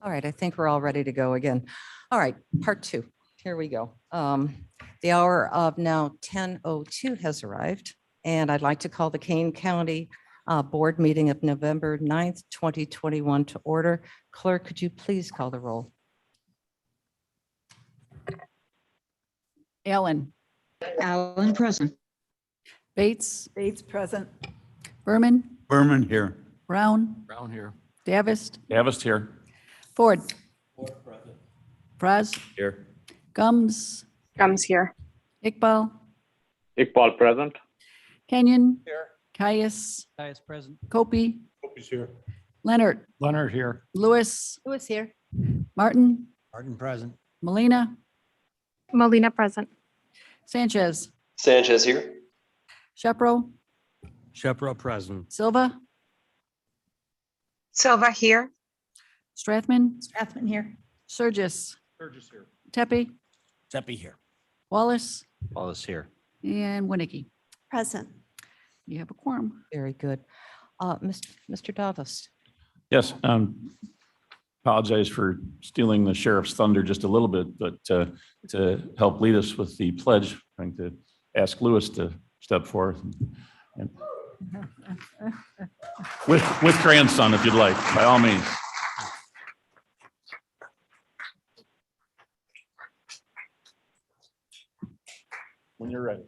All right, I think we're all ready to go again. All right, part two. Here we go. The hour of now 10:02 has arrived, and I'd like to call the Kane County Board meeting of November 9th, 2021 to order. Clerk, could you please call the roll? Allen. Allen present. Bates. Bates present. Berman. Berman here. Brown. Brown here. Davis. Davis here. Ford. Perez. Here. Gums. Comes here. Iqbal. Iqbal present. Kenyon. Here. Caius. Caius present. Kopi. Kopi's here. Leonard. Leonard here. Lewis. Who is here? Martin. Martin present. Molina. Molina present. Sanchez. Sanchez here. Shepro. Shepro present. Silva. Silva here. Strathman. Strathman here. Surgis. Burgess here. Tepe. Tepe here. Wallace. Wallace here. And Winnicky. Present. You have a quorum. Very good. Mr. Davis. Yes, apologize for stealing the sheriff's thunder just a little bit, but to help lead us with the pledge, I'm going to ask Lewis to step forth. And with grandson, if you'd like, by all means. When you're ready.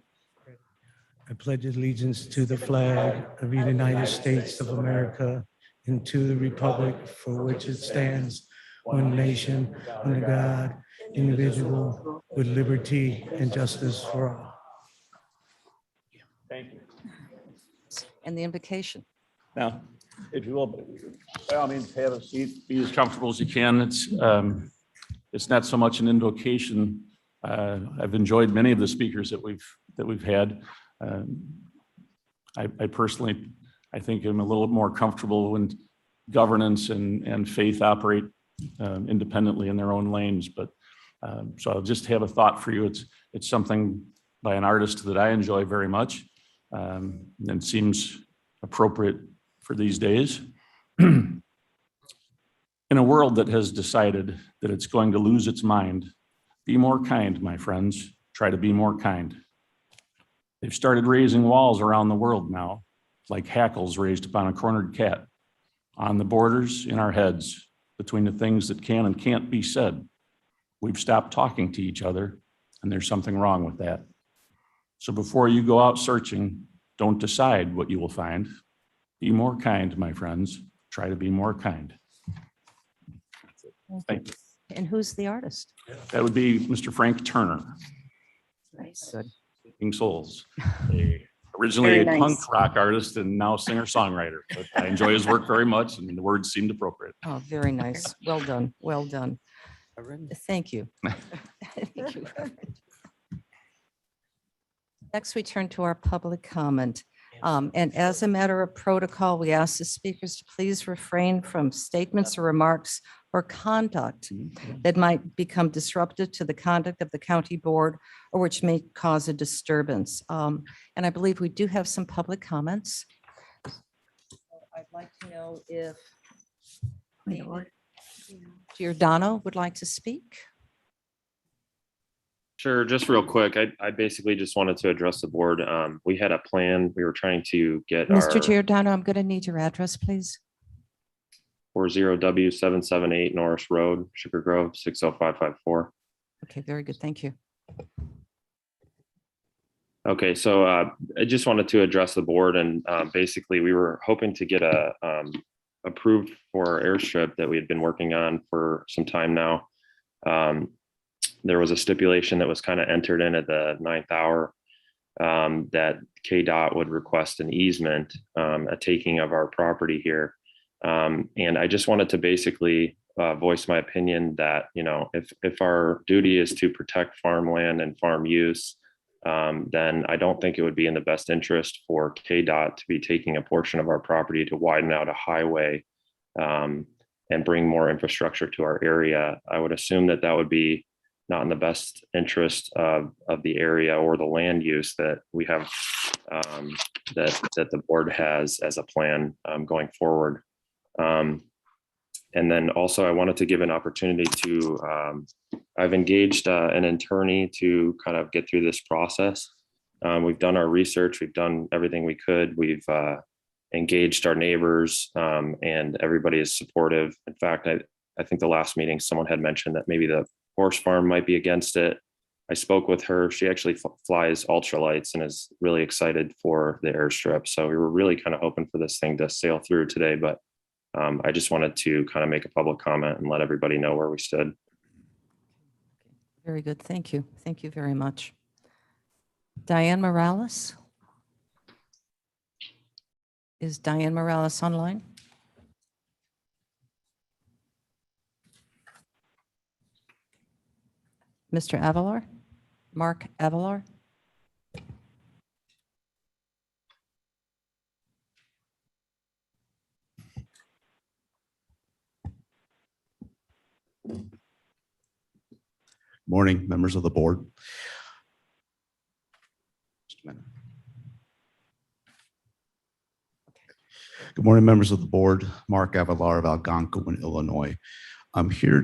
I pledge allegiance to the flag of the United States of America and to the republic for which it stands, one nation, under God, indivisible, with liberty and justice for all. Thank you. And the invocation. Now, if you will, by all means, have a seat, be as comfortable as you can. It's not so much an invocation. I've enjoyed many of the speakers that we've had. I personally, I think I'm a little more comfortable when governance and faith operate independently in their own lanes. But so I'll just have a thought for you. It's something by an artist that I enjoy very much, and seems appropriate for these days. In a world that has decided that it's going to lose its mind, be more kind, my friends. Try to be more kind. They've started raising walls around the world now, like hackles raised upon a cornered cat, on the borders in our heads between the things that can and can't be said. We've stopped talking to each other, and there's something wrong with that. So before you go out searching, don't decide what you will find. Be more kind, my friends. Try to be more kind. Thank you. And who's the artist? That would be Mr. Frank Turner. Nice. Good. Sleeping Souls. Originally a Very nice. punk rock artist and now singer-songwriter, but I enjoy his work very much and the words seemed appropriate. Oh, very nice. Well done. Well done. Thank you. Thank you. Next, we turn to our public comment. And as a matter of protocol, we ask the speakers to please refrain from statements or remarks or conduct that might become disruptive to the conduct of the county board or which may cause a disturbance. And I believe we do have some public comments. I'd like to know if Giordano would like to speak. Sure, just real quick. I basically just wanted to address the board. We had a plan. We were trying to get Mr. our Giordano, I'm going to need your address, please. 40W778 Norris Road, Sugar Grove, 60554. Okay, very good. Thank you. Okay, so I just wanted to address the board, and basically we were hoping to get a approved for our airstrip that we had been working on for some time now. There was a stipulation that was kind of entered in at the 9th hour that KDOT would request an easement, a taking of our property here. And I just wanted to basically voice my opinion that, you know, if our duty is to protect farmland and farm use, then I don't think it would be in the best interest for KDOT to be taking a portion of our property to widen out a highway and bring more infrastructure to our area. I would assume that that would be not in the best interest of the area or the land use that we have, that the board has as a plan going forward. And then also I wanted to give an opportunity to, I've engaged an attorney to kind of get through this process. We've done our research, we've done everything we could. We've engaged our neighbors, and everybody is supportive. In fact, I think the last meeting, someone had mentioned that maybe the horse farm might be against it. I spoke with her. She actually flies ultralights and is really excited for the airstrip. So we were really kind of hoping for this thing to sail through today, but I just wanted to kind of make a public comment and let everybody know where we stood. Very good. Thank you. Thank you very much. Diane Morales? Is Diane Morales online? Mr. Avalar? Mark Avalar? Morning, members of the board. Just a minute. Good morning, members of the board. Mark Avalar of Algonquin, Illinois. I'm here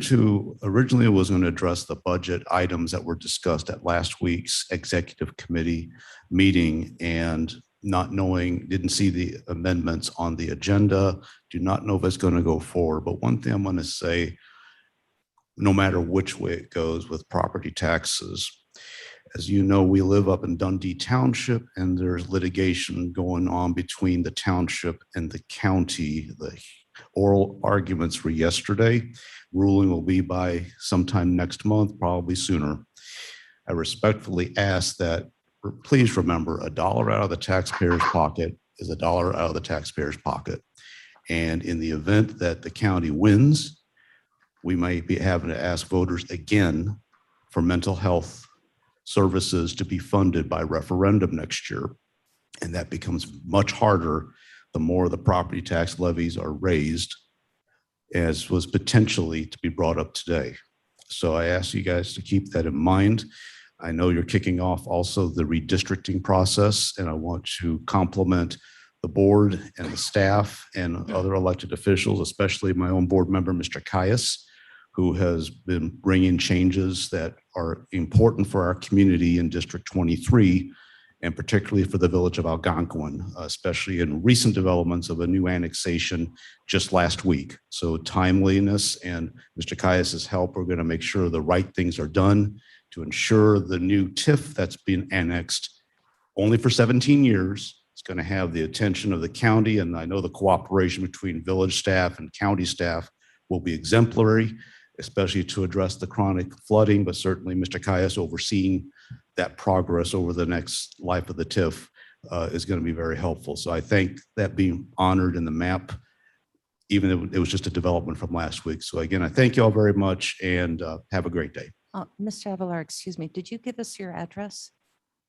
originally was going to address the budget items that were discussed at last week's executive committee meeting, and not knowing, didn't see the amendments on the agenda, do not know if it's going to go forward. But one thing I'm going to say, no matter which way it goes with property taxes, as you know, we live up in Dundee Township, and there's litigation going on between the township and the county. The oral arguments were yesterday. Ruling will be by sometime next month, probably sooner. I respectfully ask that, please remember, $1 out of the taxpayer's pocket is $1 out of the taxpayer's pocket. And in the event that the county wins, we might be having to ask voters again for mental health services to be funded by referendum next year. And that becomes much harder the more the property tax levies are raised, as was potentially to be brought up today. So I ask you guys to keep that in mind. I know you're kicking off also the redistricting process, and I want to compliment the board and the staff and other elected officials, especially my own board member, Mr. Caius, who has been bringing changes that are important for our community in District 23, and particularly for the village of Algonquin, especially in recent developments of a new annexation just last week. So timeliness and Mr. Caius's help, we're going to make sure the right things are done to ensure the new TIF that's been annexed only for 17 years. It's going to have the attention of the county, and I know the cooperation between village staff and county staff will be exemplary, especially to address the chronic flooding, but certainly Mr. Caius overseeing that progress over the next life of the TIF is going to be very helpful. So I think that being honored in the map, even though it was just a development from last week. So again, I thank you all very much, and have a great day. Mr. Avalar, excuse me, did you give us your address?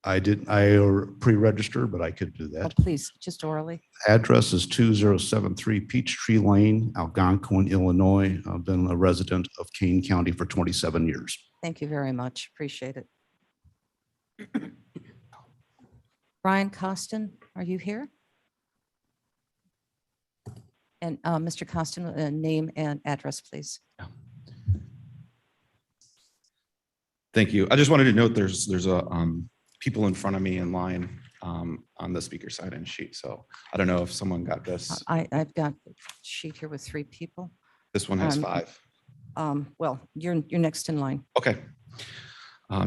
I pre-registered, but I could do Oh, that. please, just orally. Address is 2073 Peachtree Lane, Algonquin, Illinois. I've been a resident of Kane County for 27 years. Thank you very much. Appreciate it. Brian Costin, are you here? And Mr. Costin, name and address, please. Thank you. I just wanted to note there's a people in front of me in line on the speaker sign-in sheet. So I don't know if someone got this. I've got a sheet here with 3 people. This one has 5. Well, you're next in line. Okay.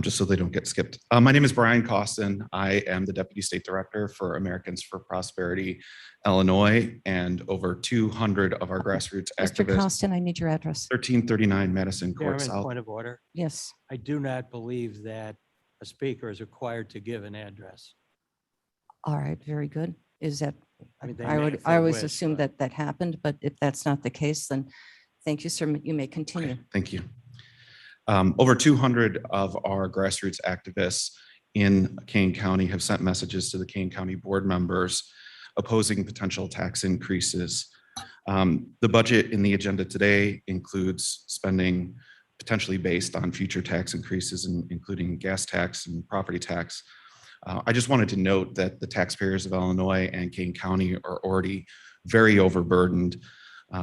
Just so they don't get skipped. My name is Brian Costin. I am the Deputy State Director for Americans for Prosperity, Illinois, and over 200 of our grassroots Mr. activists. Costin, I need your address. 1339 Madison Court Chairman, South. point of order. Yes. I do not believe that a speaker is required to give an address. All right, very good. Is that, I mean, they I may would, if I they always wish, assumed but- that happened, but if that's not the case, then thank you, sir. You may continue. Thank you. Over 200 of our grassroots activists in Kane County have sent messages to the Kane County board members opposing potential tax increases. The budget in the agenda today includes spending potentially based on future tax increases, including gas tax and property tax. I just wanted to note that the taxpayers of Illinois and Kane County are already very overburdened.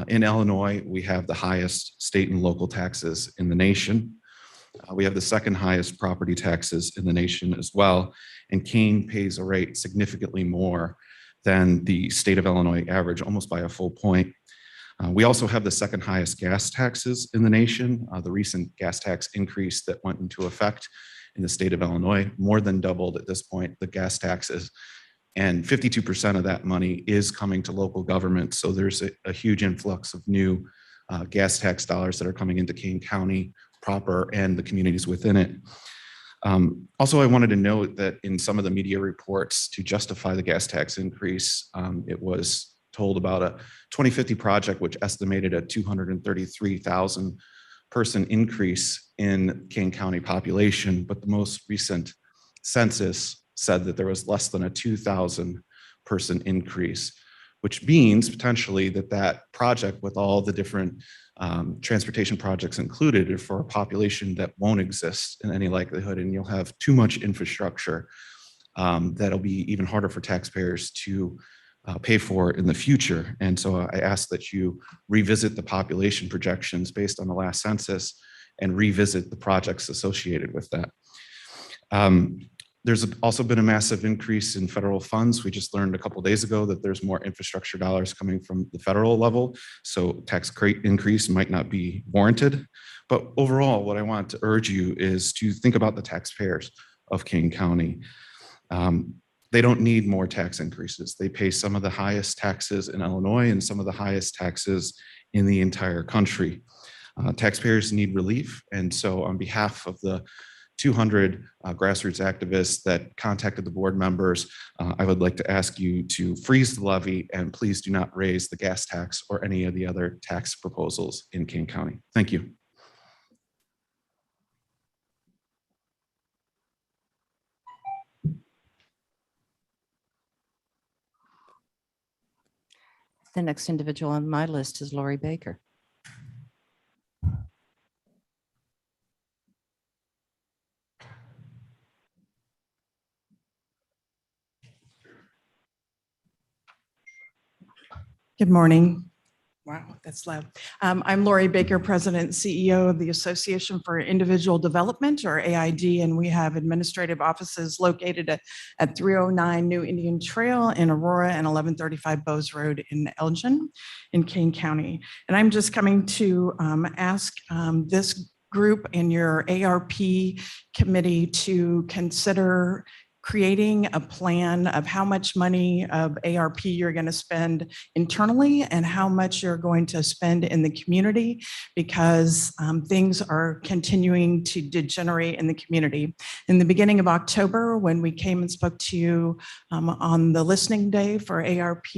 In Illinois, we have the highest state and local taxes in the nation. We have the second highest property taxes in the nation as well. And Kane pays a rate significantly more than the state of Illinois average, almost by a full point. We also have the second highest gas taxes in the nation. The recent gas tax increase that went into effect in the state of Illinois more than doubled at this point the gas taxes. And 52% of that money is coming to local government. So there's a huge influx of new gas tax dollars that are coming into Kane County proper and the communities within it. Also, I wanted to note that in some of the media reports to justify the gas tax increase, it was told about a 2050 project which estimated a 233,000 person increase in Kane County population, but the most recent census said that there was less than a 2,000 person increase, which means potentially that project with all the different transportation projects included for a population that won't exist in any likelihood, and you'll have too much infrastructure that'll be even harder for taxpayers to pay for in the future. And so I ask that you revisit the population projections based on the last census and revisit the projects associated with that. There's also been a massive increase in federal funds. We just learned a couple of days ago that there's more infrastructure dollars coming from the federal level. So tax rate increase might not be warranted. But overall, what I want to urge you is to think about the taxpayers of Kane County. They don't need more tax increases. They pay some of the highest taxes in Illinois and some of the highest taxes in the entire country. Taxpayers need relief. And so on behalf of the 200 grassroots activists that contacted the board members, I would like to ask you to freeze the levy and please do not raise the gas tax or any of the other tax proposals in Kane County. Thank you. The next individual on my list is Lori Baker. Good morning. Wow, that's loud. I'm Lori Baker, President and CEO of the Association for Individual Development, or AID, and we have administrative offices located at 309 New Indian Trail in Aurora and 1135 Bowes Road in Elgin in Kane County. And I'm just coming to ask this group and your ARP committee to consider creating a plan of how much money of ARP you're going to spend internally and how much you're going to spend in the community, because things are continuing to degenerate in the community. In the beginning of October, when we came and spoke to you on the listening day for ARP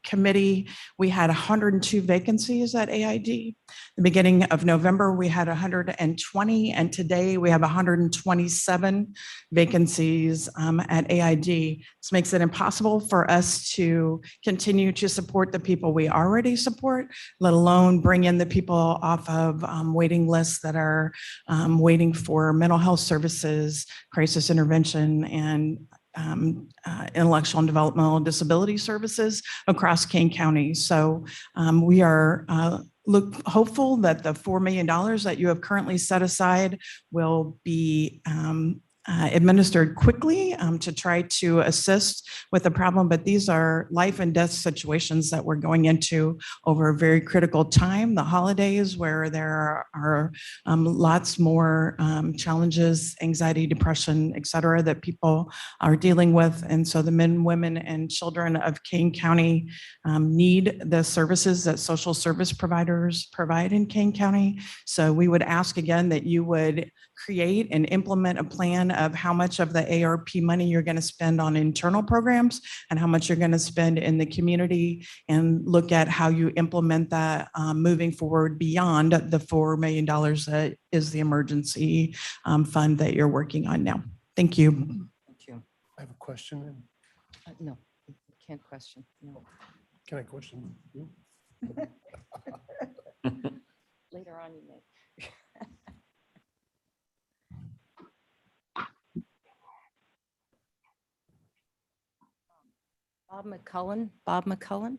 committee, we had 102 vacancies at AID. The beginning of November, we had 120, and today we have 127 vacancies at AID. This makes it impossible for us to continue to support the people we already support, let alone bring in the people off of waiting lists that are waiting for mental health services, crisis intervention, and intellectual and developmental disability services across Kane County. So we are hopeful that the $4 million that you have currently set aside will be administered quickly to try to assist with the problem. But these are life and death situations that we're going into over a very critical time, the holidays, where there are lots more challenges, anxiety, depression, et cetera, that people are dealing with. And so the men, women, and children of Kane County need the services that social service providers provide in Kane County. So we would ask again that you would create and implement a plan of how much of the ARP money you're going to spend on internal programs and how much you're going to spend in the community, and look at how you implement that moving forward beyond the $4 million that is the emergency fund that you're working on now. Thank you. Thank you. I have a question. No, you can't question. No. Can I question you? Later on, you may. Bob McCullen. Bob McCullen.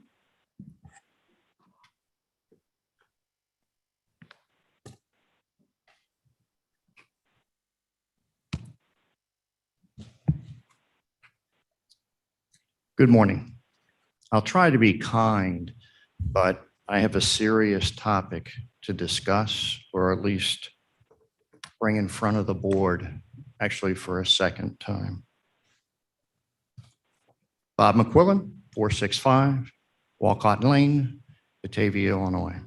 Good morning. I'll try to be kind, but I have a serious topic to discuss, or at least bring in front of the board, actually for a second time. Bob McQuillan, 465 Walcott Lane, Batavia, Illinois.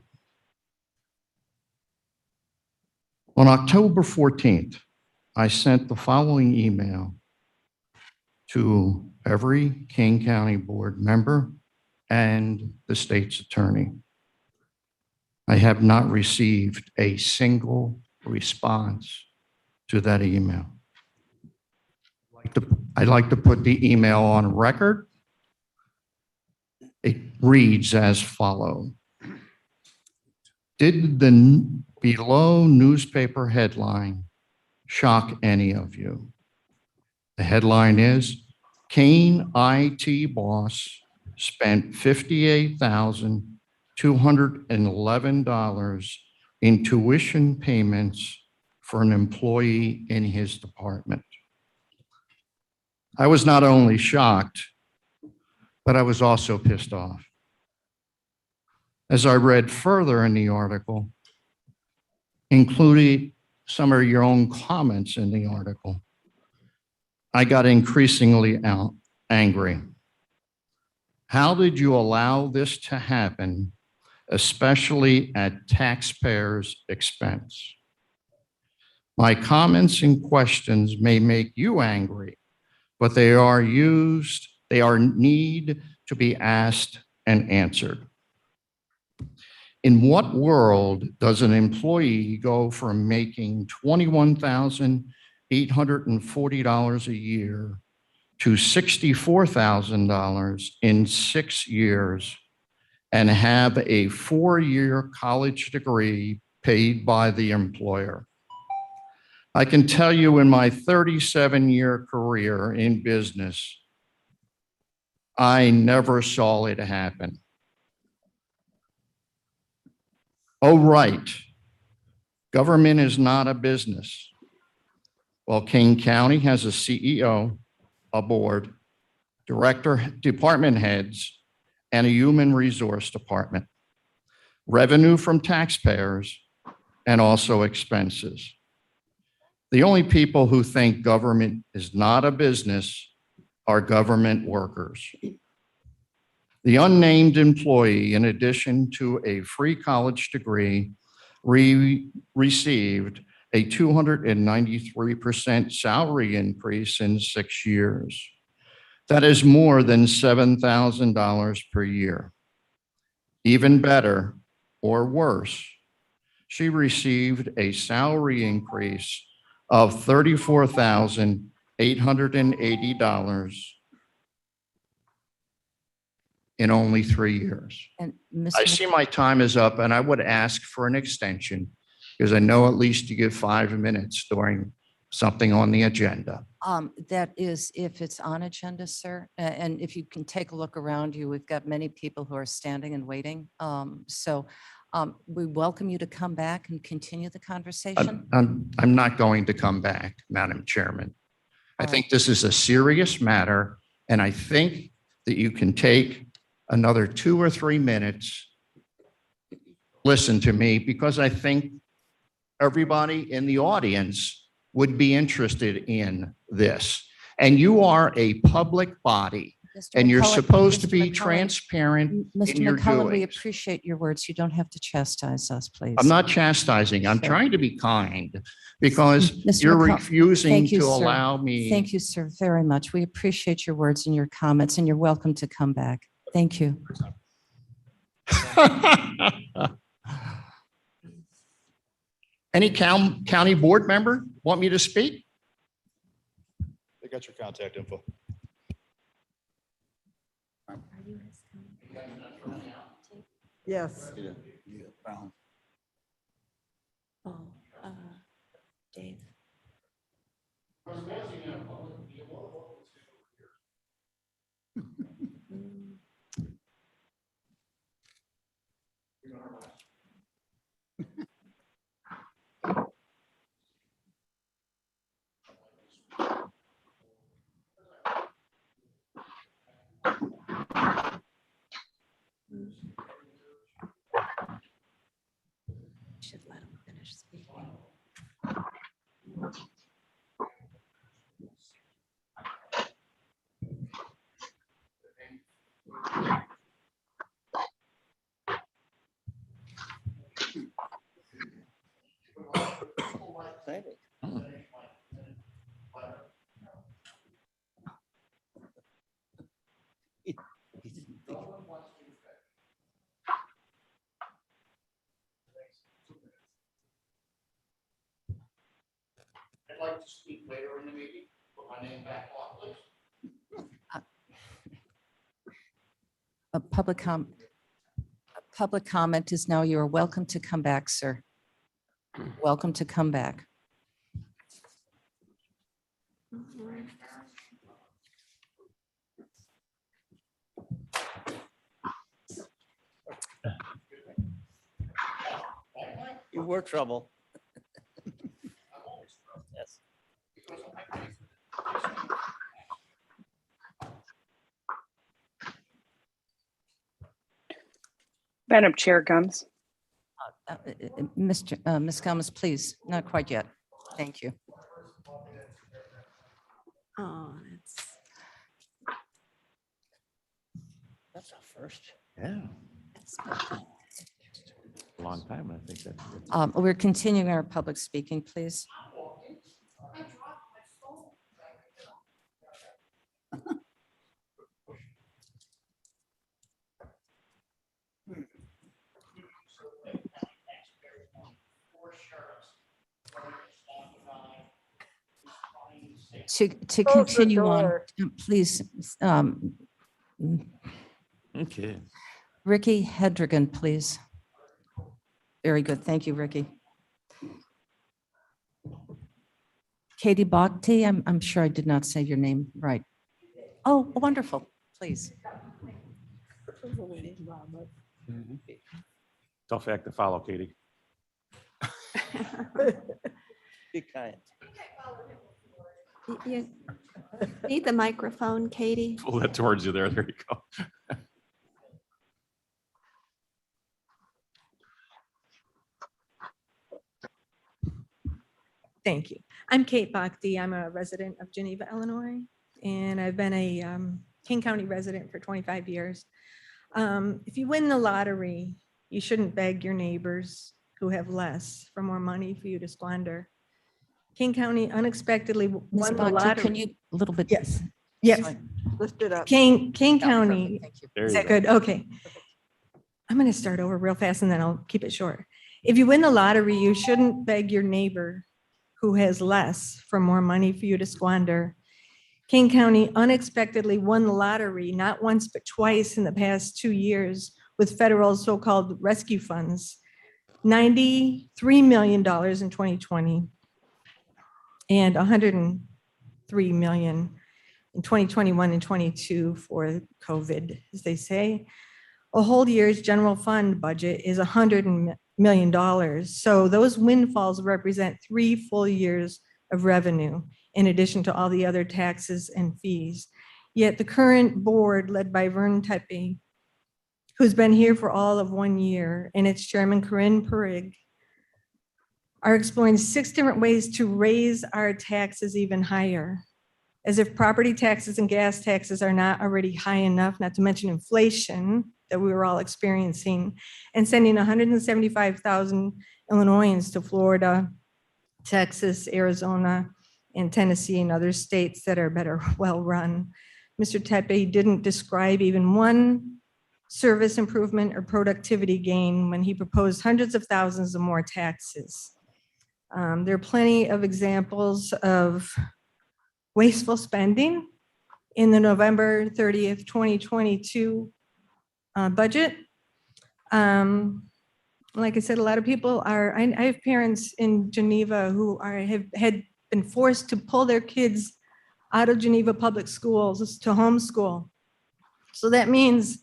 On October 14th, I sent the following email to every Kane County board member and the state's attorney. I have not received a single response to that email. I'd like to put the email on record. It reads as follows. Did the below newspaper headline shock any of you? The headline is Kane IT boss spent $58,211 in tuition payments for an employee in his department. I was not only shocked, but I was also pissed off. As I read further in the article, including some of your own comments in the article, I got increasingly angry. How did you allow this to happen, especially at taxpayers' expense? My comments and questions may make you angry, but they need to be asked and answered. In what world does an employee go from making $21,840 a year to $64,000 in 6 years and have a 4-year college degree paid by the employer? I can tell you in my 37-year career in business, I never saw it happen. Oh, right. Government is not a business. Well, Kane County has a CEO, a board, director, department heads, and a human resource department, revenue from taxpayers, and also expenses. The only people who think government is not a business are government workers. The unnamed employee, in addition to a free college degree, received a 293% salary increase in 6 years. That is more than $7,000 per year. Even better or worse, she received a salary increase of $34,880 in only 3 years. And I see my time is up, and I would ask for an extension because I know at least you give 5 minutes during something on the agenda. That is if it's on agenda, sir. And if you can take a look around you, we've got many people who are standing and waiting. We welcome you to come back and continue the conversation. I'm not going to come back, Madam Chairman. I think this is a serious matter, and I think that you can take another 2 or 3 minutes, listen to me, because I think everybody in the audience would be interested in this. And you are a public body, and you're supposed to be transparent in your Mr. McCullen, we doings. appreciate your words. You don't have to chastise us, please. I'm not chastising. I'm trying to be kind because Mr. you're McCullen, refusing thank you, to sir. allow me. Thank you, sir, very much. We appreciate your words and your comments, and you're welcome to come back. Thank you. Any county board member want me to speak? They got your contact info. Yes. Oh, Dave. should let him finish speaking. I'd like to speak later in the meeting. Put my name back on, please. A public comment is now. You are welcome to come back, sir. Welcome to come back. You were trouble. Yes. Madam Chair Gums. Ms. Gomez, please, not quite yet. Thank you. Oh, That's a first. Yeah, that's a long time, I think that's. We're continuing our public speaking, please. To continue on, please, Okay. Ricky Hedrigan, please. Very good. Thank you, Ricky. Katie Bhakti, I'm sure I did not say your name right. Oh, wonderful. Please. Tough act to follow, Katie. Be kind. You need the microphone, Katie. Pull that towards you there. There you go. Thank you. I'm Kate Bhakti. I'm a resident of Geneva, Illinois, and I've been a King County resident for 25 years. If you win the lottery, you shouldn't beg your neighbors who have less for more money for you to squander. King County unexpectedly Ms. won the Bhakti, lottery. can you a little bit? Yes, yes. Sorry. Lift it up. King County. Thank you. There Is you that go. good? Okay. I'm going to start over real fast and then I'll keep it short. If you win the lottery, you shouldn't beg your neighbor who has less for more money for you to squander. King County unexpectedly won the lottery, not once, but twice in the past 2 years with federal so-called rescue funds, $93 million in 2020 and $103 million in 2021 and 22 for COVID, as they say. A whole year's general fund budget is $100 million. So those windfalls represent 3 full years of revenue in addition to all the other taxes and fees. Yet the current board led by Vern Tepe, who's been here for all of 1 year, and its chairman Corinne Perez, are exploring 6 different ways to raise our taxes even higher. As if property taxes and gas taxes are not already high enough, not to mention inflation that we were all experiencing, and sending 175,000 Illinoisans to Florida, Texas, Arizona, and Tennessee and other states that are better well-run. Mr. Tepe didn't describe even one service improvement or productivity gain when he proposed hundreds of thousands of more taxes. There are plenty of examples of wasteful spending in the November 30th, 2022 budget. Like I said, a lot of people are, I have parents in Geneva who had been forced to pull their kids out of Geneva public schools to homeschool. So that means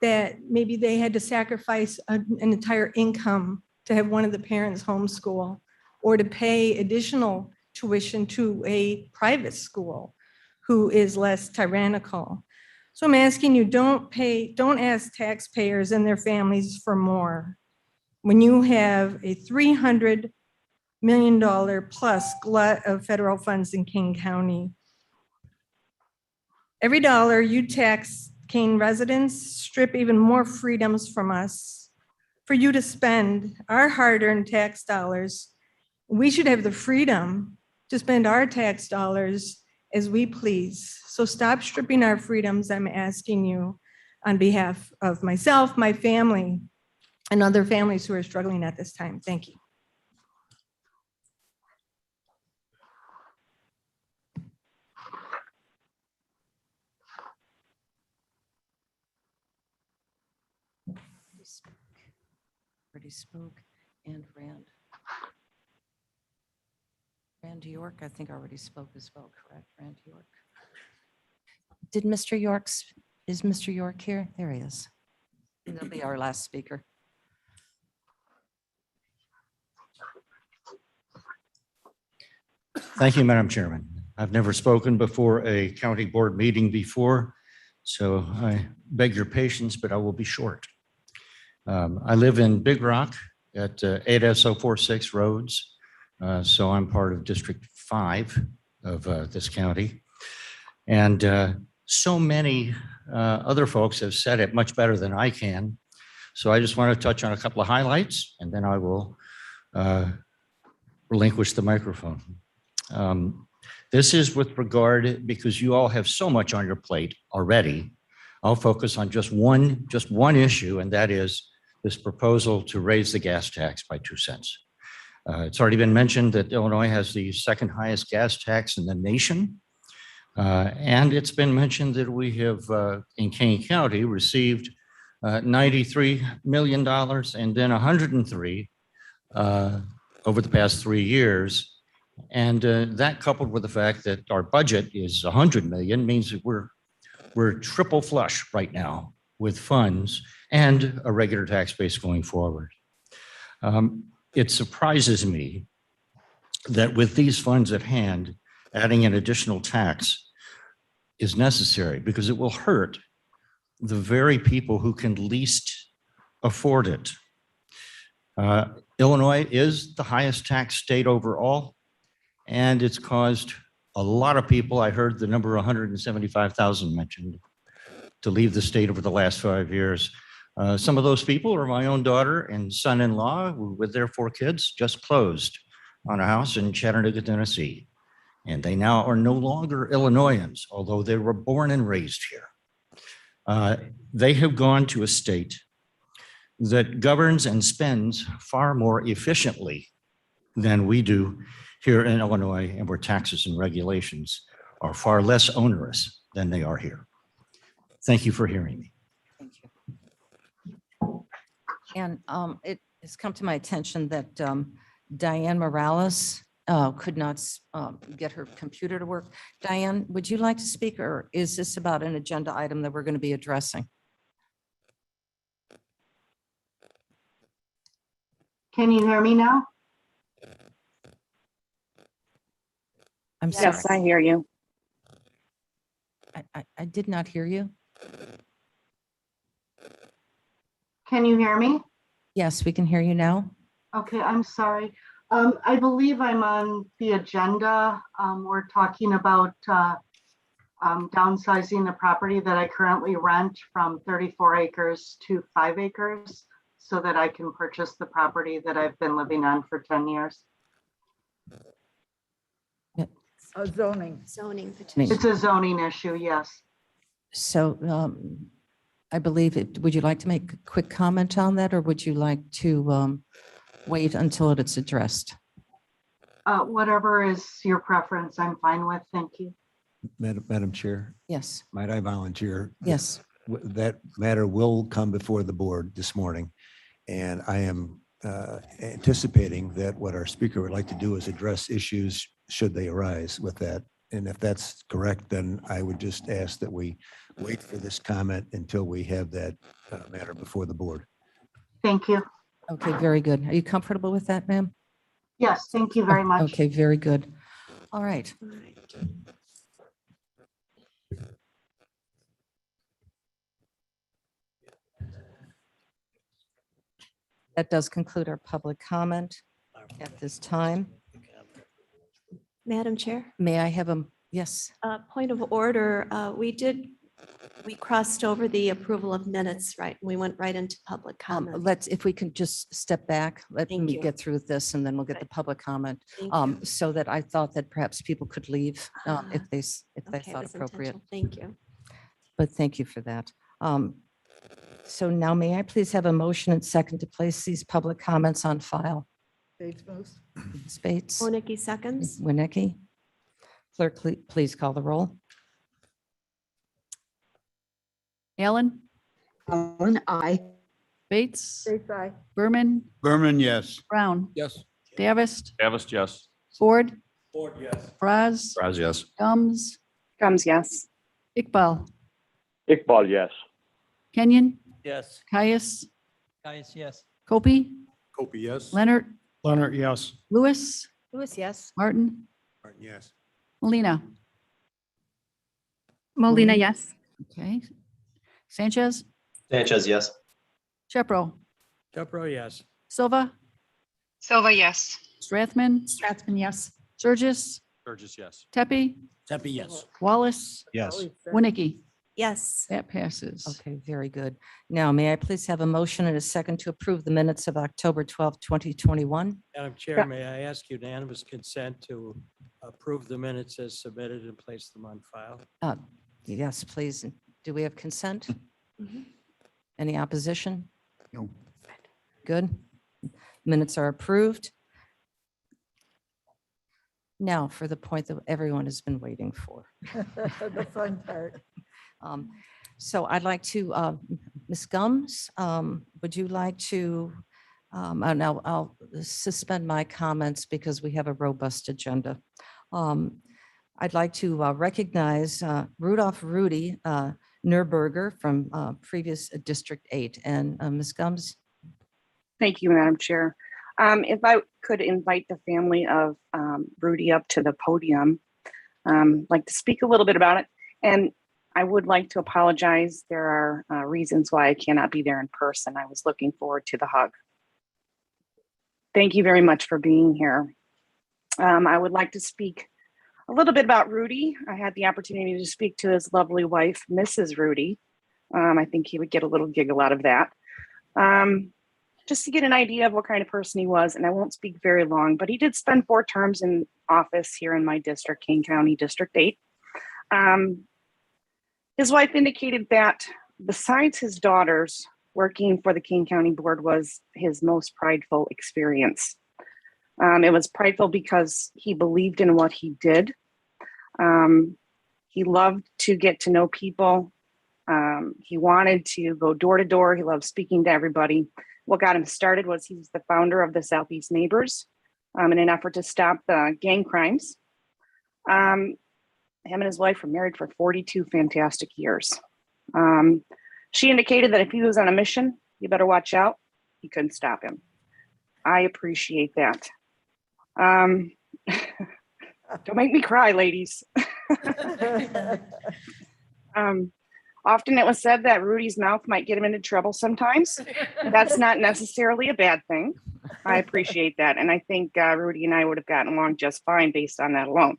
that maybe they had to sacrifice an entire income to have one of the parents homeschool or to pay additional tuition to a private school who is less tyrannical. So I'm asking you, don't ask taxpayers and their families for more. when you have a $300 million plus glut of federal funds in Kane County. Every dollar you tax Kane residents, strip even more freedoms from us for you to spend our hard-earned tax dollars. We should have the freedom to spend our tax dollars as we please. So stop stripping our freedoms, I'm asking you, on behalf of myself, my family, and other families who are struggling at this time. Thank you. Already spoke, and Rand York, I think already spoke as well, correct? Rand York. Did Mr. York's, is Mr. York here? There he is. He'll be our last speaker. Thank you, Madam Chairman. I've never spoken before a county board meeting before, so I beg your patience, but I will be short. I live in Big Rock at 8S046 Roads, so I'm part of District 5 of this county. And so many other folks have said it much better than I can. So I just want to touch on a couple of highlights, and then I will relinquish the microphone. This is with regard, because you all have so much on your plate already, I'll focus on just one issue, and that is this proposal to raise the gas tax by 2 cents. It's already been mentioned that Illinois has the second highest gas tax in the nation. And it's been mentioned that we have, in Kane County, received $93 million and then 103 over the past 3 years. And that, coupled with the fact that our budget is 100 million, means that we're triple flush right now with funds and a regular tax base going forward. It surprises me that with these funds at hand, adding an additional tax is necessary, because it will hurt the very people who can least afford it. Illinois is the highest tax state overall, and it's caused a lot of people, I heard the number 175,000 mentioned, to leave the state over the last 5 years. Some of those people are my own daughter and son-in-law, who with their 4 kids just closed on a house in Chattanooga, Tennessee. And they now are no longer Illinoisans, although they were born and raised here. They have gone to a state that governs and spends far more efficiently than we do here in Illinois, and where taxes and regulations are far less onerous than they are here. Thank you for hearing me. Thank you. And it has come to my attention that Diane Morales could not get her computer to work. Diane, would you like to speak, or is this about an agenda item that we're going to be addressing? Can you hear me now? I'm sorry. Yes, I hear you. I did not hear you. Can you hear me? Yes, we can hear you now. Okay, I'm sorry. I believe I'm on the agenda. We're talking about downsizing the property that I currently rent from 34 acres to 5 acres so that I can purchase the property that I've been living on for 10 years. Zoning petition. It's a zoning issue, yes. So I believe it, would you like to make a quick comment on that, or would you like to wait until it's addressed? Whatever is your preference, I'm fine with. Thank you. Madam Chair, Yes. might I volunteer? Yes. That matter will come before the board this morning. And I am anticipating that what our speaker would like to do is address issues should they arise with that. And if that's correct, then I would just ask that we wait for this comment until we have that matter before the board. Thank you. Okay, very good. Are you comfortable with that, ma'am? Yes, thank you very much. Okay, very good. All right. That does conclude our public comment at this time. Madam Chair, May I have a, yes, point of order, we crossed over the approval of minutes, right? We went right into public comment. let's, if we can just step back, let Thank me you. get through this and then we'll get the public comment. Thank you. So that I thought that perhaps people could leave if they, if they Okay, it thought was appropriate. intentional. Thank you. But thank you for that. So now may I please have a motion and second to place these public comments on file? Spates, Oniki seconds. Winnicki. Clerk, please call the roll. Allen, Allen, aye. Bates, Berman, Berman, yes. Brown, Yes. Davis, Davis, yes. Ford, Ford, yes. Braz, Raz, yes. Gums, Gums, yes. Iqbal, Iqbal, yes. Kenyon, Yes. Caius, Guys, yes. Copy, Copy, yes. Leonard, Leonard, yes. Lewis, Lewis, yes. Martin, Yes. Molina. Molina, yes. Okay. Sanchez, Sanchez, yes. Shepro, Shepro, yes. Silva, Silva, yes. Strathman, Strathman, yes. Surges, Burgess, yes. Tepe, Tepe, yes. Wallace, Yes. Winnicki. Yes. That passes. Okay, very good. Now, may I please have a motion and a second to approve the minutes of October 12th, 2021? Madam Chair, may I ask unanimous consent to approve the minutes as submitted and place them on file? Yes, please. Do we have consent? Mhm. Any opposition? No. Good. Minutes are approved. Now for the point that everyone has been waiting for. The fun part. So I'd like to, Ms. Gums, would you like to, now I'll suspend my comments because we have a robust agenda. I'd like to recognize Rudolph Rudy Nurberger from previous District 8. And Ms. Gums, Thank you, Madam Chair. If I could invite the family of Rudy up to the podium, like to speak a little bit about it. And I would like to apologize. There are reasons why I cannot be there in person. I was looking forward to the hug. Thank you very much for being here. I would like to speak a little bit about Rudy. I had the opportunity to speak to his lovely wife, Mrs. Rudy. I think he would get a little giggle out of that. Just to get an idea of what kind of person he was, and I won't speak very long, but he did spend 4 terms in office here in my district, Kane County, District 8. His wife indicated that besides his daughters, working for the Kane County Board was his most prideful experience. It was prideful because he believed in what he did. He loved to get to know people. He wanted to go door to door. He loved speaking to everybody. What got him started was he was the founder of the Southeast Neighbors in an effort to stop gang crimes. Him and his wife were married for 42 fantastic years. She indicated that if he was on a mission, you better watch out. You couldn't stop him. I appreciate that. Don't make me cry, ladies. Often it was said that Rudy's mouth might get him into trouble sometimes. That's not necessarily a bad thing. I appreciate that. And I think Rudy and I would have gotten along just fine based on that alone.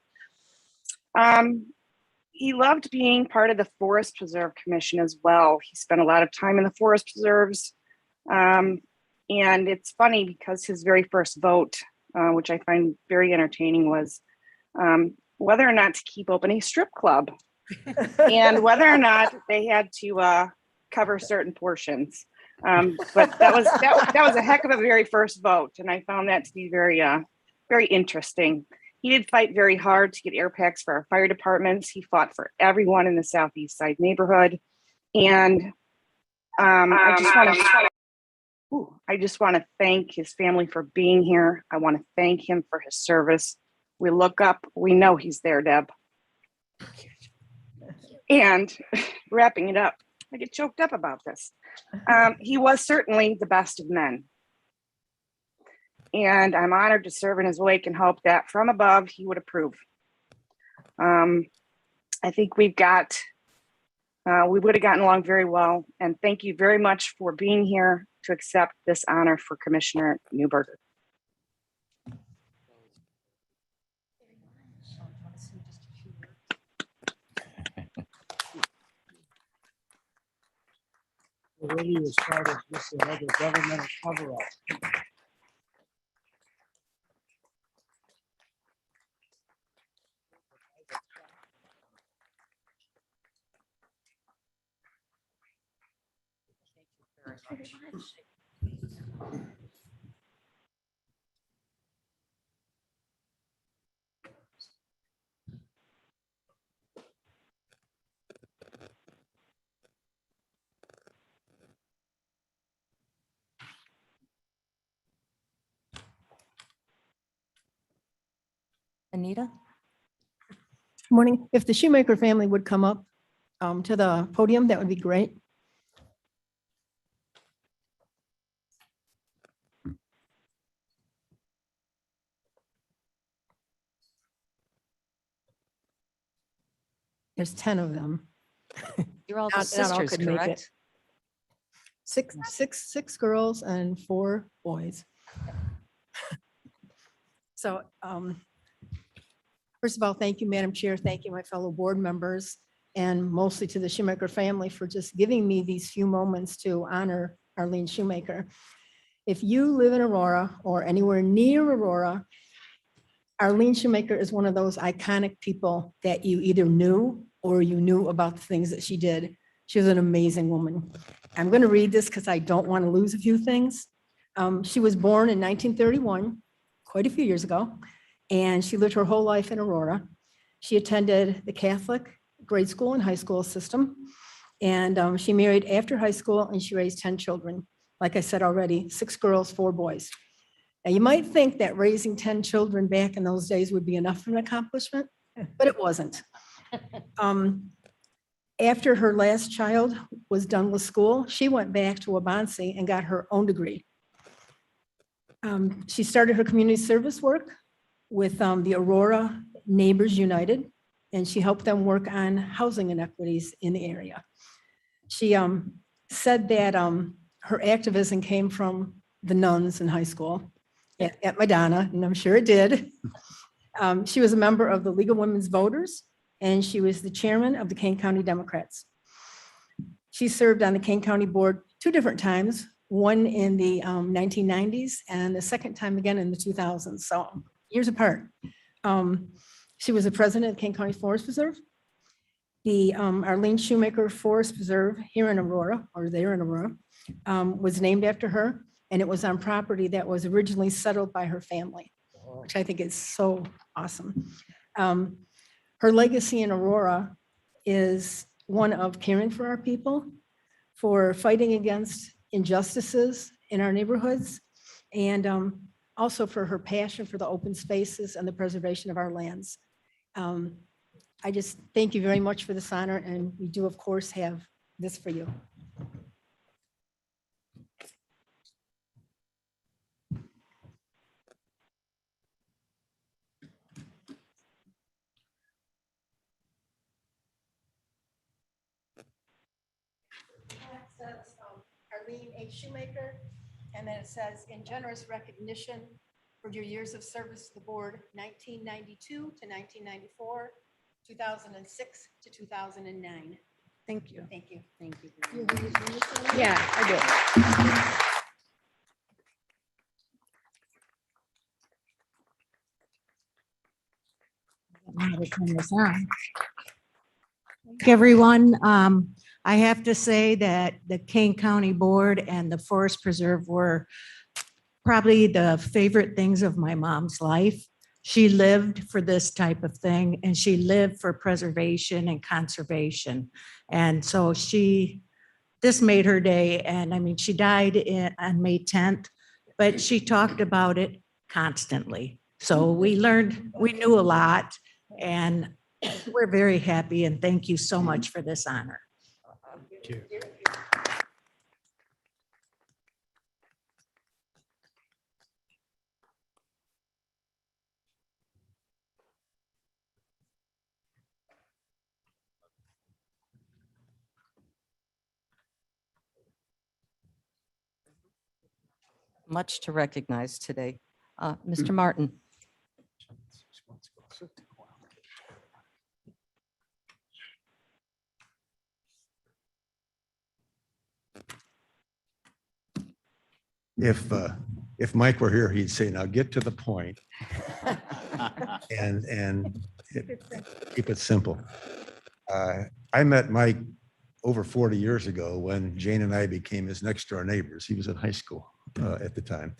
He loved being part of the Forest Preserve Commission as well. He spent a lot of time in the forest preserves. And it's funny because his very first vote, which I find very entertaining, was whether or not to keep open a strip club and whether or not they had to cover certain portions. But that was a heck of a very first vote. And I found that to be very, very interesting. He did fight very hard to get air packs for our fire departments. He fought for everyone in the Southeast Side neighborhood. And I just want to thank his family for being here. I want to thank him for his service. We look up, we know he's there, Deb. And wrapping it up, I get choked up about this. He was certainly the best of men. And I'm honored to serve in his wake and hope that from above he would approve. I think we would have gotten along very well. And thank you very much for being here to accept this honor for Commissioner Newberger. We're ready to start as just another governmental cover-up. Anita? Morning. If the Shoemaker family would come up to the podium, that would be great. There's 10 of them. You're all the Not all sisters, could make it. correct? Six girls and 4 boys. So, first of all, thank you, Madam Chair. Thank you, my fellow board members, and mostly to the Shoemaker family for just giving me these few moments to honor Arlene Shoemaker. If you live in Aurora or anywhere near Aurora, Arlene Shoemaker is one of those iconic people that you either knew or you knew about the things that she did. She was an amazing woman. I'm going to read this because I don't want to lose a few things. She was born in 1931, quite a few years ago, and she lived her whole life in Aurora. She attended the Catholic grade school and high school system, and she married after high school, and she raised 10 children. Like I said already, 6 girls, 4 boys. Now, you might think that raising 10 children back in those days would be enough of an accomplishment, but it wasn't. After her last child was done with school, she went back to Wabansie and got her own degree. She started her community service work with the Aurora Neighbors United, and she helped them work on housing inequities in the area. She said that her activism came from the nuns in high school at Madonna, and I'm sure it did. She was a member of the League of Women's Voters, and she was the chairman of the Kane County Democrats. She served on the Kane County Board 2 different times, one in the 1990s and the second time again in the 2000s, so years apart. She was the president of Kane County Forest Preserve. The Arlene Shoemaker Forest Preserve here in Aurora, or there in Aurora, was named after her, and it was on property that was originally settled by her family, which I think is so awesome. Her legacy in Aurora is one of caring for our people, for fighting against injustices in our neighborhoods, and also for her passion for the open spaces and the preservation of our lands. I just thank you very much for this honor, and we do, of course, have this for you. Says Arlene H. Shoemaker, and then it says, in generous recognition for your years of service to the board, 1992 to 1994, 2006 to 2009. Thank you. Thank you. Thank you. Yeah, I did. Everyone, I have to say that the Kane County Board and the Forest Preserve were probably the favorite things of my mom's life. She lived for this type of thing, and she lived for preservation and conservation. And so this made her day. And I mean, she died on May 10th, but she talked about it constantly. So we knew a lot, and we're very happy, and thank you so much for this honor. Thank you. much to recognize today. Mr. Martin. If Mike were here, he'd say, now get to the point and keep it simple. I met Mike over 40 years ago when Jane and I became his next door neighbors. He was in high school at the time.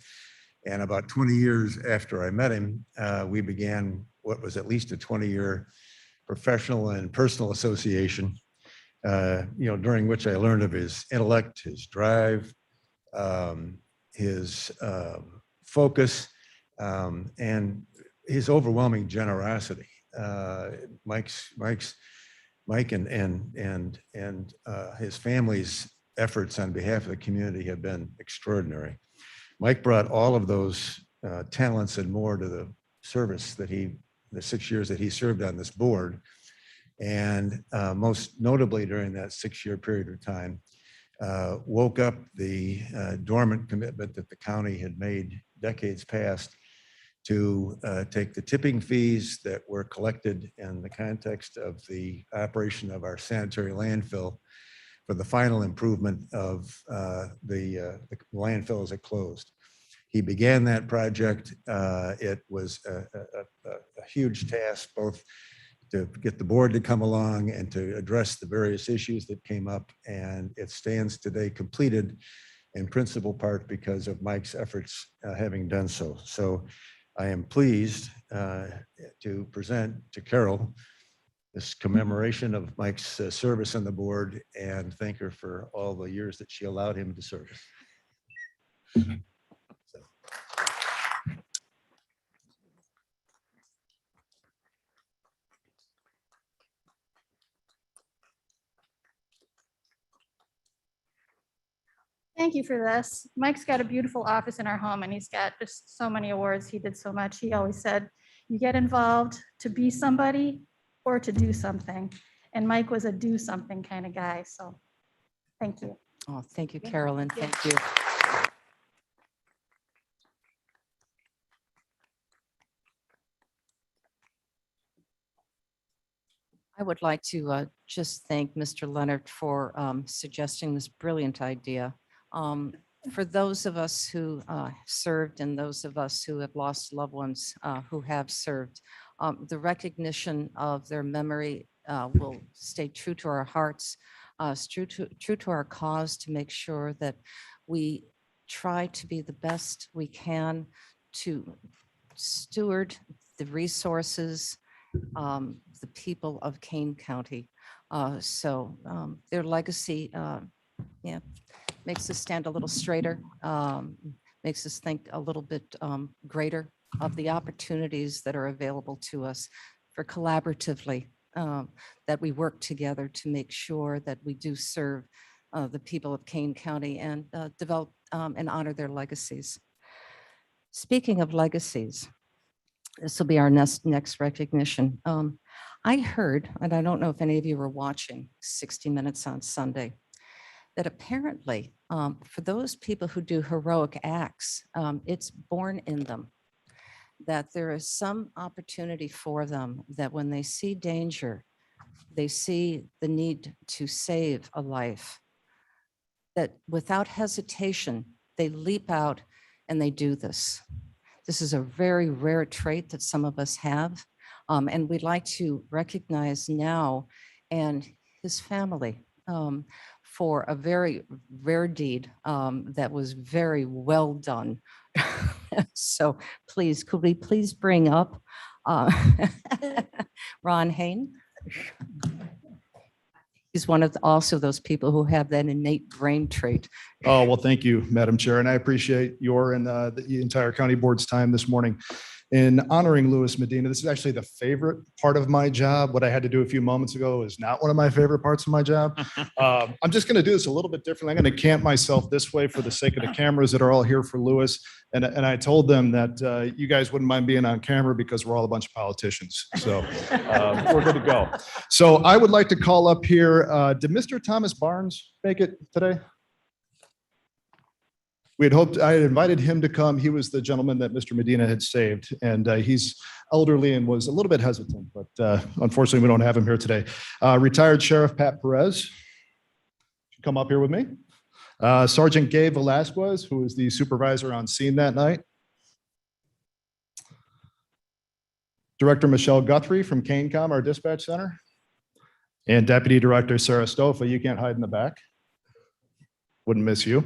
And about 20 years after I met him, we began what was at least a 20-year professional and personal association, during which I learned of his intellect, his drive, his focus, and his overwhelming generosity. Mike and his family's efforts on behalf of the community have been extraordinary. Mike brought all of those talents and more to the service that the 6 years that he served on this board. And most notably during that 6-year period of time, woke up the dormant commitment that the county had made decades past to take the tipping fees that were collected in the context of the operation of our sanitary landfill for the final improvement of the landfill as it closed. He began that project. It was a huge task, both to get the board to come along and to address the various issues that came up. And it stands today completed in principal part because of Mike's efforts having done so. So I am pleased to present to Carol this commemoration of Mike's service on the board and thank her for all the years that she allowed him to serve. Thank you for this. Mike's got a beautiful office in our home and he's got just so many awards. He did so much. He always said, you get involved to be somebody or to do something. And Mike was a do something kind of guy. So thank you. Oh, thank you, Carolyn. Thank you. I would like to just thank Mr. Leonard for suggesting this brilliant idea. For those of us who served and those of us who have lost loved ones who have served, the recognition of their memory will stay true to our hearts, true to our cause, to make sure that we try to be the best we can to steward the resources, the people of Kane County. So their legacy makes us stand a little straighter, makes us think a little bit greater of the opportunities that are available to us for collaboratively, that we work together to make sure that we do serve the people of Kane County and develop and honor their legacies. Speaking of legacies, this will be our next recognition. I heard, and I don't know if any of you were watching 60 Minutes on Sunday, that apparently for those people who do heroic acts, it's born in them, that there is some opportunity for them that when they see danger, they see the need to save a life, that without hesitation, they leap out and they do this. This is a very rare trait that some of us have, and we'd like to recognize now and his family for a very rare deed that was very well done. So please, could we please bring up Ron Hain? He's one of also those people who have that innate brain trait. Oh, well, thank you, Madam Chair, and I appreciate your and the entire county board's time this morning in honoring Luis Medina. This is actually the favorite part of my job. What I had to do a few moments ago is not one of my favorite parts of my job. I'm just going to do this a little bit differently. I'm going to camp myself this way for the sake of the cameras that are all here for Luis. And I told them that you guys wouldn't mind being on camera because we're all a bunch of politicians. So we're good to go. So I would like to call up here, did Mr. Thomas Barnes make it today? We had hoped, I had invited him to come. He was the gentleman that Mr. Medina had saved, and he's elderly and was a little bit hesitant, but unfortunately, we don't have him here today. Retired Sheriff Pat Perez, come up here with me. Sergeant Gabe Velasquez, who was the supervisor on scene that night. Director Michelle Guthrie from Kane our dispatch center. And Deputy Director Sarah Stofa, you can't hide in the back. Wouldn't miss you.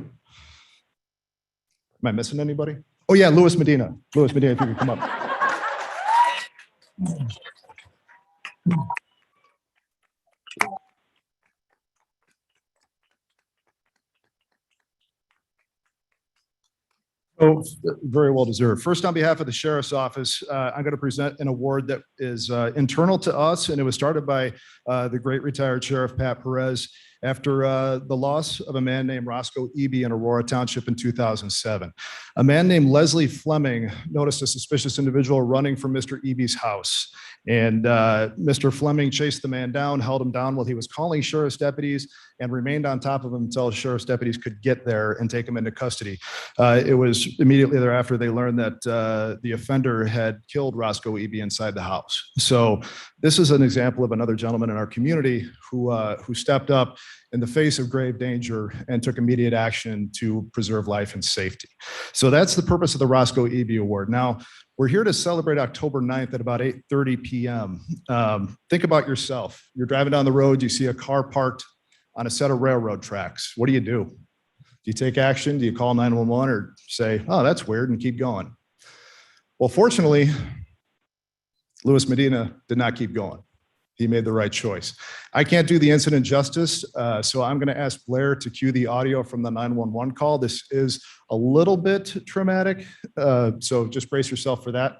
Am I missing anybody? Oh yeah, Louis Medina. Louis Medina, if you could come up. Oh, very well deserved. First, on behalf of the Sheriff's Office, I'm going to present an award that is internal to us, and it was started by the great retired Sheriff Pat Perez after the loss of a man named Roscoe Eby in Aurora Township in 2007. A man named Leslie Fleming noticed a suspicious individual running from Mr. Eby's house. And Mr. Fleming chased the man down, held him down while he was calling sheriff's deputies, and remained on top of him until sheriff's deputies could get there and take him into custody. It was immediately thereafter they learned that the offender had killed Roscoe Eby inside the house. So this is an example of another gentleman in our community who stepped up in the face of grave danger and took immediate action to preserve life and safety. So that's the purpose of the Roscoe Eby Award. Now, we're here to celebrate October 9th at about 8:30 p.m. Think about yourself. You're driving down the road, you see a car parked on a set of railroad tracks. What do? Do you take action? Do you call 911 or say, oh, that's weird, and keep going? Well, fortunately, Louis Medina did not keep going. He made the right choice. I can't do the incident justice, so I'm going to ask Blair to cue the audio from the 911 call. This is a little bit traumatic, so just brace yourself for that,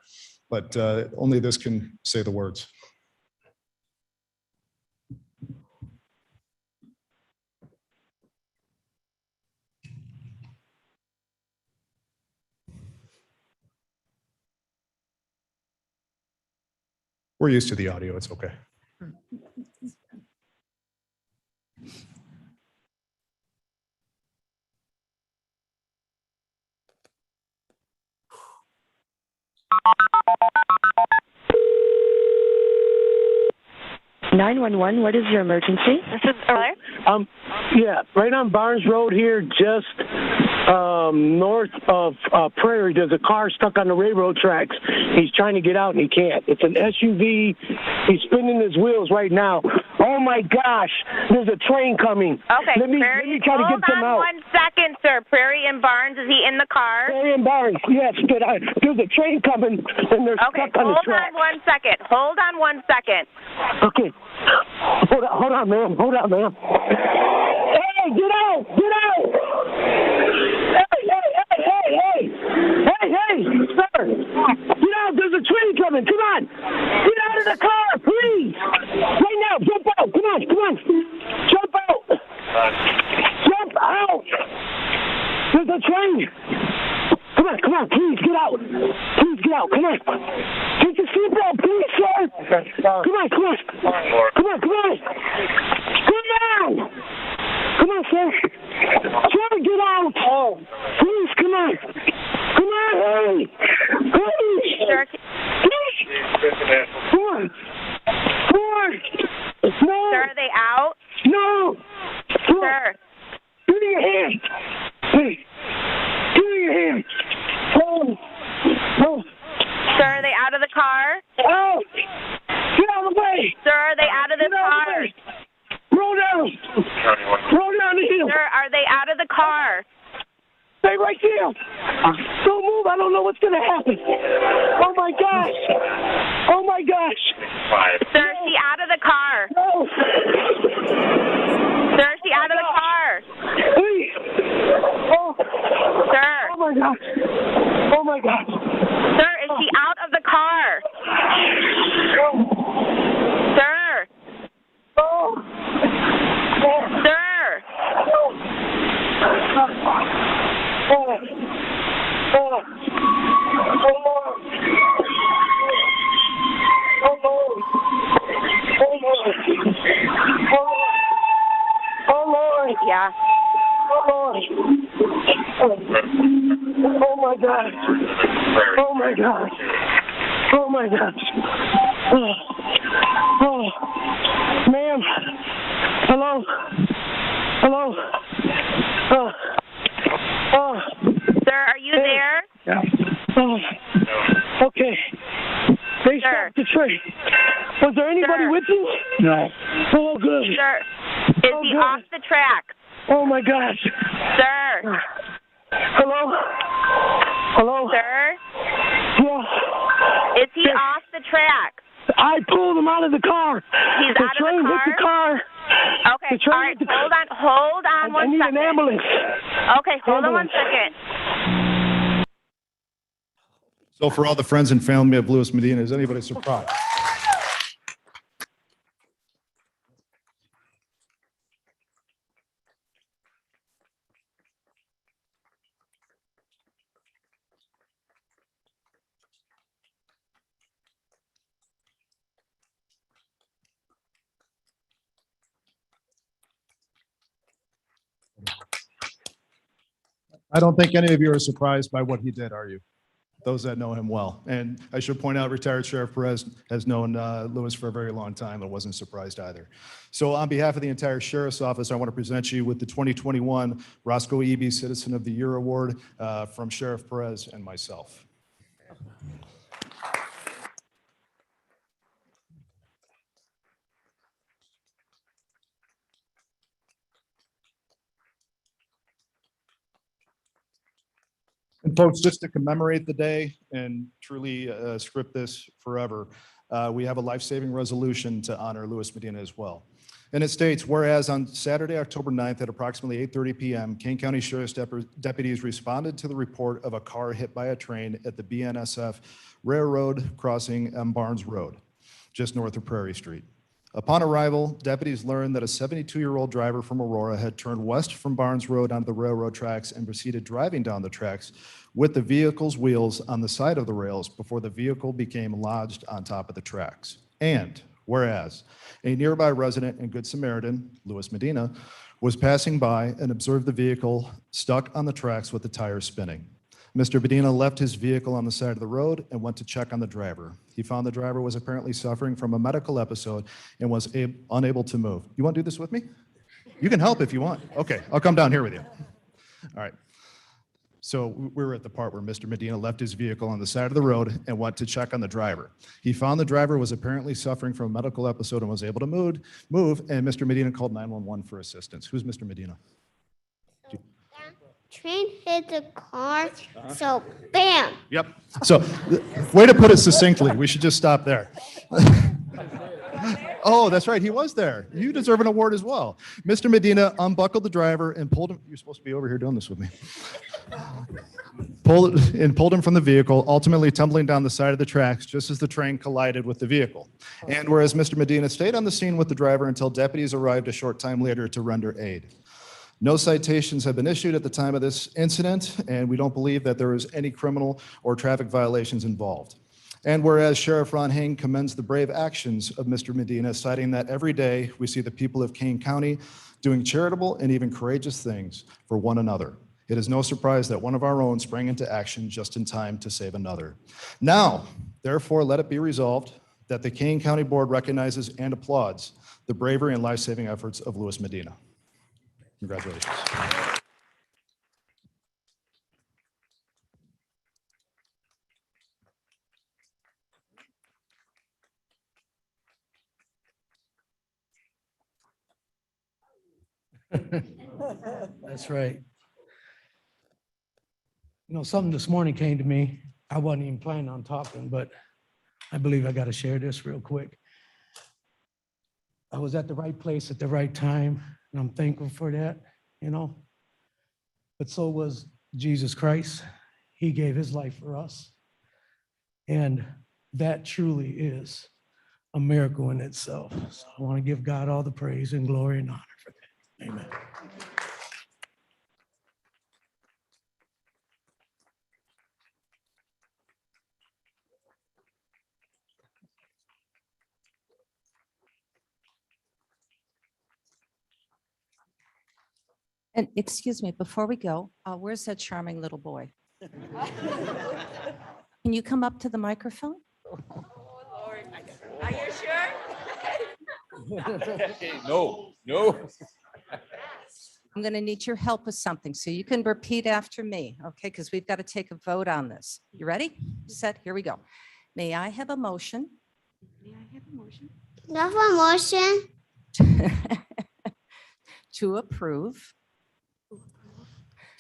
but only this can say the words. We're used to the audio, it's okay. 911, what is your emergency? This is Blair. Yeah, right on Barnes Road here, just north of Prairie. There's a car stuck on the railroad tracks. He's trying to get out and he can't. It's an SUV. He's spinning his wheels right now. Oh my gosh, there's a train coming. Okay, Let me try to get them out. Hold on 1 second, sir. Prairie and Barnes, is he in the car? Prairie and Barnes, yes, but there's a train coming and they're stuck on the track. Hold on 1 second. Hold on 1 second. Okay. Hold on, ma'am. Hold on, ma'am. Hey, get out! Get out! Hey, sir! Get out! There's a train coming! Come on! Get out of the car, please! Right now! Jump out! Come on! Jump out! Jump out! There's a train! Come on, please get out! Please get out! Come on! Get your seatbelt, please, sir! Come on! Come on, sir! Try to get out! Please, come on! Hurry! Sir, Come on! No! Sir, are they out? No! Sir. Give me your hand! Please! Give me your hand! No! Sir, are they out of the car? Out! Get out of the way! Sir, are they out of the car? Roll down the hill! Sir, are they out of the car? Stay right there! Don't move, I don't know what's gonna happen! Oh my gosh! Sir, is she out of the car? No! Sir, is she out of the car? Please! Sir. Oh my gosh! Sir, is she out of the car? Sir. Sir. Oh Lord! Yeah. Oh, Lord. Oh, my God. Oh, my God. Oh, my gosh. Oh, ma'am. Hello. Hello. Sir, are you there? Yeah. Okay. They stopped the train. Was there anybody with you? No. Oh, good. Sir, is he off the track? Oh, my gosh. Sir. Hello? Hello? Sir? Yeah. Is he off the track? I pulled him out of the car. He's the out train of the car? hit the car. Okay, The train all right, hit the hold on I one need second. an ambulance. Okay, hold on one Ambulance. second. So for all the friends and family of Luis Medina, is anybody surprised? I don't think any of you are surprised by what he did, are you? Those that know him well. And I should point out, retired Sheriff Perez has known Luis for a very long time and wasn't surprised either. So on behalf of the entire Sheriff's Office, I want to present you with the 2021 Roscoe Eby Citizen of the Year Award from Sheriff Perez and myself. And folks, just to commemorate the day and truly script this forever, we have a life-saving resolution to honor Luis Medina as well. And it states, whereas on Saturday, October 9th at approximately 8:30 p.m., Kane County Sheriff's deputies responded to the report of a car hit by a train at the BNSF Railroad crossing M. Barnes Road, just north of Prairie Street. Upon arrival, deputies learned that a 72-year-old driver from Aurora had turned west from Barnes Road onto the railroad tracks and proceeded driving down the tracks with the vehicle's wheels on the side of the rails before the vehicle became lodged on top of the tracks. And whereas a nearby resident and Good Samaritan, Luis Medina, was passing by and observed the vehicle stuck on the tracks with the tires spinning. Mr. Medina left his vehicle on the side of the road and went to check on the driver. He found the driver was apparently suffering from a medical episode and was unable to move. You want to do this with me? You can help if you want. Okay, I'll come down here with you. All right. So we're at the part where Mr. Medina left his vehicle on the side of the road and went to check on the driver. He found the driver was apparently suffering from a medical episode and was able to move, and Mr. Medina called 911 for assistance. Who's Mr. Medina? Train hit the car, so bam. Yep. So, way to put it succinctly. We should just stop there. Oh, that's right. He was there. You deserve an award as well. Mr. Medina unbuckled the driver and pulled him. You're supposed to be over here doing this with me. Pulled him from the vehicle, ultimately tumbling down the side of the tracks just as the train collided with the vehicle. And whereas Mr. Medina stayed on the scene with the driver until deputies arrived a short time later to render aid. No citations have been issued at the time of this incident, and we don't believe that there is any criminal or traffic violations involved. And whereas Sheriff Ron Hain commends the brave actions of Mr. Medina, citing that every day we see the people of Kane County doing charitable and even courageous things for one another. It is no surprise that one of our own sprang into action just in time to save another. Now, therefore, let it be resolved that the Kane County Board recognizes and applauds the bravery and life-saving efforts of Luis Medina. Congratulations. That's right. You know, something this morning came to me. I wasn't even planning on talking, but I believe I got to share this real quick. I was at the right place at the right time, and I'm thankful for that, you know. But so was Jesus Christ. He gave his life for us. And that truly is a miracle in itself. So I want to give God all the praise and glory and honor for that. Amen. And excuse me, before we go, where's that charming little boy? Can you come up to the microphone? Are you sure? No, no. I'm going to need your help with something, so you can repeat after me, okay? Because we've got to take a vote on this. You ready? Set, here we go. May I have a motion? May I have a motion? Love a motion. To approve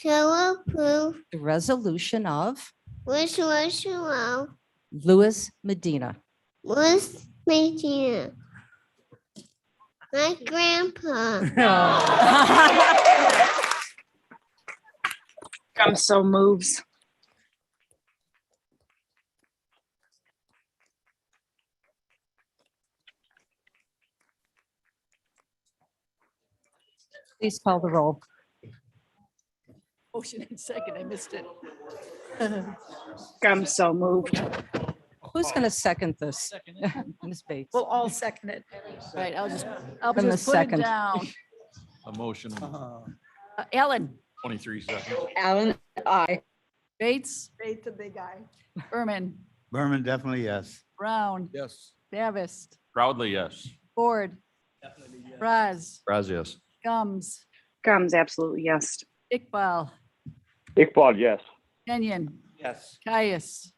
To approve the resolution of resolution of Louis Medina. West Virginia. My grandpa. I'm so moves. Please call the roll. Motion and second, I missed it. I'm so moved. Who's going to second this? Ms. Bates. We'll all second it. Right, I'll just From the put it second. down. A motion, Ellen. 23 seconds. Alan, aye. Bates. Bates, a big eye. Berman. Berman, definitely yes. Brown. Yes. Davis. Proudly, yes. Ford. Raz. Raz, yes. Gums. Gums, absolutely, yes. Iqbal. Iqbal, yes. Kenyon. Yes. Caius.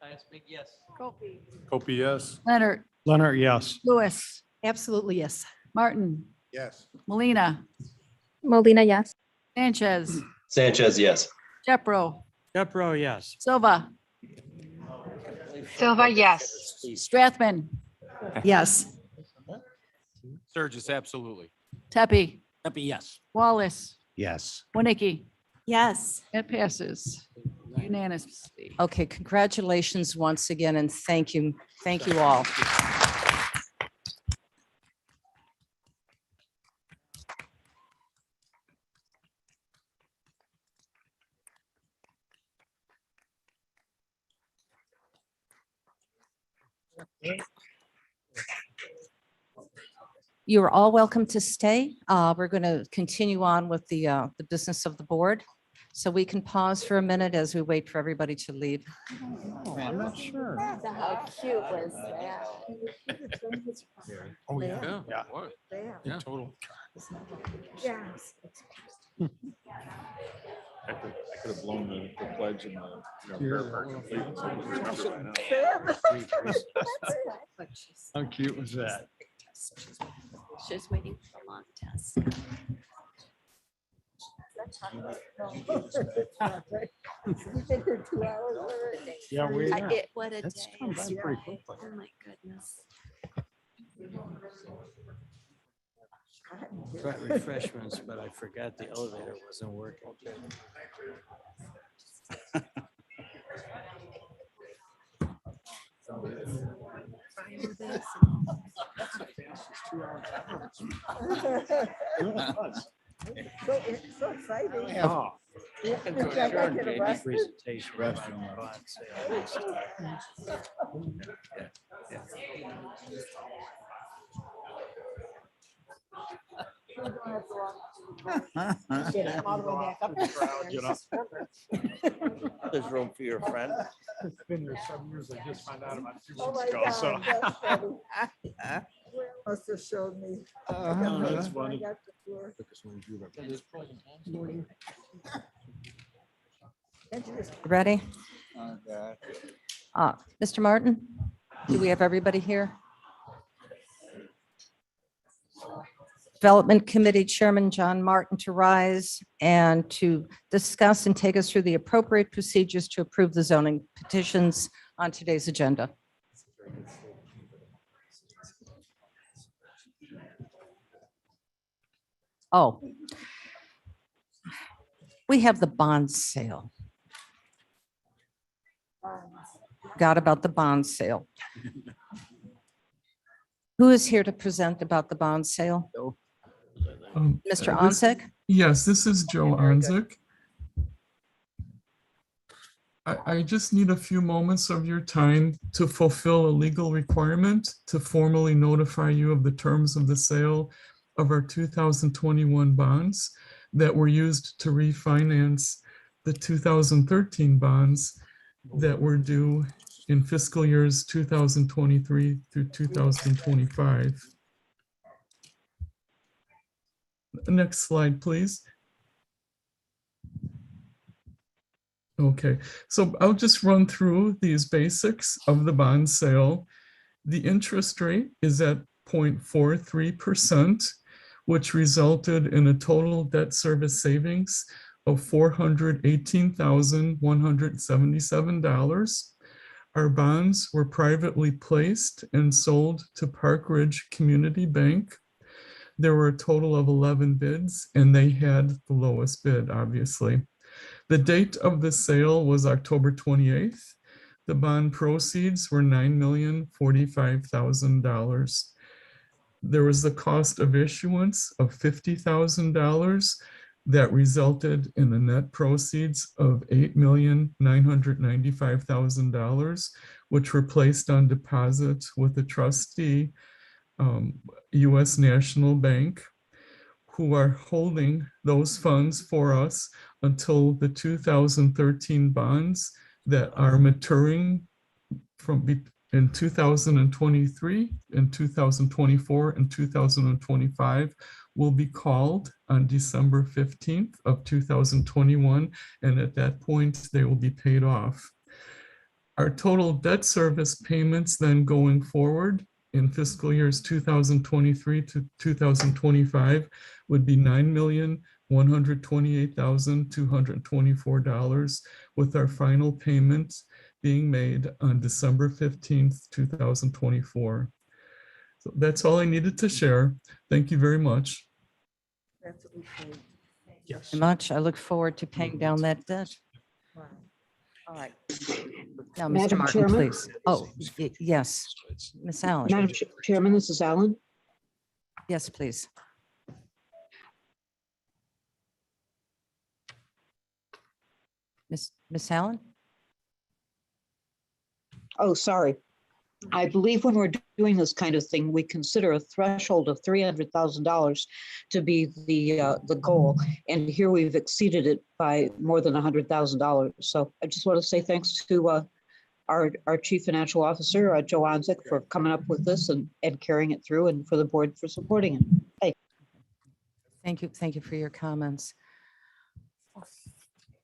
Yes. Kopi, yes. Leonard. Leonard, yes. Lewis. Absolutely, yes. Martin. Yes. Molina. Molina, yes. Sanchez. Sanchez, yes. Jepro. Jepro, yes. Silva. Silva, yes. Strathman. Yes. Sturgis, absolutely. Tepe. Happy, yes. Wallace. Yes. Winnicki. Yes. It passes unanimously. Okay, congratulations once again, and thank you. Thank you all. You are all welcome to stay. We're going to continue on with the business of the board. So we can pause for a minute as we wait for everybody to leave. Oh, I'm not sure. How cute was that? Oh, yeah. Yeah. What? Yeah. Yeah, total. Yes. I could have blown the pledge in the bear park. How cute was that? She's waiting for a long test. We've been here 2 hours already. Yeah, we are. What a That's day. gone by pretty quickly. Oh, my goodness. Got refreshments, but I forgot the elevator wasn't working. So exciting. Yeah. Good job, I get arrested. Presentation. Bond sale. There's room for your friend. It's been there 7 years. I just found out about 2 Oh weeks my ago, God, so. that's funny. Must have showed me. That's funny. I got the tour. Can't you just Ready? Mr. Martin, do we have everybody here? Development Committee Chairman John Martin to rise and to discuss and take us through the appropriate procedures to approve the zoning petitions on today's agenda. Oh, we have the bond sale. Forgot about the bond sale. Who is here to present about the bond sale? Mr. Onsick? Yes, this is Joe Onsick. I just need a few moments of your time to fulfill a legal requirement to formally notify you of the terms of the sale of our 2021 bonds. that were used to refinance the 2013 bonds that were due in fiscal years 2023 through 2025. Next slide, please. Okay, so I'll just run through these basics of the bond sale. The interest rate is at 0.43%, which resulted in a total debt service savings of $418,177. Our bonds were privately placed and sold to Park Ridge Community Bank. There were a total of 11 bids, and they had the lowest bid, obviously. The date of the sale was October 28th. The bond proceeds were $9,045,000. There was the cost of issuance of $50,000 that resulted in the net proceeds of $8,995,000, which were placed on deposit with the trustee, U.S. National Bank, who are holding those funds for us until the 2013 bonds that are maturing in 2023, in 2024, and 2025 will be called on December 15th of 2021, and at that point they will be paid off. Our total debt service payments then going forward in fiscal years 2023 to 2025 would be $9,128,224, with our final payment being made on December 15th, 2024. So that's all I needed to share. Thank you very much. Yes. Much. I look forward to paying down that debt. All right. Now, Mr. Madam Martin, Chairman? please. Oh, yes. Ms. Allen. Madam Chairman, this is Allen. Yes, please. Ms. Allen? Oh, sorry. I believe when we're doing this kind of thing, we consider a threshold of $300,000 to be the goal. And here we've exceeded it by more than $100,000. So I just want to say thanks to our Chief Financial Officer, Joe Onzik, for coming up with this and carrying it through, and for the board for supporting it. Hey. Thank you. Thank you for your comments.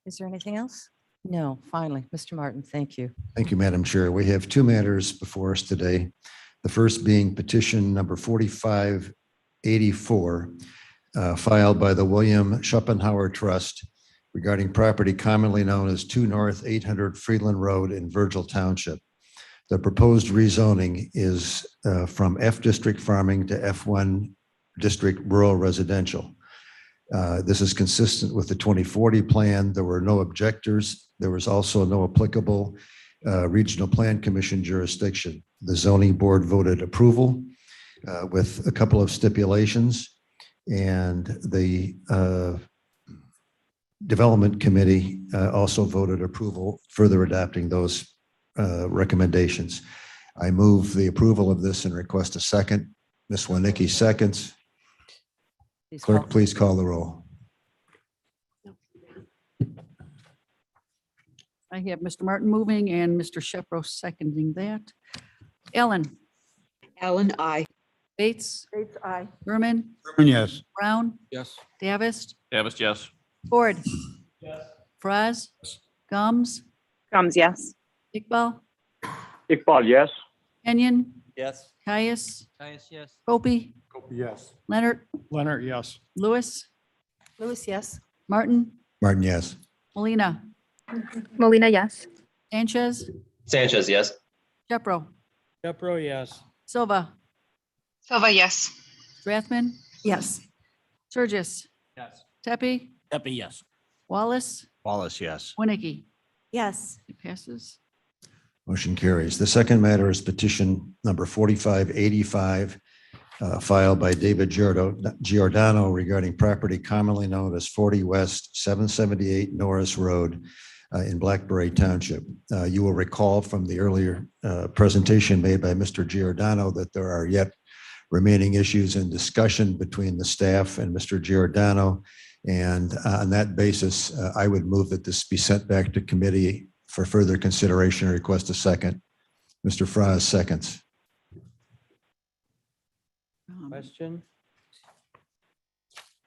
Is there anything else? No, finally, Mr. Martin, thank you. Thank you, Madam Chair. We have two matters before us today. The first being petition number 4584, filed by the William Schopenhauer Trust regarding property commonly known as 2 North 800 Freeland Road in Virgil Township. The proposed rezoning is from F District Farming to F1 District Rural Residential. This is consistent with the 2040 plan. There were no objectors. There was also no applicable Regional Plan Commission jurisdiction. The zoning board voted approval with a couple of stipulations, and the development committee also voted approval, further adapting those recommendations. I move the approval of this and request a second. Ms. Wanicki seconds. Clerk, please call the roll. I have Mr. Martin moving and Mr. Shepro seconding that. Ellen? Ellen, aye. Bates? Bates, aye. Berman? Berman, yes. Brown? Yes. Davis? Davis, yes. Ford? Yes. Perez? Gums? Gums, yes. Iqbal? Iqbal, yes. Kenyon? Yes. Caius? Caius, yes. Kopey? Yes. Leonard? Leonard, yes. Lewis? Lewis, yes. Martin? Martin, yes. Molina? Molina, yes. Sanchez? Sanchez, yes. Shepro? Shepro, yes. Silva? Silva, yes. Strathman? Yes. Surgis? Yes. Tepe? Tepe, yes. Wallace? Wallace, yes. Winnicke? Yes. It passes. Motion carries. The second matter is petition number 4585, filed by David Giordano regarding property commonly known as 40 West 778 Norris Road in Blackberry Township. You will recall from the earlier presentation made by Mr. Giordano that there are yet remaining issues in discussion between the staff and Mr. Giordano. And on that basis, I would move that this be sent back to committee for further consideration. Request a second. Mr. Fries seconds. Question?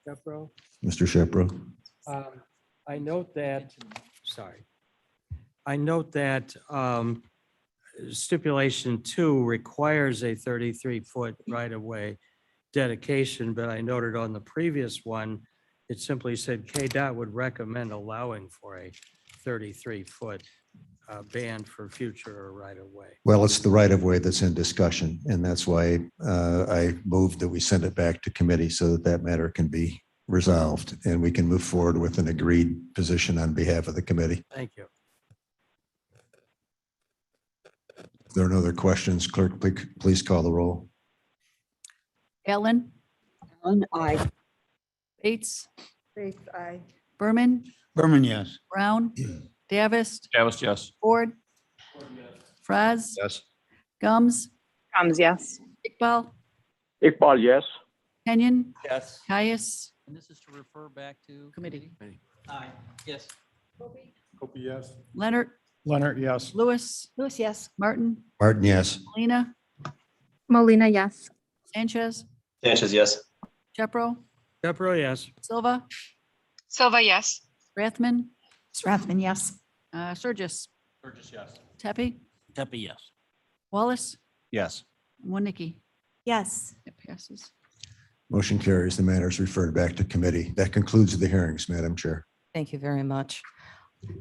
Shepro? Mr. Shepro. I note that, sorry. I note that stipulation 2 requires a 33-foot right-of-way dedication, but I noted on the previous one, it simply said KDOT would recommend allowing for a 33-foot ban for future right-of-way. Well, it's the right of way that's in discussion, and that's why I moved that we send it back to committee so that that matter can be resolved and we can move forward with an agreed position on behalf of the committee. Thank you. If there are no other questions, clerk, please call the roll. Ellen, Ellen, I. Bates, Faith, aye. Berman, Berman, yes. Brown, Davis, Davis, yes. Ford, Fraz, Yes. Gums, Yes. Iqbal, Iqbal, yes. Kenyon, Yes. Caius, And this is to refer back to committee. Aye. Yes. Kopi, yes. Leonard, Leonard, yes. Lewis, Lewis, yes. Martin, Martin, yes. Molina, Molina, yes. Sanchez, Sanchez, yes. Shepro, Shepro, yes. Silva, Silva, yes. Rathman, Rathman, yes. Surgis, Burgess, yes. Tepe, Tepe, yes. Wallace, Yes. Winicky. Yes. It passes. Motion carries. The matter is referred back to committee. That concludes the hearings, Madam Chair. Thank you very much.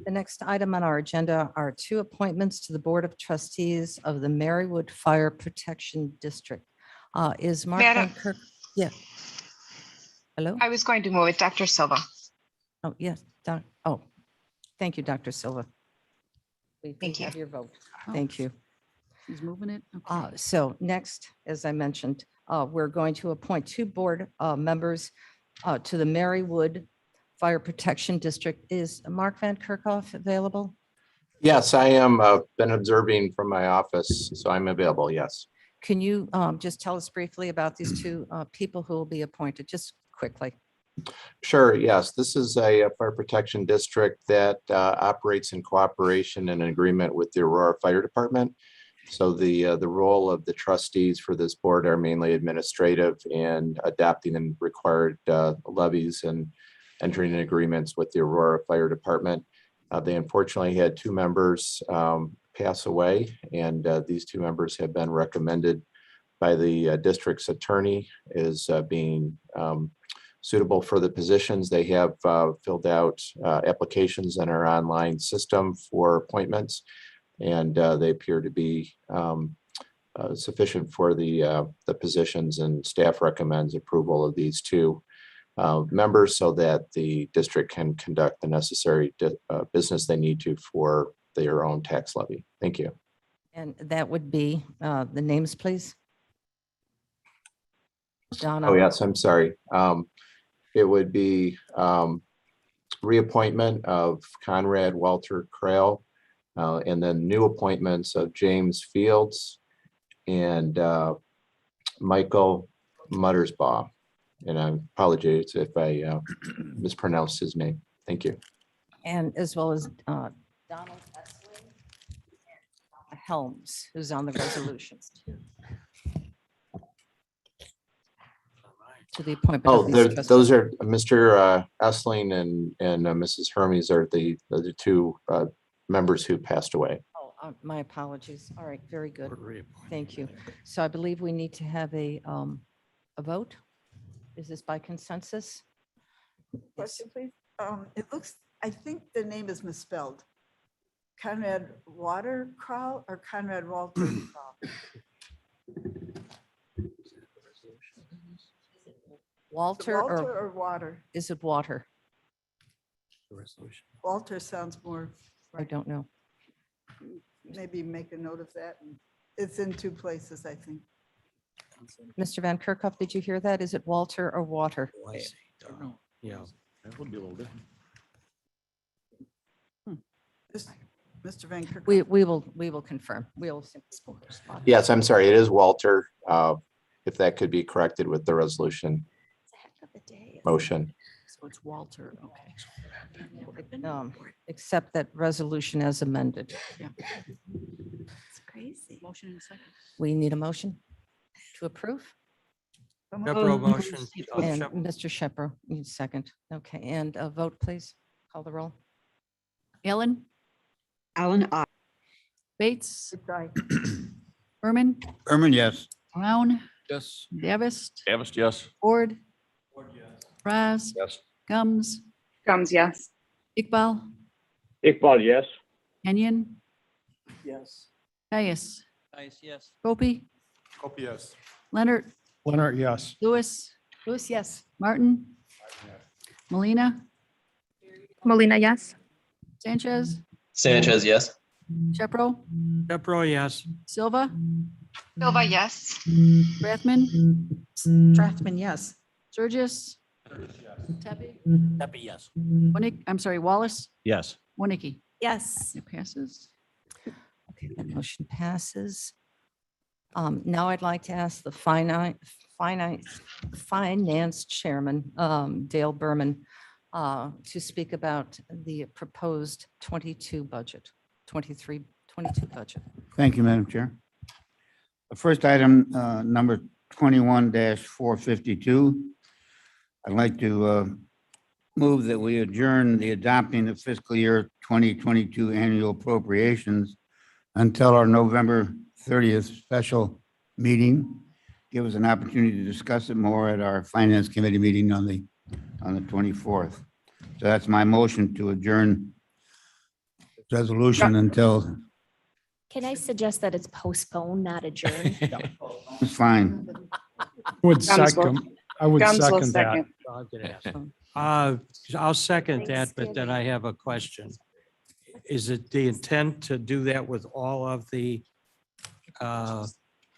The next item on our agenda are 2 appointments to the Board of Trustees of the Marywood Fire Protection District. Is Mark Madam- Van Kirk? Yeah. Hello? I was going to move it, Dr. Silva. Oh, yes. Thank you, Dr. Silva. We Thank you. have your vote. Oh. Thank you. He's moving it. Okay. So next, as I mentioned, we're going to appoint 2 board members to the Marywood Fire Protection District. Is Mark Van Kerkhoff available? Yes, I am. Been observing from my office, so I'm available. Yes. Can you just tell us briefly about these 2 people who will be appointed, just quickly? Sure. Yes, this is a fire protection district that operates in cooperation and agreement with the Aurora Fire Department. So the role of the trustees for this board are mainly administrative and adopting and required levies and entering in agreements with the Aurora Fire Department. They unfortunately had 2 members pass away, and these 2 members have been recommended by the district's attorney as being suitable for the positions. They have filled out applications in our online system for appointments, and they appear to be sufficient for the positions, and staff recommends approval of these 2 members so that the district can conduct the necessary business they need to for their own tax levy. Thank you. And that would be the names, please. Donna. Oh, yes, I'm sorry. It would be reappointment of Conrad Walter Krail, and then new appointments of James Fields and Michael Muttersbaugh. And I apologize if I mispronounced his name. Thank you. And as well as Donald Essling and Helms, who's on the resolutions. To the appointment. Oh, of these those trustees. are Mr. Essling and Mrs. Hermes are the 2 members who passed away. Oh, my apologies. All right, very good. Thank you. So I believe we need to have a vote. Is this by consensus? Question, please. It looks, I think the name is misspelled. Conrad Watercrawl or Conrad Walter Crawl? Walter Walter or or Water? is it Water? Walter sounds more, I don't know. maybe make a note of that. It's in 2 places, I think. Mr. Van Kerkhoff, did you hear that? Is it Walter or Water? Oh, I see. Yeah. That would be a little different. Mr. Van Kirk. We will confirm. We'll simply respond. Yes, I'm sorry. It is Walter. If that could be corrected with the resolution motion. So it's Walter, okay. Accept that resolution as amended. It's crazy. Motion and second. We need a motion to approve. Shepro motion. And Mr. Shepro, you second. Okay, and a vote, please. Call the roll. Ellen, Allen, I. Bates, Berman, Berman, yes. Brown, Yes. Davis, Davis, yes. Ford, Perez, Yes. Gums, Gums, yes. Iqbal, Iqbal, yes. Kenyon, Yes. Caius, Yes. Gopi, Copy, yes. Leonard, Leonard, yes. Lewis. Lewis, yes. Martin. Molina, Molina, yes. Sanchez, Sanchez, yes. Shepro, Shepro, yes. Silva, Silva, yes. Rathman, Strathman, yes. Surgis, Tepe, Pepe, yes. I'm sorry, Wallace, Yes. Winnicke. Yes. It passes. Okay, that motion passes. Now I'd like to ask the finance chairman, Dale Berman, to speak about the proposed 22 budget, 22 budget. Thank you, Madam Chair. The first item, number 21-452. I'd like to move that we adjourn the adopting the fiscal year 2022 annual appropriations until our November 30th special meeting. Give us an opportunity to discuss it more at our Finance Committee meeting on the 24th. So that's my motion to adjourn resolution until, Can I suggest that it's postponed, not adjourned? it's fine. Would Gums will- second, I would Gums will second that. second. I'll second that, but then Thanksgiving. I have a question. Is it the intent to do that with all of the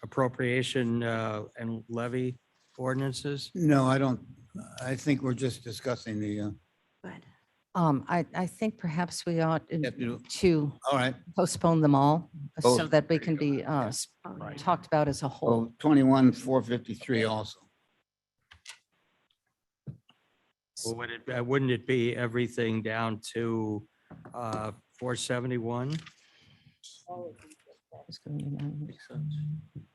appropriation and levy ordinances? No, I don't. I think we're just discussing the, Good. I think perhaps we ought have to do- to all right. postpone them all so Both. that they can be talked about as a whole. Oh, 21-453 also. Or wouldn't it be everything down to 471?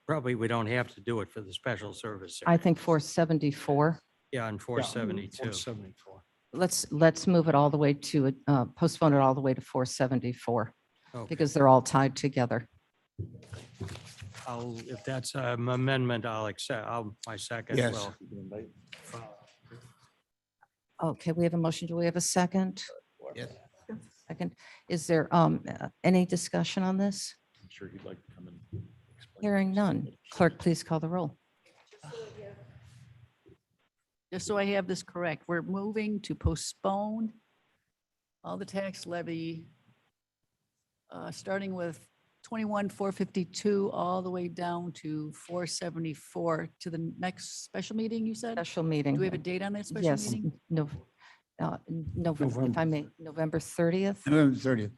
Probably we don't have to do it for the special service. I think 474. Yeah, on 472. 474. Let's move it all the way to, postpone it all the way to 474 Okay. because they're all tied together. If that's an amendment, I'll accept, my second. Yes. will. Okay, we have a motion. Do we have a second? Yes. Second. Is there any discussion on this? I'm sure he'd like to come in. Hearing none. Clerk, please call the roll. Just so I have this correct, we're moving to postpone all the tax levy, starting with 21-452 all the way down to 474 to the next special meeting, you said? Special meeting. Do we have a date on that special Yes, meeting? November, if I may, November 30th November 30th.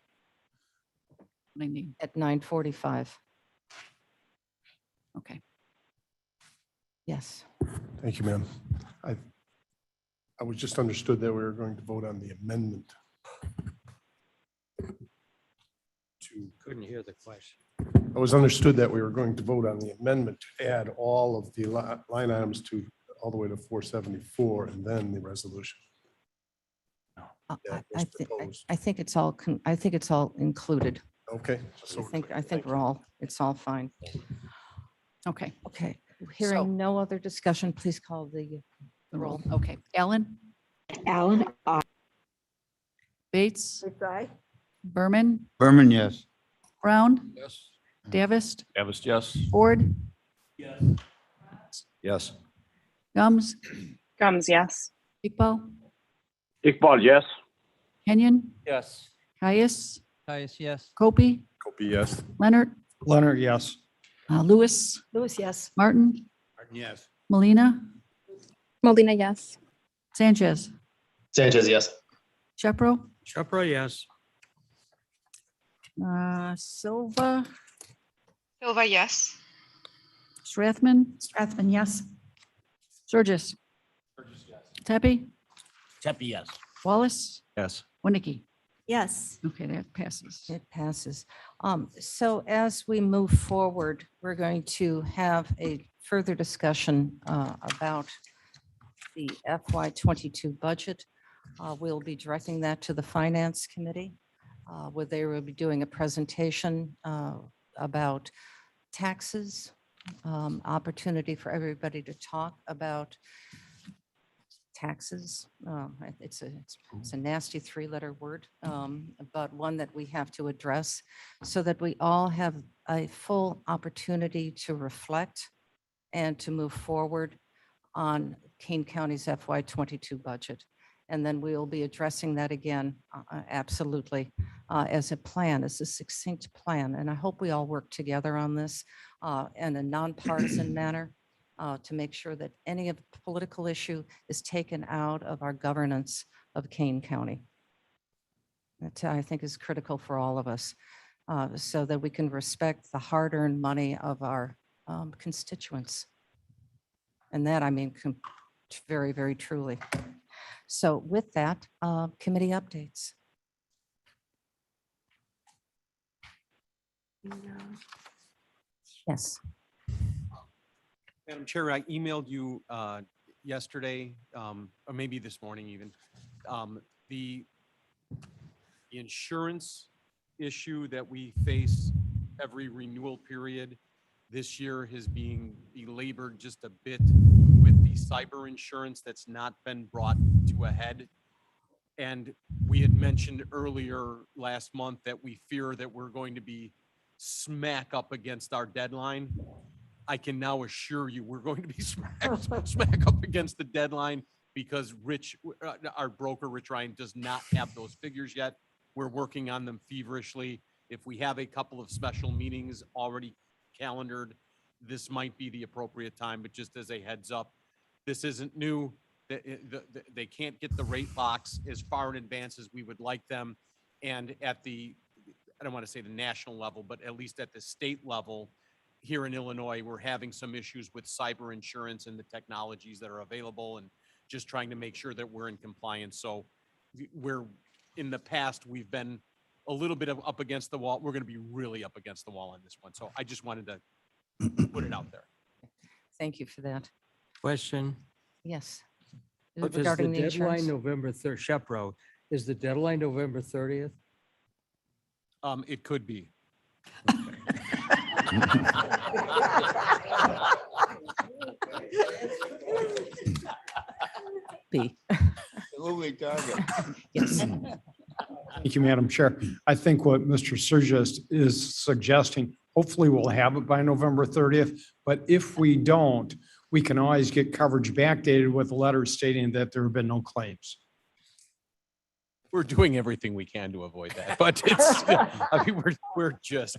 What I need. at 9:45. Okay. Yes. Thank you, ma'am. I was just understood that we were going to vote on the amendment. Couldn't hear the question. I was understood that we were going to vote on the amendment to add all of the line items to all the way to 474 and then the resolution. That was proposed. I think it's all, I think it's all included. Okay. so I think we're all, it's all fine. Okay. Okay. So- Hearing no other discussion, please call the roll. Okay. Ellen, Allen, I. Bates, Aye. Berman, Berman, yes. Brown, Yes. Davis, Davis, yes. Ford, Yes. Gums, Gums, yes. Iqbal, Iqbal, yes. Kenyon, Yes. Caius, Yes. Gopi, Copy, yes. Leonard, Leonard, yes. Lewis, Lewis, yes. Martin, Yes. Molina, Molina, yes. Sanchez, Sanchez, yes. Shepro, Shepro, yes. Silva, Silva, yes. Strathman, Strathman, yes. Surgis, Tepe, Tepe, yes. Wallace, Yes. Winnicke. Yes. Okay, that passes. It passes. So as we move forward, we're going to have a further discussion about the FY '22 budget. We'll be directing that to the Finance Committee, where they will be doing a presentation about taxes, opportunity for everybody to talk about taxes. It's a nasty three-letter word, but one that we have to address so that we all have a full opportunity to reflect and to move forward on Kane County's FY '22 budget. And then we will be addressing that again, absolutely, as a plan, as a succinct plan. And I hope we all work together on this in a nonpartisan manner to make sure that any of the political issue is taken out of our governance of Kane County. That I think is critical for all of us so that we can respect the hard-earned money of our constituents. And that, I mean, very, very truly. So with that, committee updates. Yes. Madam Chair, I emailed you yesterday, or maybe this morning even, the insurance issue that we face every renewal period this year is being belabored just a bit with the cyber insurance that's not been brought to a head. And we had mentioned earlier last month that we fear that we're going to be smack up against our deadline. I can now assure you we're going to be smack up against the deadline because Rich, our broker, Rich Ryan, does not have those figures yet. We're working on them feverishly. If we have a couple of special meetings already calendared, this might be the appropriate time, but just as a heads up, this isn't new. They can't get the rate locks as far in advance as we would like them. And at the, I don't want to say the national level, but at least at the state level here in Illinois, we're having some issues with cyber insurance and the technologies that are available and just trying to make sure that we're in compliance. So we're, in the past, we've been a little bit of up against the wall. We're going to be really up against the wall on this one. So I just wanted to put it out there. Thank you for that. Question. Yes. Is the Regarding the deadline insurance. November 3rd, Shepro, is the deadline November 30th? It could be. B. Moving target. Yes. Thank you, Madam Chair. I think what Mr. Surjust is suggesting, hopefully we'll have it by November 30th, but if we don't, we can always get coverage backdated with a letter stating that there have been no claims. We're doing everything we can to avoid that, but it's, I mean, we're just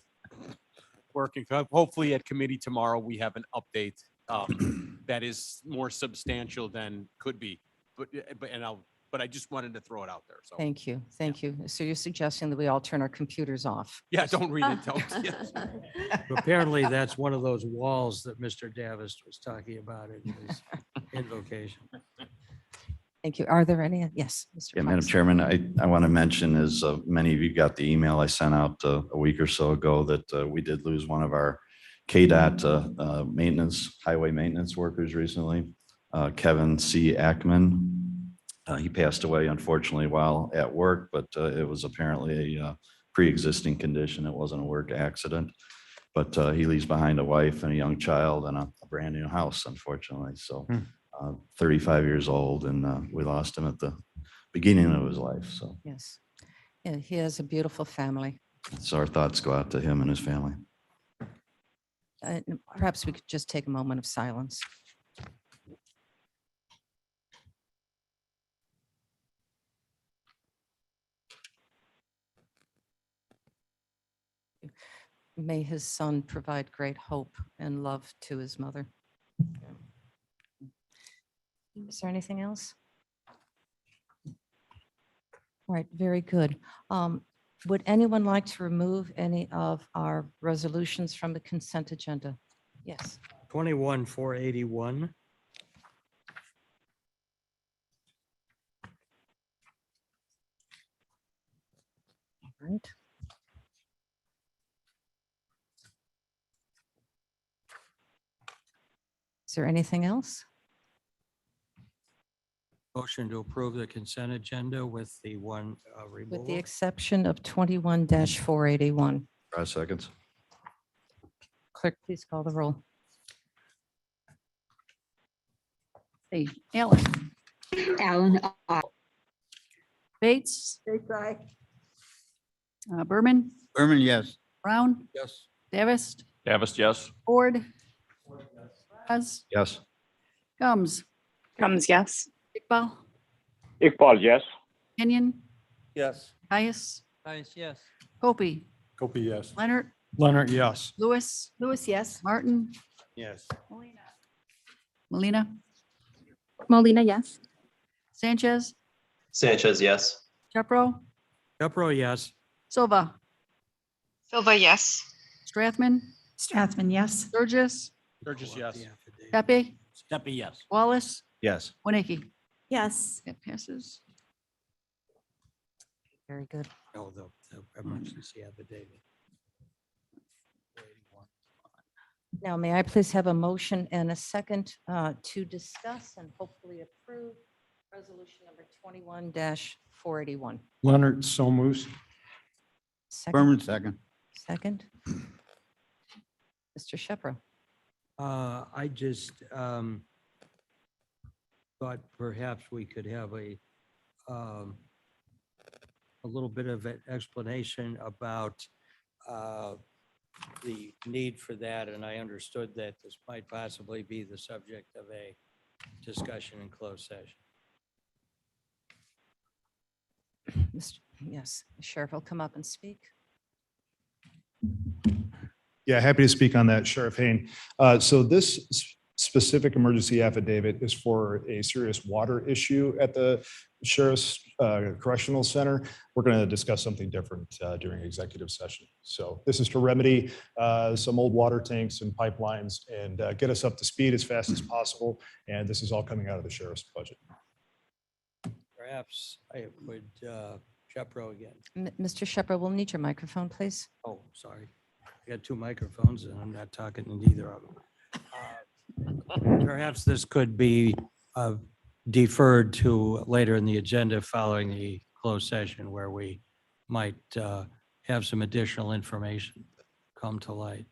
working. Hopefully at committee tomorrow, we have an update that is more substantial than could be, but I just wanted to throw it out there. So Thank you. Thank you. So you're suggesting that we all turn our computers off? yeah, don't read it. Don't. Yes. Apparently, that's one of those walls that Mr. Davis was talking about in his invocation. Thank you. Are there any? Yes. Mr. Yeah, Madam Fox. Chairman, I want to mention, as many of you got the email I sent out a week or so ago, that we did lose one of our KDOT maintenance, highway maintenance workers recently, Kevin C. Ackman. He passed away, unfortunately, while at work, but it was apparently a pre-existing condition. It wasn't a work accident, but he leaves behind a wife and a young child and a brand new house, unfortunately. So 35 years old, and we lost him at the beginning of his life. So Yes. Yeah, he has a beautiful family. so our thoughts go out to him and his family. Perhaps we could just take a moment of silence. May his son provide great hope and love to his mother. Is there anything else? All right, very good. Would anyone like to remove any of our resolutions from the consent agenda? Yes. 21,481. Right. Is there anything else? Motion to approve the consent agenda with the one With the removal. exception of 21-481. Five seconds. Clerk, please call the roll. Hey, Allen, Allen, I. Bates, Bates, aye. Berman, Berman, yes. Brown, Yes. Davis, Davis, yes. Ford, Perez, Yes. Gums, Comes, yes. Iqbal, Iqbal, yes. Kenyon, Yes. Caius, Yes. Kopey, Kopi, yes. Leonard, Leonard, yes. Lewis, Lewis, yes. Martin, Yes. Molina, Molina, yes. Sanchez, Sanchez, yes. Chepro, Pepro, yes. Silva, Silva, yes. Strathman, Strathman, yes. Sturgis, Sturgis, yes. Pepe, Steppy, yes. Wallace, Yes. Winnicki. Yes. That passes. Very good. Oh, the emergency affidavit. Now, may I please have a motion and a second to discuss and hopefully approve resolution number 21-481? Leonard, so moves. Berman, second. Second. Mr. Shepro. I just thought perhaps we could have a little bit of an explanation about the need for that, and I understood that this might possibly be the subject of a discussion in closed session. Yes, the sheriff will come up and speak. Yeah, happy to speak on that, Sheriff Hayne. So this specific emergency affidavit is for a serious water issue at the Sheriff's Correctional Center. We're going to discuss something different during executive session. So this is to remedy some old water tanks and pipelines and get us up to speed as fast as possible. And this is all coming out of the sheriff's budget. Perhaps I would, Shepro again. Mr. Shepro, we'll need your microphone, please. Oh, sorry. I got two microphones and I'm not talking in either of them. Perhaps this could be deferred to later in the agenda following the closed session where we might have some additional information come to light.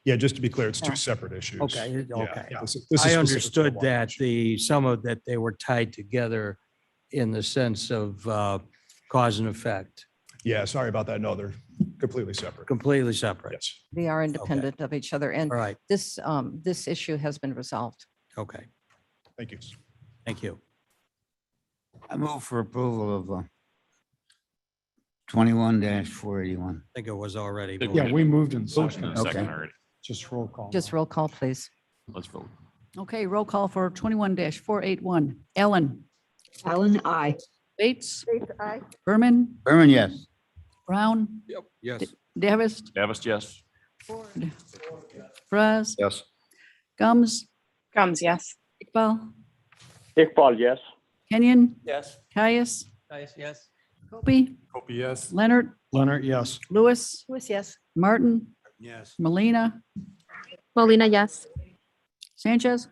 Yeah, just to be clear, it's two separate issues. Okay, Yeah, okay. this is I specific to the understood water that issue. that they were tied together in the sense of cause and effect, Yeah, sorry about that. No, they're completely separate. completely separate. Yes. They are independent of each other, and All right, this issue has been resolved. okay, Thank you. thank you. I move for approval of 21-481. I think it was already. Did voted. Yeah, we moved in Motion second. and a second Okay. already. Just roll call. Just roll call, please. Let's vote. Okay, roll call for 21-481. Allen, Allen, I. Bates, Bates, aye. Berman, Berman, yes. Brown, Yep. Yes. Davis, Davis, yes. Ford, Perez, Yes. Gums, Comes, yes. Iqbal, Iqbal, yes. Kenyon, Yes. Caius, Yes. Kopey, Kopi, yes. Leonard, Leonard, yes. Lewis, Lewis, yes. Martin, Yes. Molina, Molina, yes. Sanchez,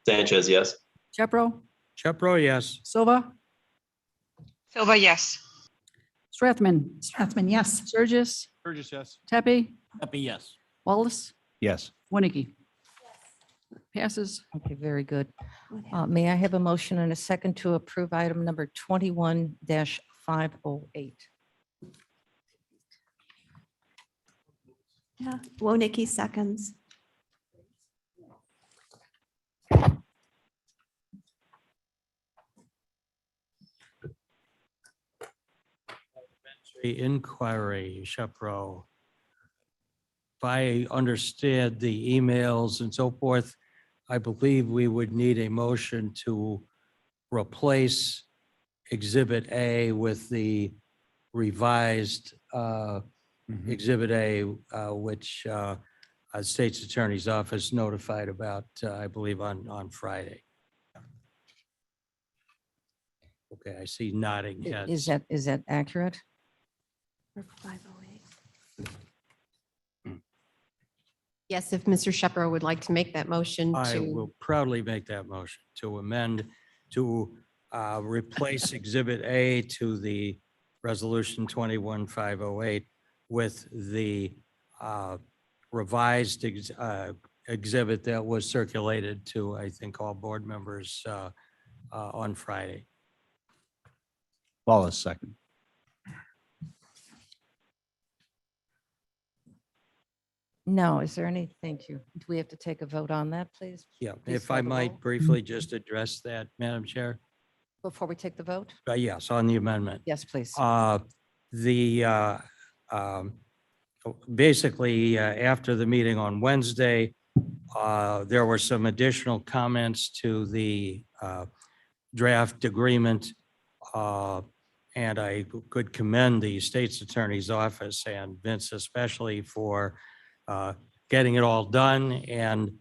Sanchez, yes. Chepro, Chepro, yes. Silva, Silva, yes. Strathman. Strathman, yes. Sturgis, Sturgis, yes. Tepe, Happy, yes. Wallace, Yes. Winnicki. Passes. Okay, very good. May I have a motion and a second to approve item number 21-508? Yeah, Wonicki seconds. Inquiry, Chepro. If I understand the emails and so forth, I believe we would need a motion to replace Exhibit A with the revised Exhibit A, which State's Attorney's Office notified about, I believe, on Friday. Okay, I see nodding heads. Is that accurate? Or 508. Yes, if Mr. Shepherd would like to make that motion I to, will proudly make that motion to amend, to replace Exhibit A to the Resolution 21-508 with the revised exhibit that was circulated to, I think, all board members on Friday. Wallace, second. No, is there any, thank you. Do we have to take a vote on that, please? Yeah, Please if call I the might roll. briefly just address that, Madam Chair. Before we take the vote? Yes, on the amendment. Yes, please. Basically, after the meeting on Wednesday, there were some additional comments to the draft agreement. And I could commend the state's attorney's office and Vince especially for getting it all done. And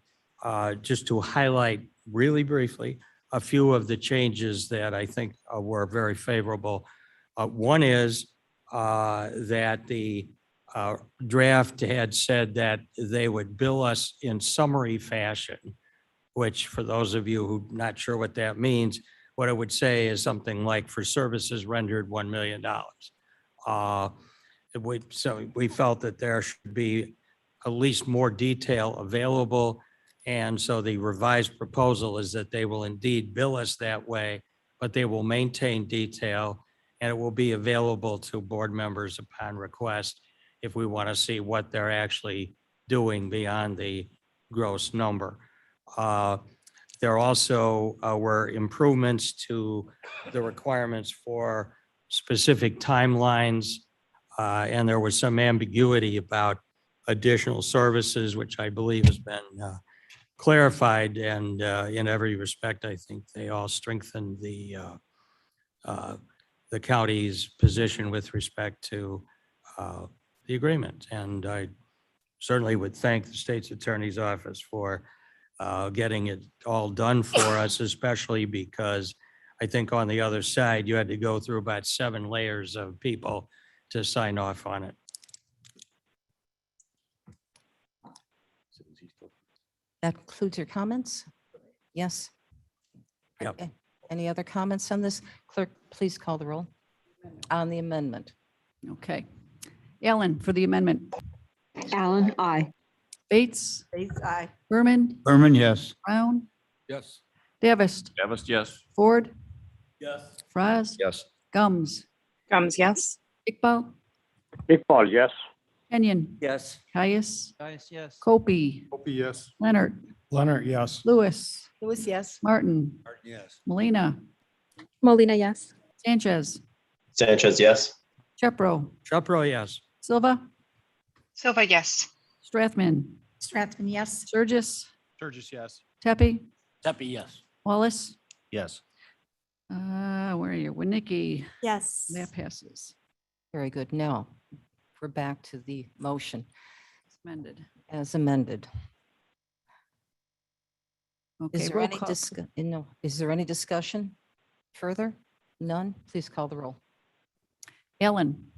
just to highlight really briefly, a few of the changes that I think were very favorable. One is that the draft had said that they would bill us in summary fashion, which for those of you who are not sure what that means, what it would say is something like for services rendered $1 million. So we felt that there should be at least more detail available. And so the revised proposal is that they will indeed bill us that way, but they will maintain detail and it will be available to board members upon request if we want to see what they're actually doing beyond the gross number. There also were improvements to the requirements for specific timelines. And there was some ambiguity about additional services, which I believe has been clarified. And in every respect, I think they all strengthened the county's position with respect to the agreement. And I certainly would thank the state's attorney's office for getting it all done for us, especially because I think on the other side, you had to go through about 7 layers of people to sign off on it. That concludes your comments? Yes. Yep. Okay. Any other comments on this? Clerk, please call the roll on the amendment. Okay. Ellen for the amendment. Allen, aye. Bates, Bates, aye. Berman, Berman, yes. Brown, Yes. Davis, Davis, yes. Ford, Yes. Fraz, Yes. Gums, Gums, yes. Iqbal, Iqbal, yes. Kenyon, Yes. Caius, Yes. Copey, Opie, yes. Leonard, Leonard, yes. Lewis, Lewis, yes. Martin, Yes. Molina, Molina, yes. Sanchez, Sanchez, yes. Chepro, Chupro, yes. Silva, Silva, yes. Strathman, Strathman, yes. Surges, Sturgis, yes. Tepe, Tepe, yes. Wallace. Yes. Where are you? Winnicki. Yes. That passes. Very good. Now, we're back to the motion It's amended. as amended. Okay, Is there roll any call. no, is there any discussion further? None? Please call the roll. Ellen,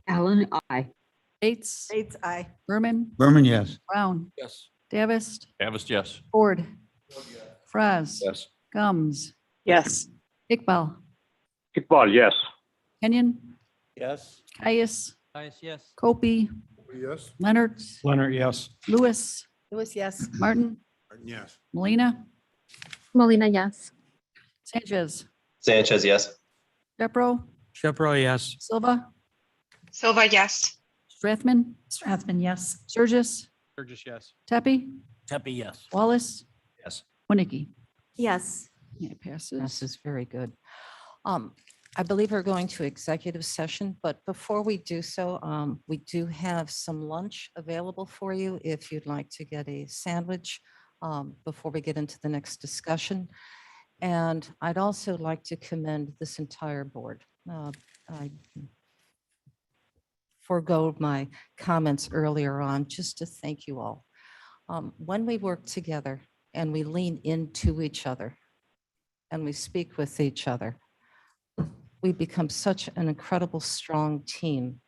Allen, aye. Bates, Bates, aye. Berman, Berman, yes. Brown, Yes. Davis, Davis, yes. Ford, Fraz, Yes. Gums, Yes. Iqbal, Iqbal, yes. Kenyon, Yes. Caius, Yes. Copey, Yes. Leonard, Leonard, yes. Lewis, Lewis, yes. Martin, Yes. Molina, Molina, yes. Sanchez, Sanchez, yes. Chepro, Chupro, yes. Silva, Silva, yes. Strathman, Strathman, yes. Surges, Sturgis, yes. Tepe, Tepe, yes. Wallace, Yes. Winnicki. Yes. Yeah, it passes. This is very good. I believe we're going to executive session, but before we do so, we do have some lunch available for you if you'd like to get a sandwich before we get into the next discussion. And I'd also like to commend this entire board. I forego my comments earlier on just to thank you all. When we work together and we lean into each other and we speak with each other, we've become such an incredible, strong team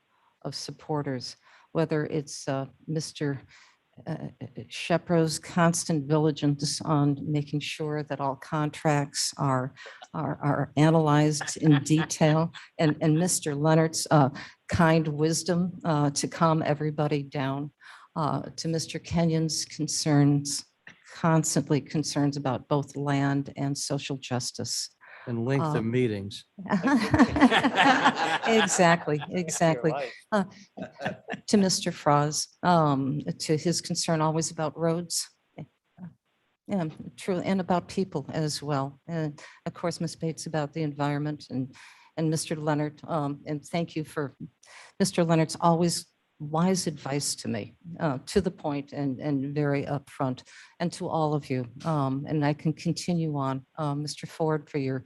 of supporters, whether it's Mr. Shepro's constant diligence on making sure that all contracts are analyzed in detail, and Mr. Leonard's kind wisdom to calm everybody down, to Mr. Kenyon's constantly concerns about both land and social justice. And length of meetings. Exactly. To Mr. Froz, to his concern always about roads. Yeah, true, and about people as well. And of course, Ms. Bates about the environment, and Mr. Leonard. And thank you for Mr. Leonard's always wise advice to me, to the point and very upfront, and to all of you. And I can continue on, Mr. Ford, for your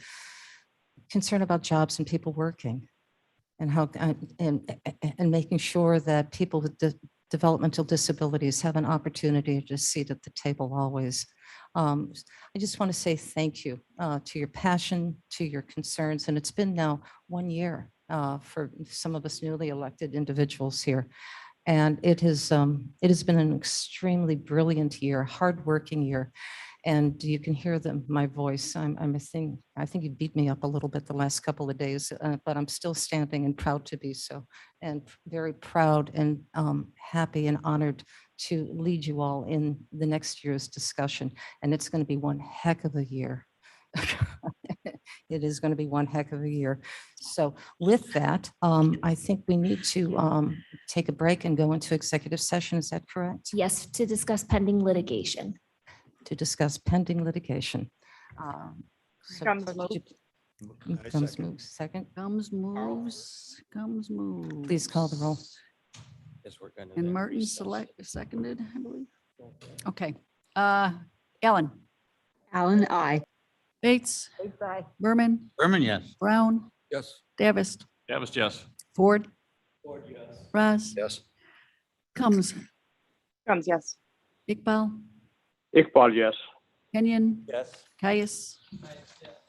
concern about jobs and people working, and how and making sure that people with developmental disabilities have an opportunity to seat at the table always. I just want to say thank you to your passion, to your concerns, and it's been now 1 year for some of us newly elected individuals here. And it has been an extremely brilliant year, hardworking year. And you can hear my voice. I think you beat me up a little bit the last couple of days, but I'm still standing and proud to be so. And very proud and happy and honored to lead you all in the next year's discussion. And it's going to be one heck of a year. It is going to be one heck of a year. So with that, I think we need to take a break and go into executive session. Is that correct? Yes, to discuss pending litigation. To discuss pending litigation. Comes Comes moves. Second. Comes moves. Please call the roll. Yes, we're gonna. And Martin seconded, I believe. Okay. Ellen. Alan, I. Bates. Berman. Berman, yes. Brown. Yes. Davis. Davis, yes. Ford. Raz. Yes. Comes. yes. Iqbal. Iqbal, yes. Kenyon. Yes. Caius.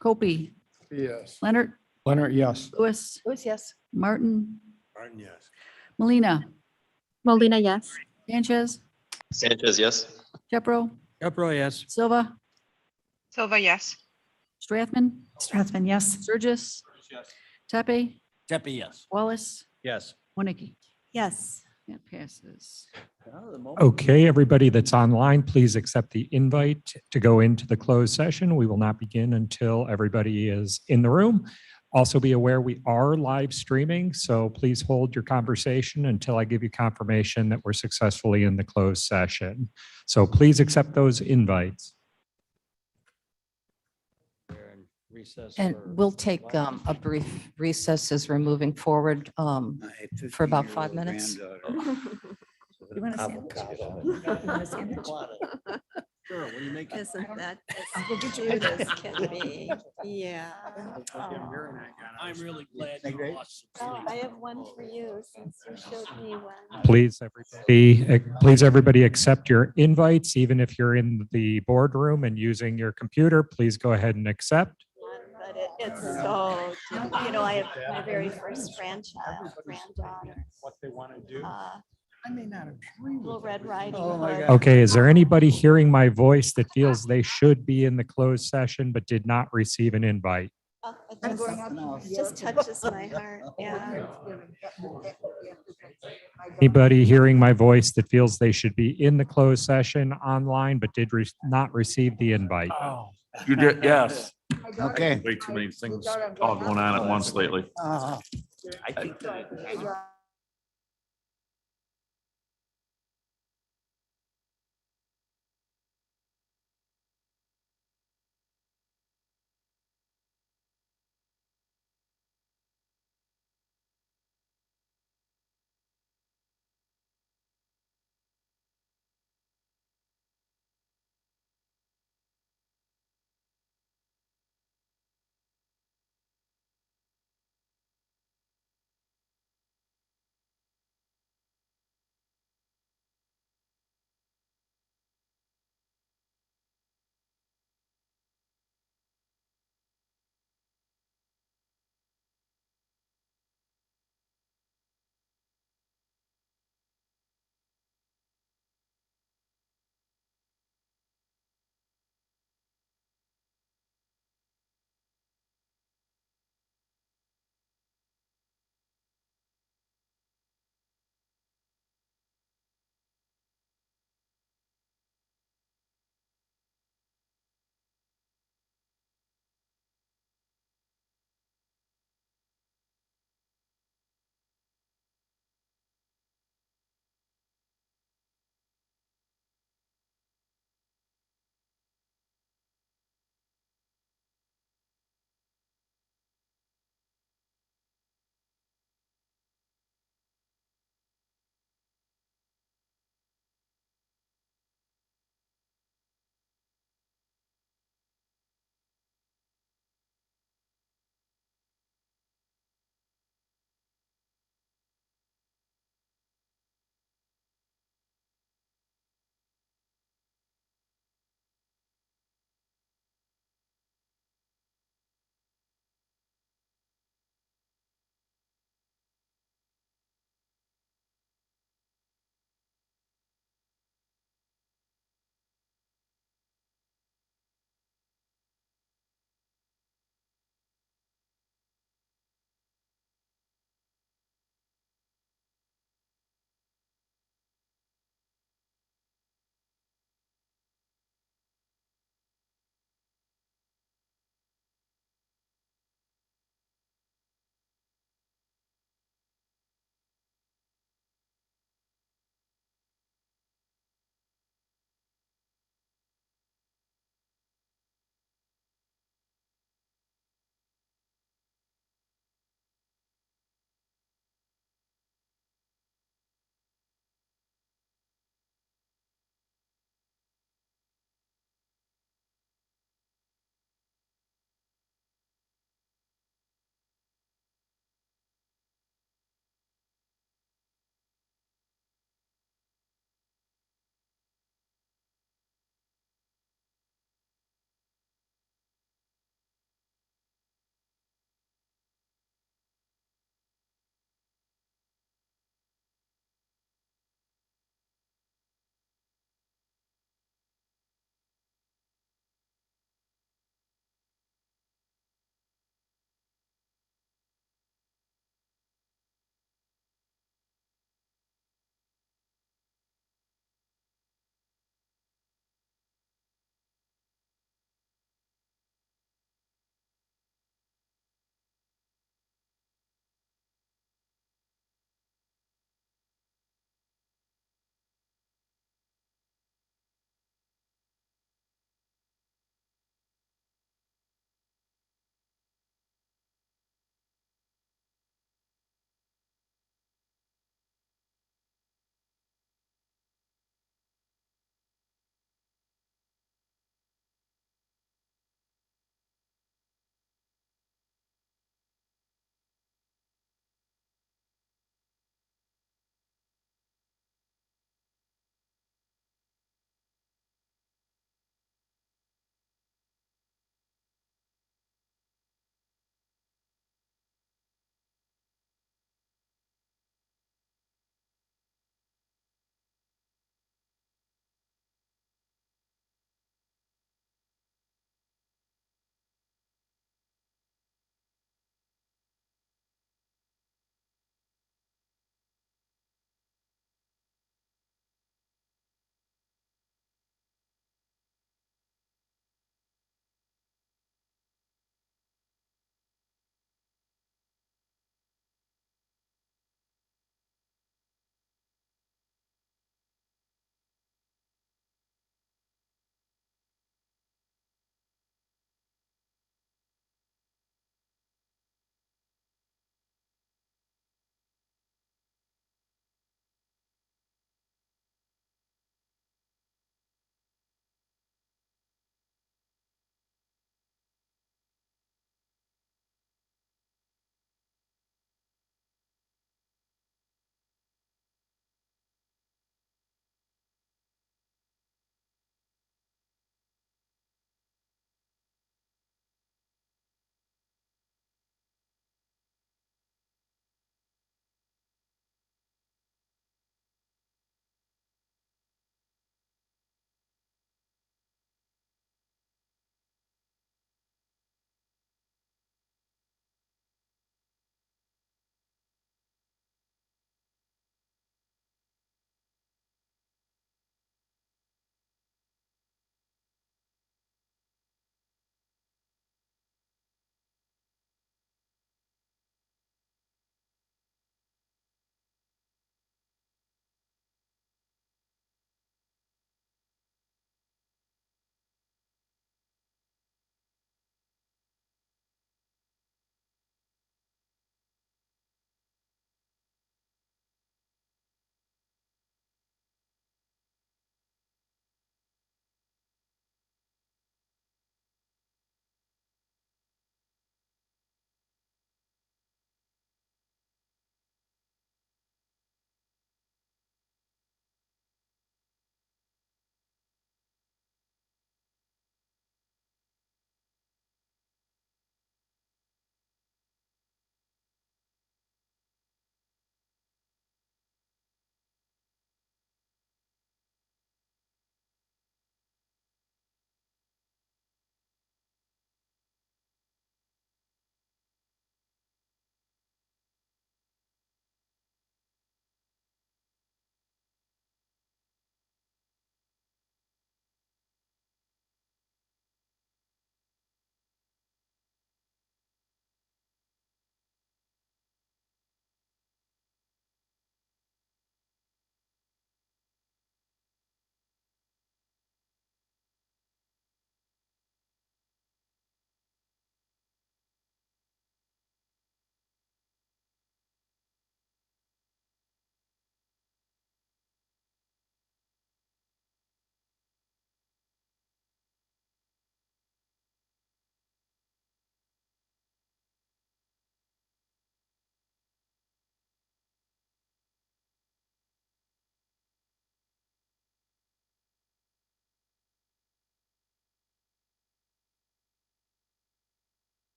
Copey. Yes. Leonard. Leonard, yes. Lewis. yes. Martin. Martin, yes. Molina. Molina, yes. Sanchez. Sanchez, yes. Shepro. Capro, yes. Silva. Silva, yes. Strathman. Strathman, yes. Sturgis. Tepe. Tepe, yes. Wallace. Yes. Winnicke. Yes. That passes. Okay, everybody that's online, please accept the invite to go into the closed session. We will not begin until everybody is in the room. Also be aware we are live streaming, so please hold your conversation until I give you confirmation that we're successfully in the closed session. So please accept those invites. And we'll take a brief recess as we're moving forward for about 5 minutes. You want a sandwich? You want a sandwich? Sure, what do you make? Isn't that We'll get you cute this. as can be? Yeah. I'm really glad you lost some Oh, sleep. I have one for you since you showed me one. Please everybody accept your invites, even if you're in the boardroom and using your computer, please go ahead and accept. But it's so, I have my very first granddaughter. What they want to do. I may not agree with Little Red Riding Oh my Hood. God. Okay, is there anybody hearing my voice that feels they should be in the closed session but did not receive an invite? Oh, it just touches my heart, yeah. Anybody hearing my voice that feels they should be in the closed session online but did not receive the invite? You did, yes. Okay. Way too many things all going on at once lately. I think.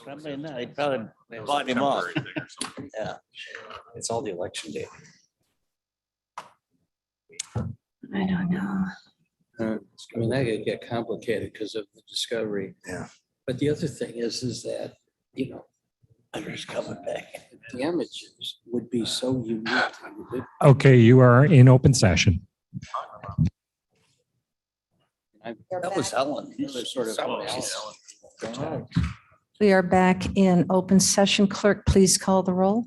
Probably not. He probably bought him off. Yeah. It's all the election day. I don't know. I mean, that could get complicated because of the discovery. Yeah. But the other thing is that, you know, Hunter's coming back. the damages would be so unique. Okay, you are in open session. That was Ellen. It was sort of Someone else. else. We are back in open session. Clerk, please call the roll.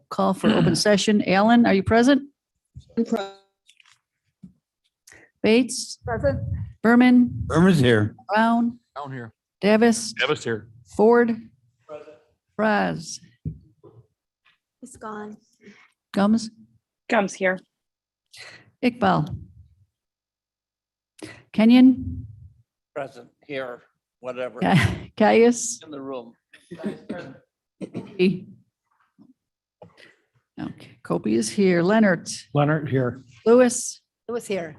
Call for open session. Alan, are you present? Bates? Present. Berman? Irma's here. Brown? Down here. Davis? Davis here. Ford? Perez? It's gone. Gums? Gums here. Iqbal? Kenyon? Present here, whatever. Caius? In the room. Okay, Kobe is here. Leonard? Leonard here. Lewis? Lewis here.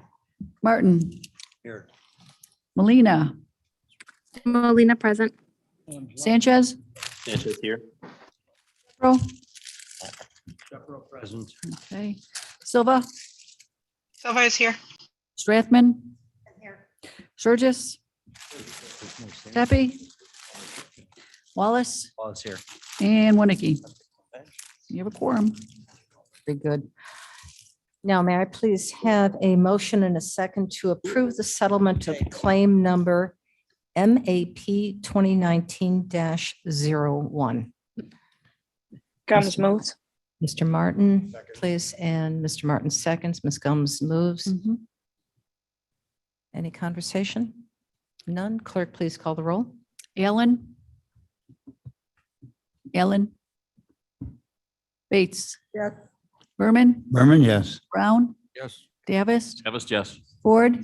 Martin? Here. Molina? Molina present. Sanchez? Sanchez here. Pro? Present. Okay. Silva? Silva is here. Strathman? Surgis? Pepe? Wallace? Wallace here. And Winnicky. You have a quorum. Very good. Now, may I please have a motion and a second to approve the settlement of claim number MAP 2019-01? Gums moves. Mr. Martin, please, and Mr. Martin seconds. Ms. Gums moves. Mm-hmm. Any conversation? None. Clerk, please call the roll. Allen? Allen? Bates? Yes. Berman? Berman, yes. Brown? Yes. Davis? Davis, yes. Ford?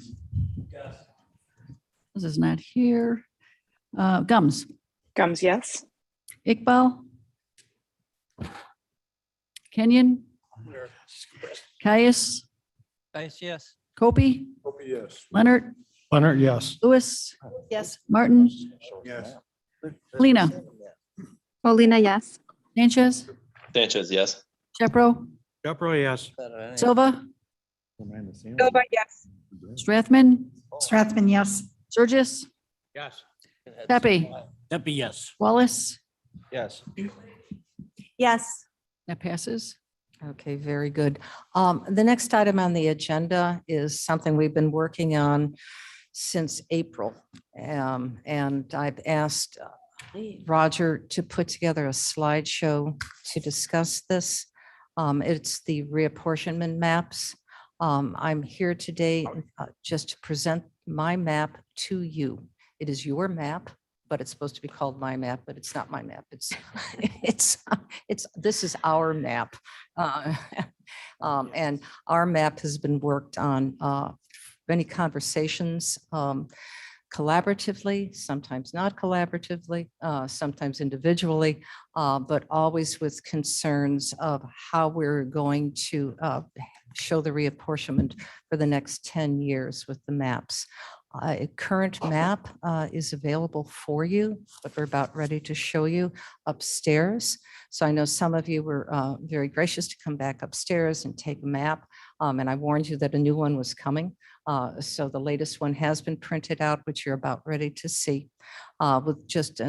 This is not here. Gums? Gums, yes. Iqbal? Kenyon? Caius? Yes. Kopi? Yes. Leonard? Leonard, yes. Lewis? Yes. Martin? Yes. Lena? Molina, yes. Sanchez? Sanchez, yes. Shepro? Jepro, yes. Silva? Silva, yes. Strathman? Strathman, yes. Surgis? Yes. Pepe? That'd be yes. Wallace? Yes. Yes. That passes. Okay, very good. The next item on the agenda is something we've been working on since April. And I've asked Roger to put together a slideshow to discuss this. It's the reapportionment maps. I'm here today just to present my map to you. It is your map, but it's supposed to be called my map, but it's not my map. This is our map. And our map has been worked on many conversations, collaboratively, sometimes not collaboratively, sometimes individually, but always with concerns of how we're going to show the reapportionment for the next 10 years with the maps. A current map is available for you, but we're about ready to show you upstairs. So I know some of you were very gracious to come back upstairs and take a map. And I warned you that a new one was coming. So the latest one has been printed out, which you're about ready to see, with just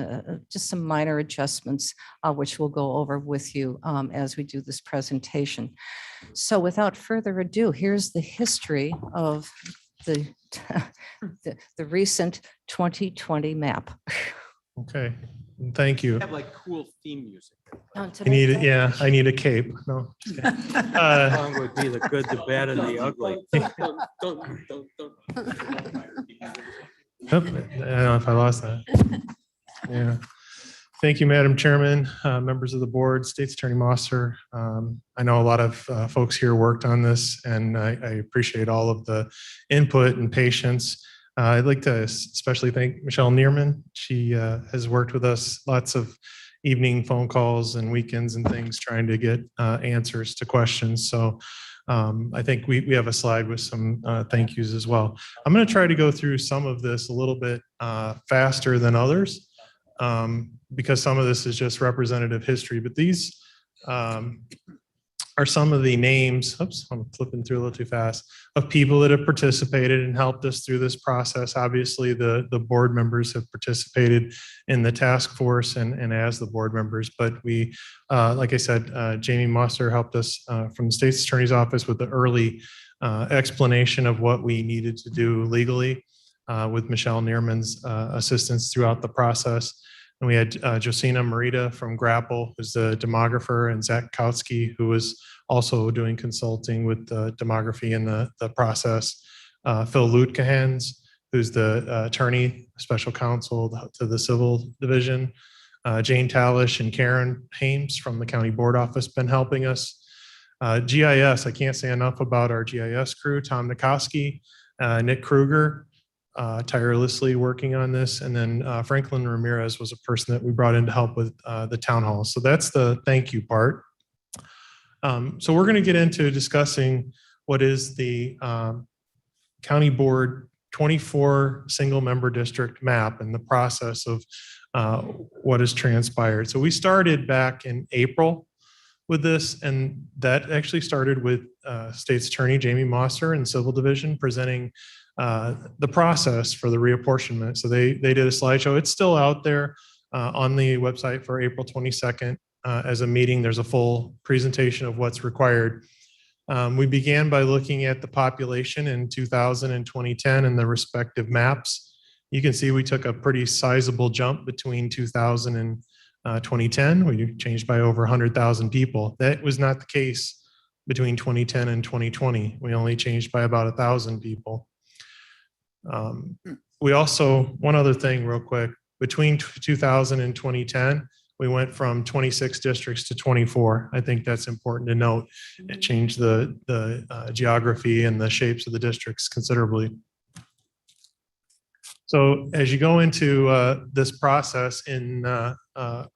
some minor adjustments, which we'll go over with you as we do this presentation. So without further ado, here's the history of the recent 2020 map. Okay, thank you. Have like cool theme music. I need, yeah, I need a cape. No. just kidding. Song would be the good, the bad, and the ugly. I don't know if I lost that. Yeah. Thank you, Madam Chairman, members of the board, State's Attorney Mosser. I know a lot of folks here worked on this, and I appreciate all of the input and patience. I'd like to especially thank Michelle Neerman. She has worked with us lots of evening phone calls and weekends and things trying to get answers to questions. So I think we have a slide with some thank yous as well. I'm going to try to go through some of this a little bit faster than others because some of this is just representative history, but these are some of the names, oops, I'm flipping through a little too fast, of people that have participated and helped us through this process. Obviously, the board members have participated in the task force and as the board members, but we, like I said, Jamie Mosser helped us from the state's attorney's office with the early explanation of what we needed to do legally with Michelle Neerman's assistance throughout the process. And we had Josina Marita from Grapple, who's the demographer, and Zach Kautsky, who was also doing consulting with the demography in the process. Phil Lutkehans, who's the attorney, special counsel to the civil division. Jane Talish and Karen Hames from the county board office been helping us. GIS, I can't say enough about our GIS crew, Tom Nikoski, Nick Kruger, tirelessly working on this. And then Franklin Ramirez was a person that we brought in to help with the town hall. So that's the thank you part. So we're going to get into discussing what is the county board 24 single member district map and the process of what has transpired. So we started back in April with this, and that actually started with State's Attorney Jamie Mosser and Civil Division presenting the process for the reapportionment. So they did a slideshow. It's still out there on the website for April 22nd as a meeting. There's a full presentation of what's required. We began by looking at the population in 2000 and 2010 and the respective maps. You can see we took a pretty sizable jump between 2000 and 2010. We changed by over 100,000 people. That was not the case between 2010 and 2020. We only changed by about 1,000 people. We also, one other thing real quick, between 2000 and 2010, we went from 26 districts to 24. I think that's important to note. It changed the geography and the shapes of the districts considerably. So as you go into this process in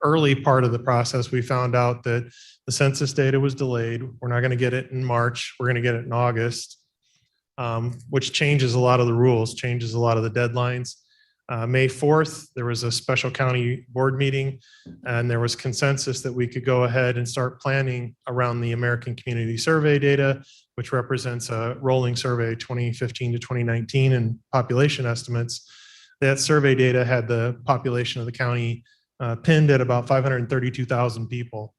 early part of the process, we found out that the census data was delayed. We're not going to get it in March. We're going to get it in August. Which changes a lot of the rules, changes a lot of the deadlines. May 4th, there was a special county board meeting, and there was consensus that we could go ahead and start planning around the American Community Survey data, which represents a rolling survey 2015 to 2019 and population estimates. That survey data had the population of the county pinned at about 532,000 people.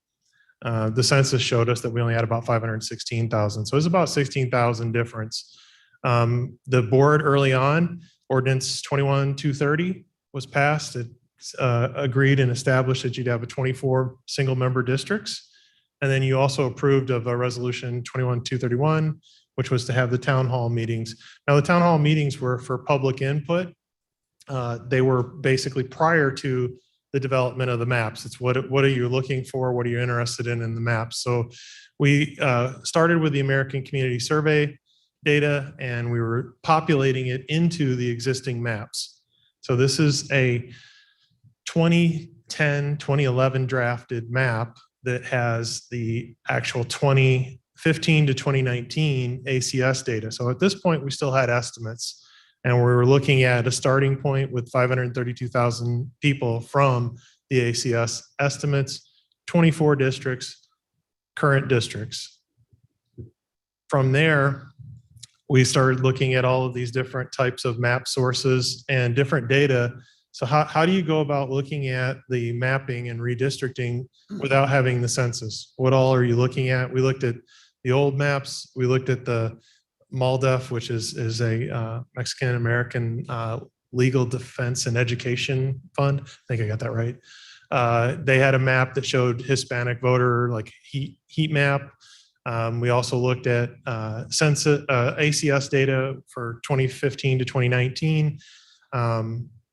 The census showed us that we only had about 516,000. So it was about 16,000 difference. The board early on, ordinance 21-230 was passed. It agreed and established that you'd have a 24 single member districts. And then you also approved of a resolution 21-231, which was to have the town hall meetings. Now the town hall meetings were for public input. They were basically prior to the development of the maps. It's what are you looking for? What are you interested in the maps? So we started with the American Community Survey data, and we were populating it into the existing maps. So this is a 2010, 2011 drafted map that has the actual 2015 to 2019 ACS data. So at this point, we still had estimates, and we were looking at a starting point with 532,000 people from the ACS estimates, 24 districts, current districts. From there, we started looking at all of these different types of map sources and different data. So how do you go about looking at the mapping and redistricting without having the census? What all are you looking at? We looked at the old maps. We looked at the MALDEF, which is a Mexican-American Legal Defense and Education Fund. I think I got that right. They had a map that showed Hispanic voter like heat map. We also looked at census ACS data for 2015 to 2019,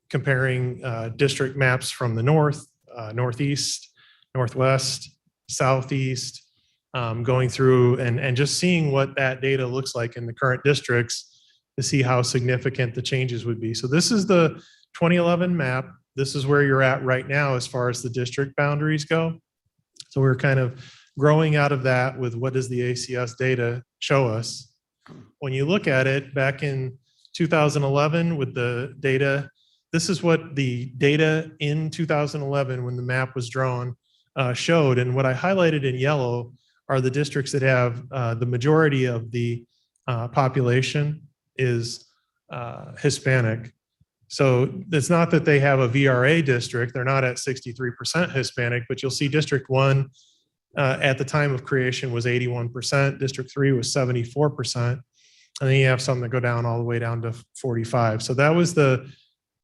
comparing district maps from the north, northeast, northwest, southeast, going through and just seeing what that data looks like in the current districts to see how significant the changes would be. So this is the 2011 map. This is where you're at right now as far as the district boundaries go. So we're kind of growing out of that with what does the ACS data show us. When you look at it back in 2011 with the data, this is what the data in 2011 when the map was drawn showed. And what I highlighted in yellow are the districts that have the majority of the population is Hispanic. So it's not that they have a VRA district, they're not at 63% Hispanic, but you'll see District 1 at the time of creation was 81%, District 3 was 74%, and then you have some that go down all the way down to 45. So that was the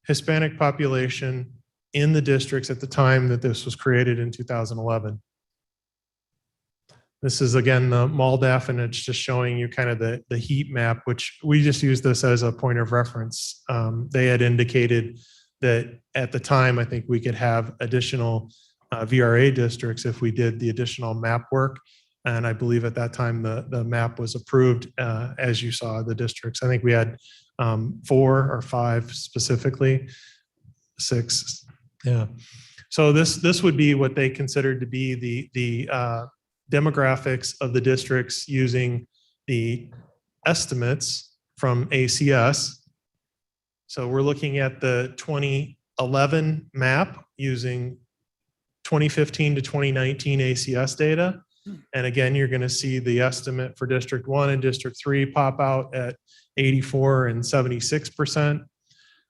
Hispanic population in the districts at the time that this was created in 2011. This is again the MALDAF, and it's just showing you kind of the heat map, which we just use this as a point of reference. They had indicated that at the time, I think we could have additional VRA districts if we did the additional map work. And I believe at that time, the map was approved as you saw the districts. I think we had 4 or 5 specifically, 6. Yeah. So this would be what they considered to be the demographics of the districts using the estimates from ACS. So we're looking at the 2011 map using 2015 to 2019 ACS data. And again, you're going to see the estimate for District 1 and District 3 pop out at 84 and 76%.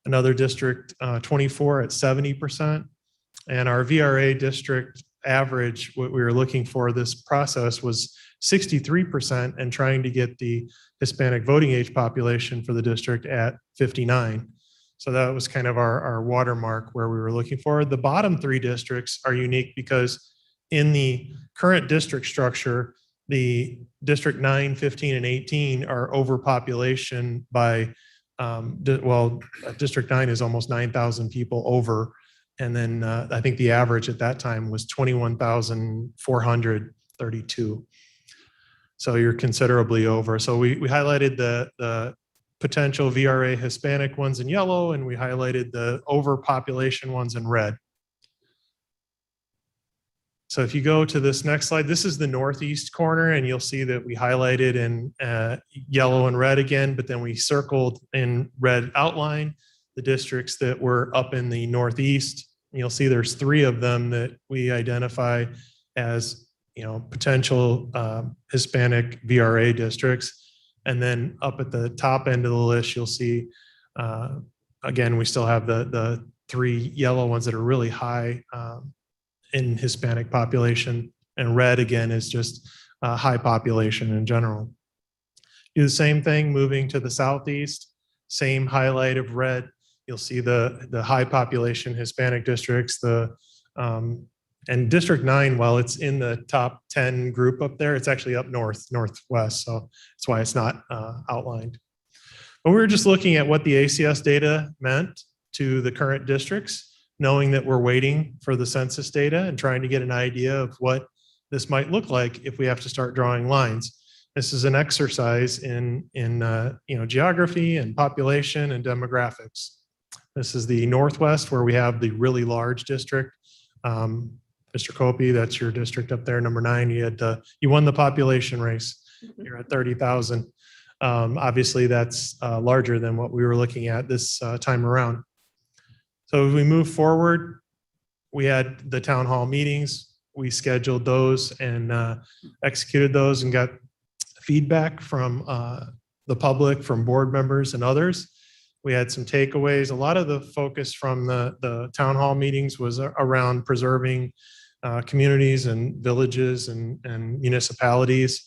Another district, 24 at 70%. And our VRA district average, what we were looking for this process was 63% and trying to get the Hispanic voting age population for the district at 59. So that was kind of our watermark where we were looking for. The bottom 3 districts are unique because in the current district structure, the District 9, 15, and 18 are overpopulation by, District 9 is almost 9,000 people over. And then I think the average at that time was 21,432. So you're considerably over. So we highlighted the potential VRA Hispanic ones in yellow, and we highlighted the overpopulation ones in red. So if you go to this next slide, this is the northeast corner, and you'll see that we highlighted in yellow and red again, but then we circled in red outline the districts that were up in the northeast. And you'll see there's 3 of them that we identify as, potential Hispanic VRA districts. And then up at the top end of the list, you'll see, again, we still have the 3 yellow ones that are really high in Hispanic population. And red, again, is just high population in general. Do the same thing moving to the southeast, same highlight of red. You'll see the high population Hispanic districts, and District 9, while it's in the top 10 group up there, it's actually up northwest. So that's why it's not outlined. But we were just looking at what the ACS data meant to the current districts, knowing that we're waiting for the census data and trying to get an idea of what this might look like if we have to start drawing lines. This is an exercise in geography and population and demographics. This is the Northwest, where we have the really large district. Mr. Copey, that's your district up there, number 9. You won the population race. You're at 30,000. Obviously, that's larger than what we were looking at this time around. So as we move forward, we had the town hall meetings. We scheduled those and executed those and got feedback from the public, from board members and others. We had some takeaways. A lot of the focus from the town hall meetings was around preserving communities and villages and municipalities.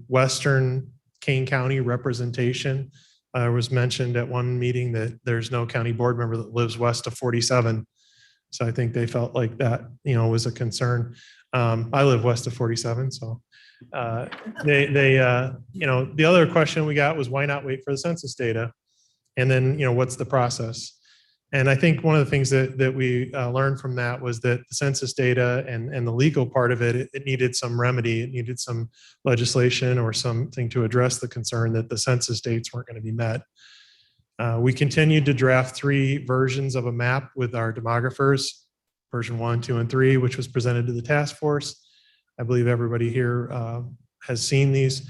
Western Kane County representation was mentioned at one meeting that there's no county board member that lives west of 47. So I think they felt like that, was a concern. I live west of 47, so the other question we got was, why not wait for the census data? And then, what's the process? And I think one of the things that we learned from that was that the census data and the legal part of it needed some remedy. It needed some legislation or something to address the concern that the census dates weren't going to be met. We continued to draft 3 versions of a map with our demographers, version 1, 2, and 3, which was presented to the task force. I believe everybody here has seen these.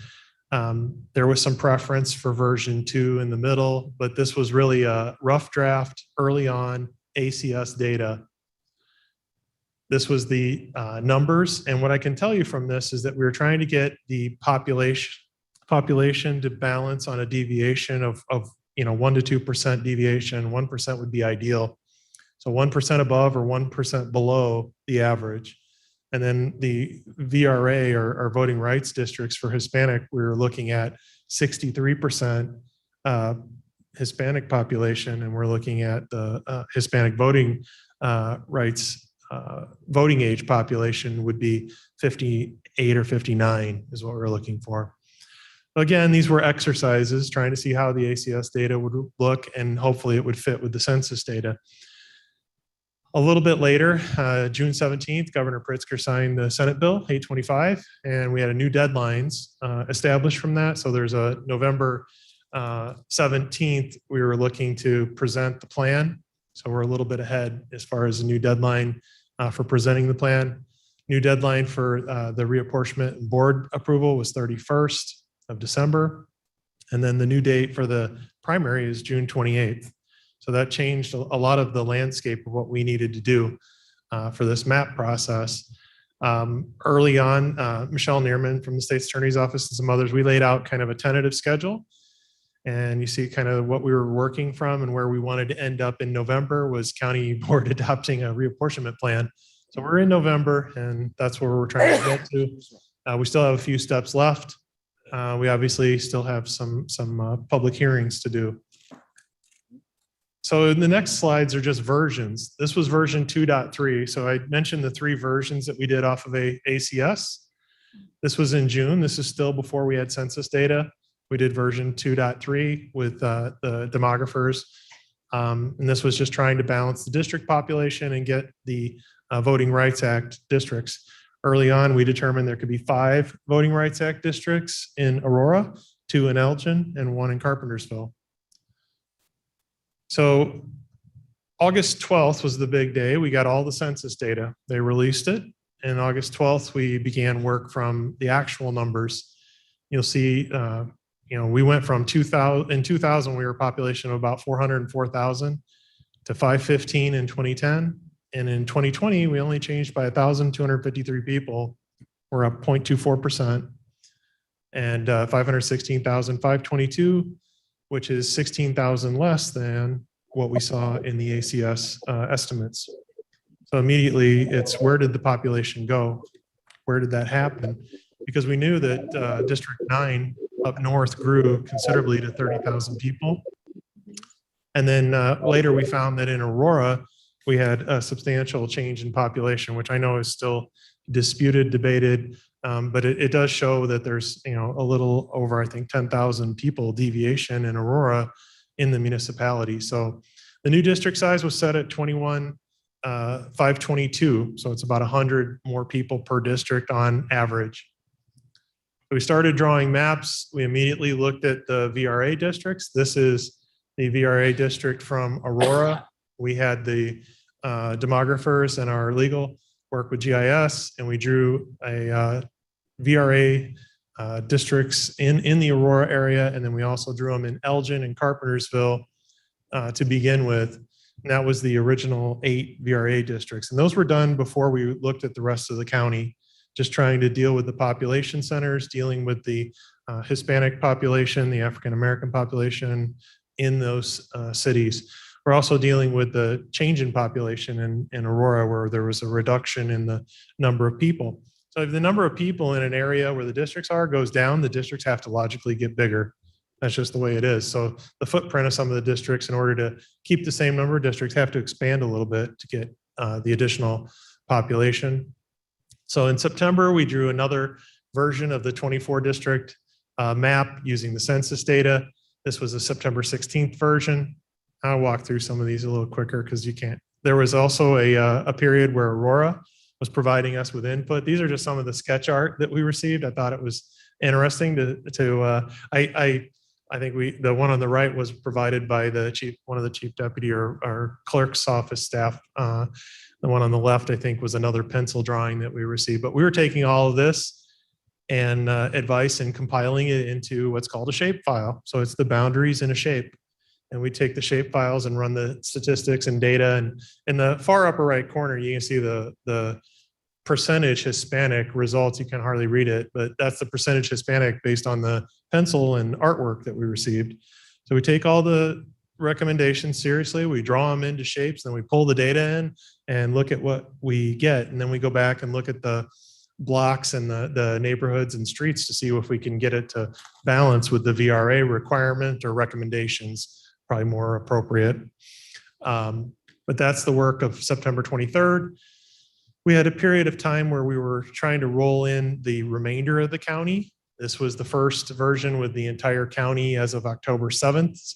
There was some preference for version 2 in the middle, but this was really a rough draft early on ACS data. This was the numbers. And what I can tell you from this is that we were trying to get the population to balance on a deviation of 1 to 2% deviation. 1% would be ideal. So 1% above or 1% below the average. And then the VRA or voting rights districts for Hispanic, we were looking at 63% Hispanic population, and we're looking at the Hispanic voting rights voting age population would be 58 or 59 is what we're looking for. Again, these were exercises trying to see how the ACS data would look, and hopefully it would fit with the census data. A little bit later, June 17th, Governor Pritzker signed the Senate Bill 825, and we had a new deadlines established from that. So there's a November 17th, we were looking to present the plan. So we're a little bit ahead as far as a new deadline for presenting the plan. New deadline for the reapportionment and board approval was 31st of December. And then the new date for the primary is June 28th. So that changed a lot of the landscape of what we needed to do for this map process. Early on, Michelle Neerman from the State's Attorney's Office and some others, we laid out kind of a tentative schedule. And you see kind of what we were working from and where we wanted to end up in November was county board adopting a reapportionment plan. So we're in November, and that's where we're trying to get to. We still have a few steps left. We obviously still have some public hearings to do. So the next slides are just versions. This was version 2.3. So I mentioned the 3 versions that we did off of ACS. This was in June. This is still before we had census data. We did version 2.3 with the demographers. And this was just trying to balance the district population and get the Voting Rights Act districts. Early on, we determined there could be 5 Voting Rights Act districts in Aurora, 2 in Elgin, and 1 in Carpentersville. So August 12th was the big day. We got all the census data. They released it. And August 12th, we began work from the actual numbers. You'll see, we went from 2000, in 2000, we were a population of about 404,000 to 515 in 2010. And in 2020, we only changed by 1,253 people. We're up 0.24%. And 516,522, which is 16,000 less than what we saw in the ACS estimates. So immediately it's where did the population go? Where did that happen? Because we knew that District 9 up north grew considerably to 30,000 people. And then later we found that in Aurora, we had a substantial change in population, which I know is still disputed, debated, but it does show that there's a little over, I think, 10,000 people deviation in Aurora in the municipality. So the new district size was set at 21,522. So it's about 100 more people per district on average. We started drawing maps. We immediately looked at the VRA districts. This is the VRA district from Aurora. We had the demographers and our legal work with GIS, and we drew a VRA districts in the Aurora area, and then we also drew them in Elgin and Carpentersville to begin with. And that was the original 8 VRA districts. And those were done before we looked at the rest of the county, just trying to deal with the population centers, dealing with the Hispanic population, the African-American population in those cities. We're also dealing with the change in population in Aurora, where there was a reduction in the number of people. So if the number of people in an area where the districts are goes down, the districts have to logically get bigger. That's just the way it is. So the footprint of some of the districts, in order to keep the same number of districts, have to expand a little bit to get the additional population. So in September, we drew another version of the 24 district map using the census data. This was a September 16th version. I'll walk through some of these a little quicker because you can't. There was also a period where Aurora was providing us with input. These are just some of the sketch art that we received. I thought it was interesting I think the one on the right was provided by one of the chief deputy or clerk's office staff. The one on the left, I think, was another pencil drawing that we received. But we were taking all of this and advice in compiling it into what's called a shape file. So it's the boundaries in a shape. And we take the shape files and run the statistics and data. And in the far upper right corner, you can see the percentage Hispanic results. You can hardly read it, but that's the percentage Hispanic based on the pencil and artwork that we received. So we take all the recommendations seriously. We draw them into shapes, then we pull the data in and look at what we get. And then we go back and look at the blocks and the neighborhoods and streets to see if we can get it to balance with the VRA requirement or recommendations, probably more appropriate. But that's the work of September 23rd. We had a period of time where we were trying to roll in the remainder of the county. This was the first version with the entire county as of October 7th.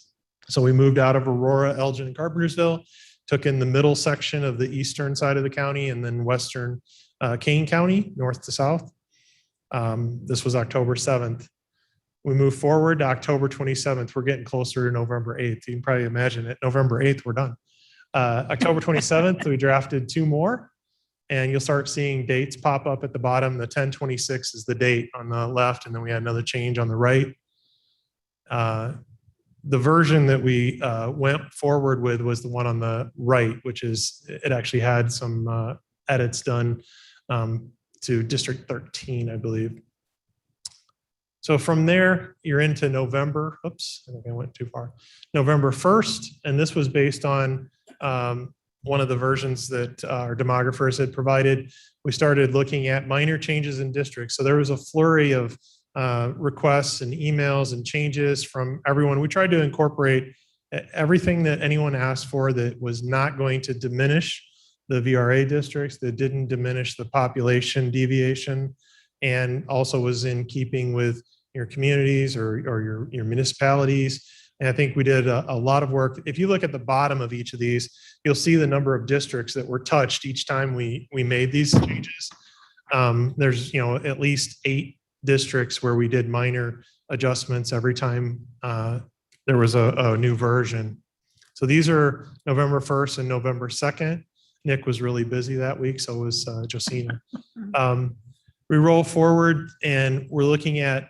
So we moved out of Aurora, Elgin, and Carpentersville, took in the middle section of the eastern side of the county, and then western Kane County, north to south. This was October 7th. We move forward to October 27th. We're getting closer to November 8th. You can probably imagine it. November 8th, we're done. October 27th, we drafted 2 more. And you'll start seeing dates pop up at the bottom. The 10/26 is the date on the left, and then we had another change on the right. The version that we went forward with was the one on the right, which is, it actually had some edits done to District 13, I believe. So from there, you're into November. Oops, I think I went too far. November 1st, and this was based on one of the versions that our demographers had provided. We started looking at minor changes in districts. So there was a flurry of requests and emails and changes from everyone. We tried to incorporate everything that anyone asked for that was not going to diminish the VRA districts, that didn't diminish the population deviation, and also was in keeping with your communities or your municipalities. And I think we did a lot of work. If you look at the bottom of each of these, you'll see the number of districts that were touched each time we made these changes. There's at least 8 districts where we did minor adjustments every time there was a new version. So these are November 1st and November 2nd. Nick was really busy that week, so was Josina. We roll forward and we're looking at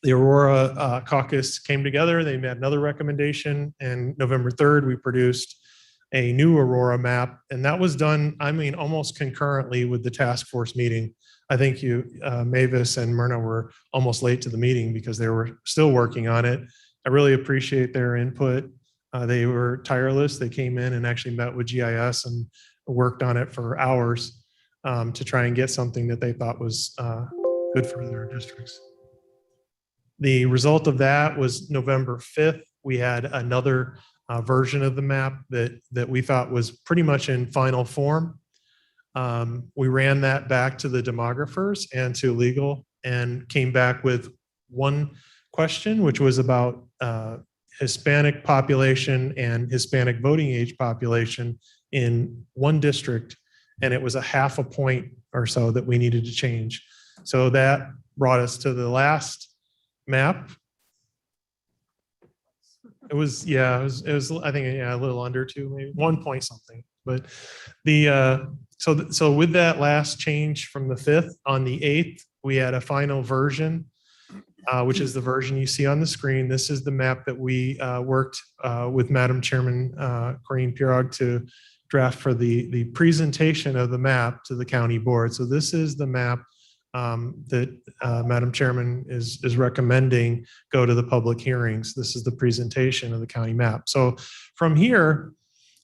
the Aurora caucus came together. They made another recommendation, and November 3rd, we produced a new Aurora map. And that was done, almost concurrently with the task force meeting. I think Mavis and Myrna were almost late to the meeting because they were still working on it. I really appreciate their input. They were tireless. They came in and actually met with GIS and worked on it for hours to try and get something that they thought was good for their districts. The result of that was November 5th. We had another version of the map that we thought was pretty much in final form. We ran that back to the demographers and to legal and came back with one question, which was about Hispanic population and Hispanic voting age population in one district. And it was a 0.5 point or so that we needed to change. So that brought us to the last map. It was I think a little under 2, maybe 1 point something. But the so with that last change from the 5th, on the 8th, we had a final version, which is the version you see on the screen. This is the map that we worked with Madam Chairman Corinne Pirog to draft for the presentation of the map to the county board. So this is the map that Madam Chairman is recommending go to the public hearings. This is the presentation of the county map. So from here,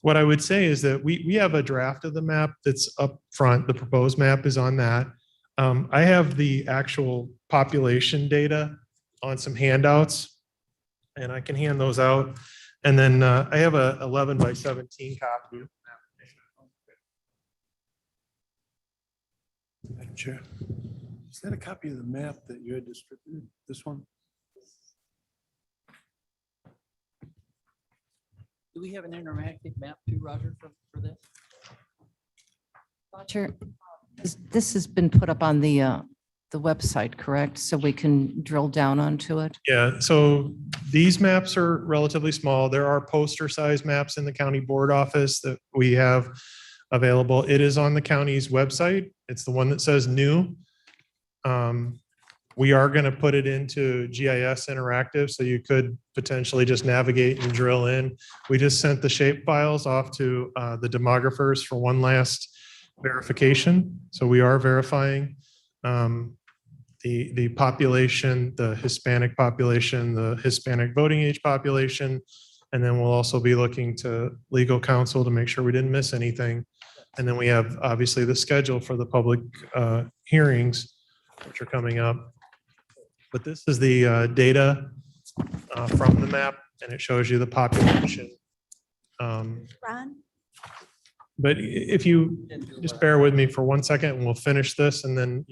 what I would say is that we have a draft of the map that's up front. The proposed map is on that. I have the actual population data on some handouts, and I can hand those out. And then I have a 11 by 17 copy. Madam Chair, is that a copy of the map that you had distributed? This one? Do we have an interactive map too, Roger, for this? Roger, this has been put up on the website, correct? So we can drill down onto it? Yeah, so these maps are relatively small. There are poster size maps in the county board office that we have available. It is on the county's website. It's the one that says new. We are going to put it into GIS Interactive, so you could potentially just navigate and drill in. We just sent the shape files off to the demographers for one last verification. So we are verifying the population, the Hispanic population, the Hispanic voting age population. And then we'll also be looking to legal counsel to make sure we didn't miss anything. And then we have obviously the schedule for the public hearings, which are coming up. But this is the data from the map, and it shows you the population. Ron? But if you just bear with me for 1 second and we'll finish this, and then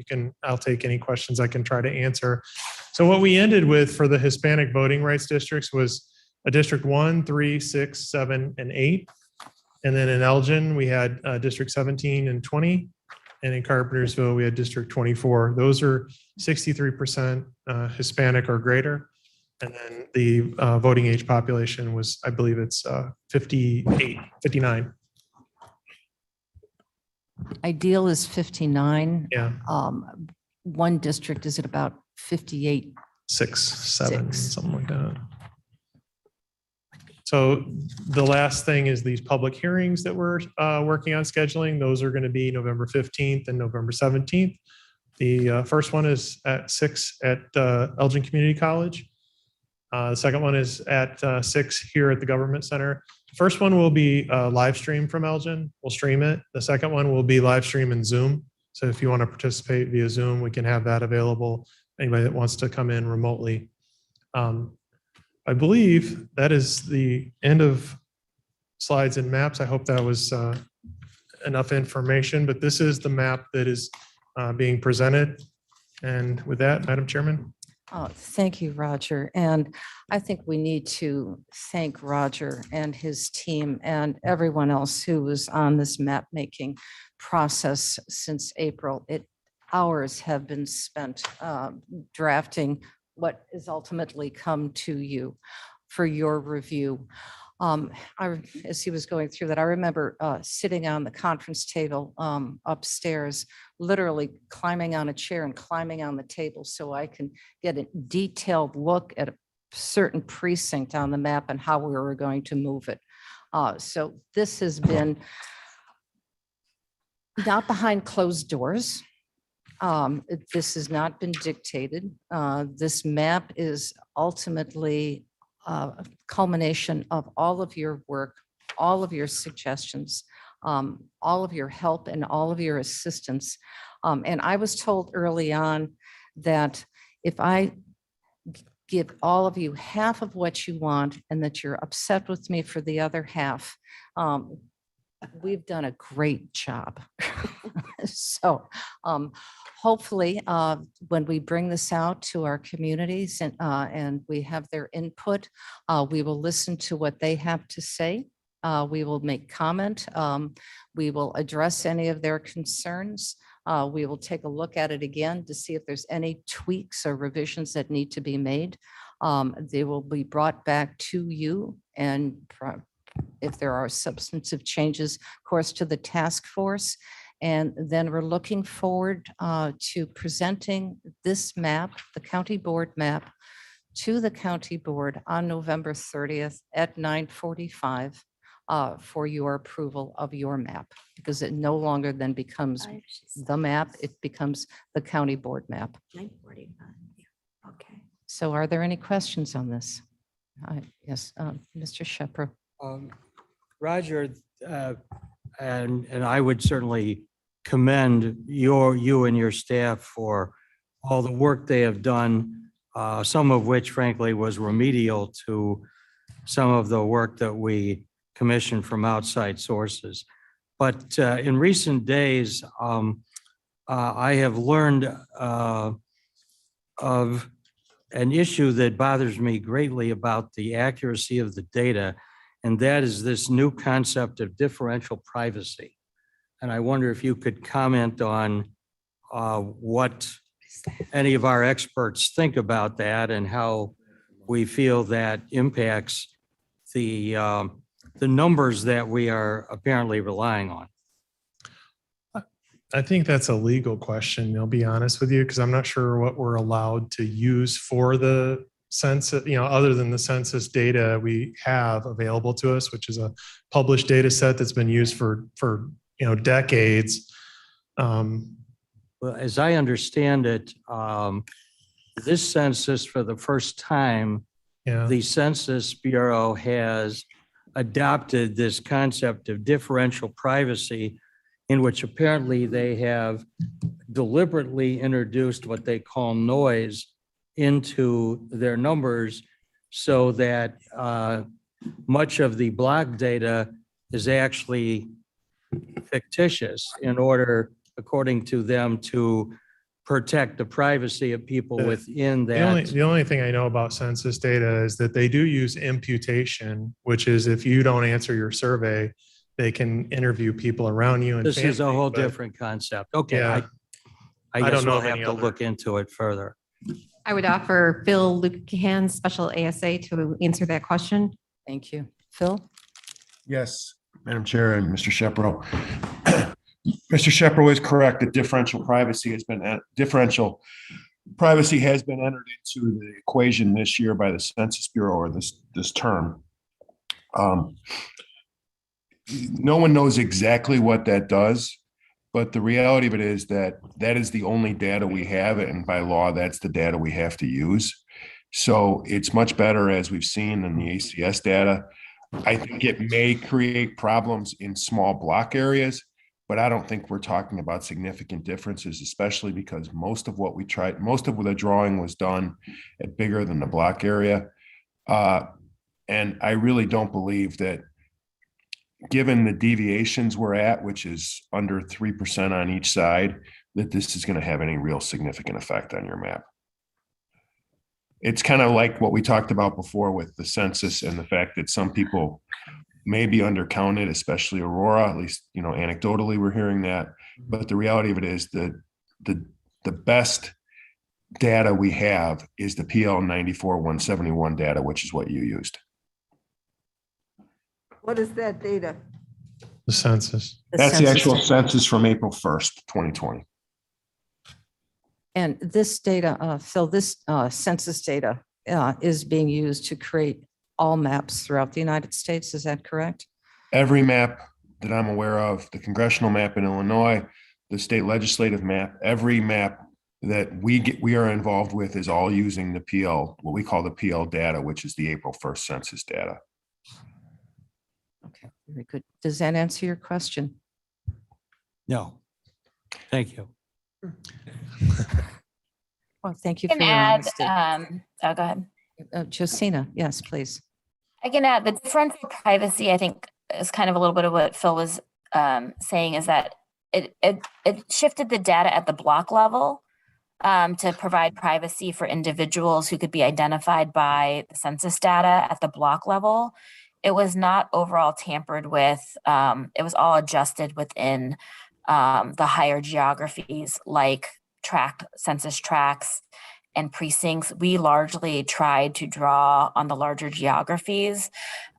I'll take any questions I can try to answer. So what we ended with for the Hispanic voting rights districts was a District 1, 3, 6, 7, and 8. And then in Elgin, we had District 17 and 20. And in Carpentersville, we had District 24. Those are 63% Hispanic or greater. And then the voting age population was, I believe it's 59. Ideal is 59. Yeah. One district is at about 58. 6, 7, something like that. So the last thing is these public hearings that we're working on scheduling. Those are going to be November 15th and November 17th. The first one is at 6 at Elgin Community College. The second one is at 6 here at the Government Center. The first one will be live stream from Elgin. We'll stream it. The second one will be live stream in Zoom. So if you want to participate via Zoom, we can have that available. Anybody that wants to come in remotely. I believe that is the end of slides and maps. I hope that was enough information, but this is the map that is being presented. And with that, Madam Chairman. Oh, thank you, Roger. And I think we need to thank Roger and his team and everyone else who was on this map making process since April. Hours have been spent drafting what is ultimately come to you for your review. As he was going through that, I remember sitting on the conference table upstairs, literally climbing on a chair and climbing on the table so I can get a detailed look at a certain precinct on the map and how we were going to move it. So this has been not behind closed doors. This has not been dictated. This map is ultimately a culmination of all of your work, all of your suggestions, all of your help and all of your assistance. And I was told early on that if I give all of you half of what you want and that you're upset with me for the other half, we've done a great job. So hopefully when we bring this out to our communities and we have their input, we will listen to what they have to say. We will make comment. We will address any of their concerns. We will take a look at it again to see if there's any tweaks or revisions that need to be made. They will be brought back to you, and if there are substantive changes, of course, to the task force. And then we're looking forward to presenting this map, the county board map, to the county board on November 30th at 9:45 for your approval of your map, because it no longer then becomes the map, it becomes the county board map. 9:45. Okay. So are there any questions on this? Yes, Mr. Shepro. Roger, and I would certainly commend you and your staff for all the work they have done, some of which frankly was remedial to some of the work that we commissioned from outside sources. But in recent days, I have learned of an issue that bothers me greatly about the accuracy of the data, and that is this new concept of differential privacy. And I wonder if you could comment on what any of our experts think about that and how we feel that impacts the numbers that we are apparently relying on. I think that's a legal question, I'll be honest with you, because I'm not sure what we're allowed to use for the census, other than the census data we have available to us, which is a published data set that's been used for decades. Well, as I understand it, this census, for the first time, the Census Bureau has adopted this concept of differential privacy, in which apparently they have deliberately introduced what they call noise into their numbers, so that much of the block data is actually fictitious in order, according to them, to protect the privacy of people within that. The only thing I know about census data is that they do use imputation, which is if you don't answer your survey, they can interview people around you. And This is a family, whole but- different concept. Okay, Yeah. I I guess don't know we'll of have any to other. look into it further. I would offer Phil Lucahan, Special ASA, to answer that question. Thank you. Phil? Yes, Madam Chair and Mr. Shepro. Mr. Shepro is correct that differential privacy has been entered into the equation this year by the Census Bureau, or this term. No one knows exactly what that does, but the reality of it is that that is the only data we have, and by law, that's the data we have to use. So it's much better, as we've seen in the ACS data. I think it may create problems in small block areas, but I don't think we're talking about significant differences, especially because most of the drawing was done at bigger than the block area. And I really don't believe that, given the deviations we're at, which is under 3% on each side, that this is going to have any real significant effect on your map. It's kind of like what we talked about before with the census and the fact that some people may be undercounted, especially Aurora, at least, anecdotally, we're hearing that. But the reality of it is that the best data we have is the PL 94-171 data, which is what you used. What is that data? The census. That's the actual census from April 1st, 2020. And this data, Phil, this census data is being used to create all maps throughout the United States. Is that correct? Every map that I'm aware of, the congressional map in Illinois, the state legislative map, every map that we are involved with is all using the PL, what we call the PL data, which is the April 1st census data. Okay, very good. Does that answer your question? No. Thank you. Well, thank you I for can your add, honesty. oh, go ahead. Josina, yes, please. I can add the differential privacy, I think, is kind of a little bit of what Phil was saying, is that it shifted the data at the block level to provide privacy for individuals who could be identified by the census data at the block level. It was not overall tampered with. It was all adjusted within the higher geographies, like census tracts and precincts. We largely tried to draw on the larger geographies.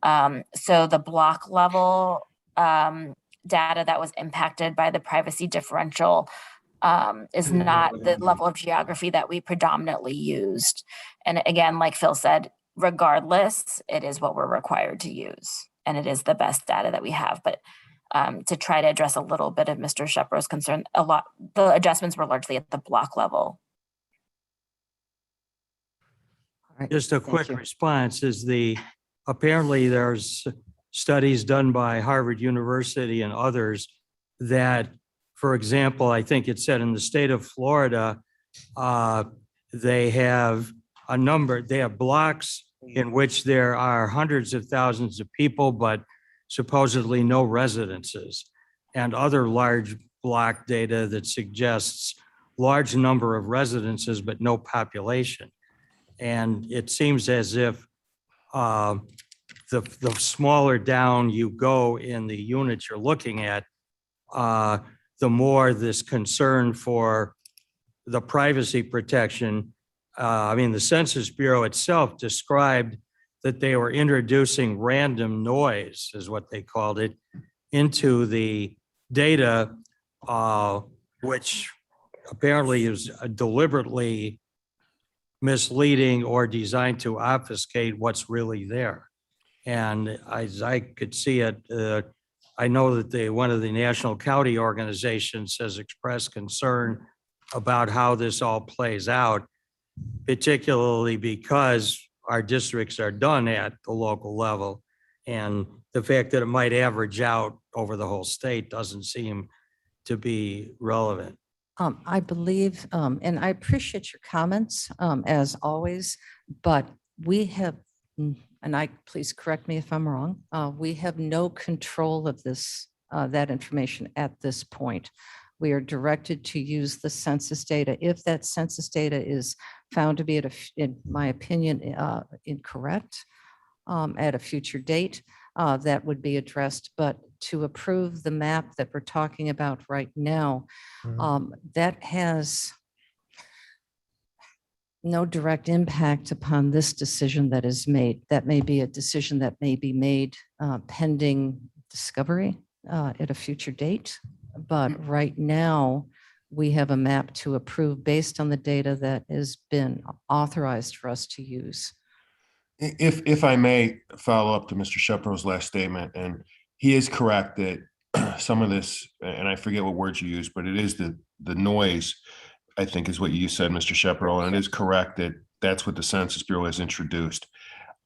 So the block level data that was impacted by the privacy differential is not the level of geography that we predominantly used. And again, like Phil said, regardless, it is what we're required to use. And it is the best data that we have. But to try to address a little bit of Mr. Shepro's concern, the adjustments were largely at the block level. Just a quick response is apparently there's studies done by Harvard University and others that, for example, I think it said in the state of Florida, they have blocks in which there are hundreds of thousands of people, but supposedly no residences, and other large block data that suggests large number of residences, but no population. And it seems as if the smaller down you go in the units you're looking at, the more this concern for the privacy protection. The Census Bureau itself described that they were introducing random noise, is what they called it, into the data which apparently is deliberately misleading or designed to obfuscate what's really there. And as I could see it, I know that one of the national county organizations has expressed concern about how this all plays out, particularly because our districts are done at the local level. And the fact that it might average out over the whole state doesn't seem to be relevant. I believe, and I appreciate your comments, as always, but we have, and please correct me if I'm wrong, we have no control of this, that information at this point. We are directed to use the census data. If that census data is found to be, in my opinion, incorrect at a future date, that would be addressed. But to approve the map that we're talking about right now, that has no direct impact upon this decision that is made. That may be a decision that may be made pending discovery at a future date. But right now, we have a map to approve based on the data that has been authorized for us to use. If I may follow up to Mr. Shepro's last statement, and he is correct that some of this, and I forget what words you used, but it is the noise, I think is what you said, Mr. Shepro, and it is correct that that's what the Census Bureau has introduced.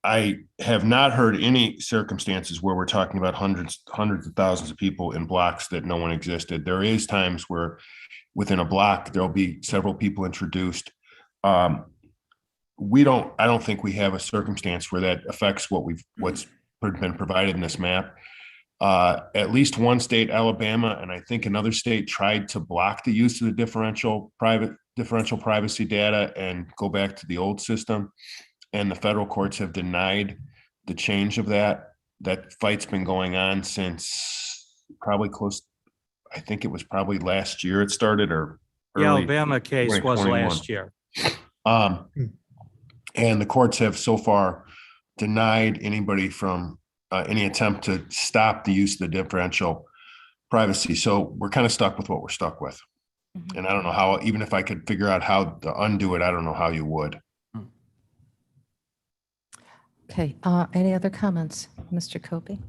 I have not heard any circumstances where we're talking about hundreds of thousands of people in blocks that no one existed. There is times where within a block, there'll be several people introduced. I don't think we have a circumstance where that affects what's been provided in this map. At least one state, Alabama, and I think another state tried to block the use of the differential privacy data and go back to the old system. And the federal courts have denied the change of that. That fight's been going on since probably I think it was probably last year it started, or The early Alabama case was 2021. last year. And the courts have so far denied anybody from any attempt to stop the use of the differential privacy. So we're kind of stuck with what we're stuck with. And I don't know how, even if I could figure out how to undo it, I don't know how you would. Okay, any other comments, Mr. Copey?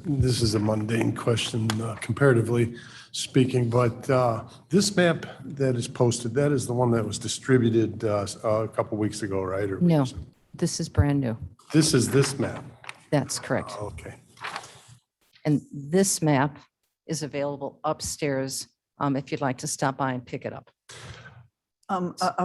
This is a mundane question comparatively speaking, but this map that is posted, that is the one that was distributed a couple weeks ago, right? Or No, this is brand new. This is this map. That's correct. Okay. And this map is available upstairs if you'd like to stop by and pick it up.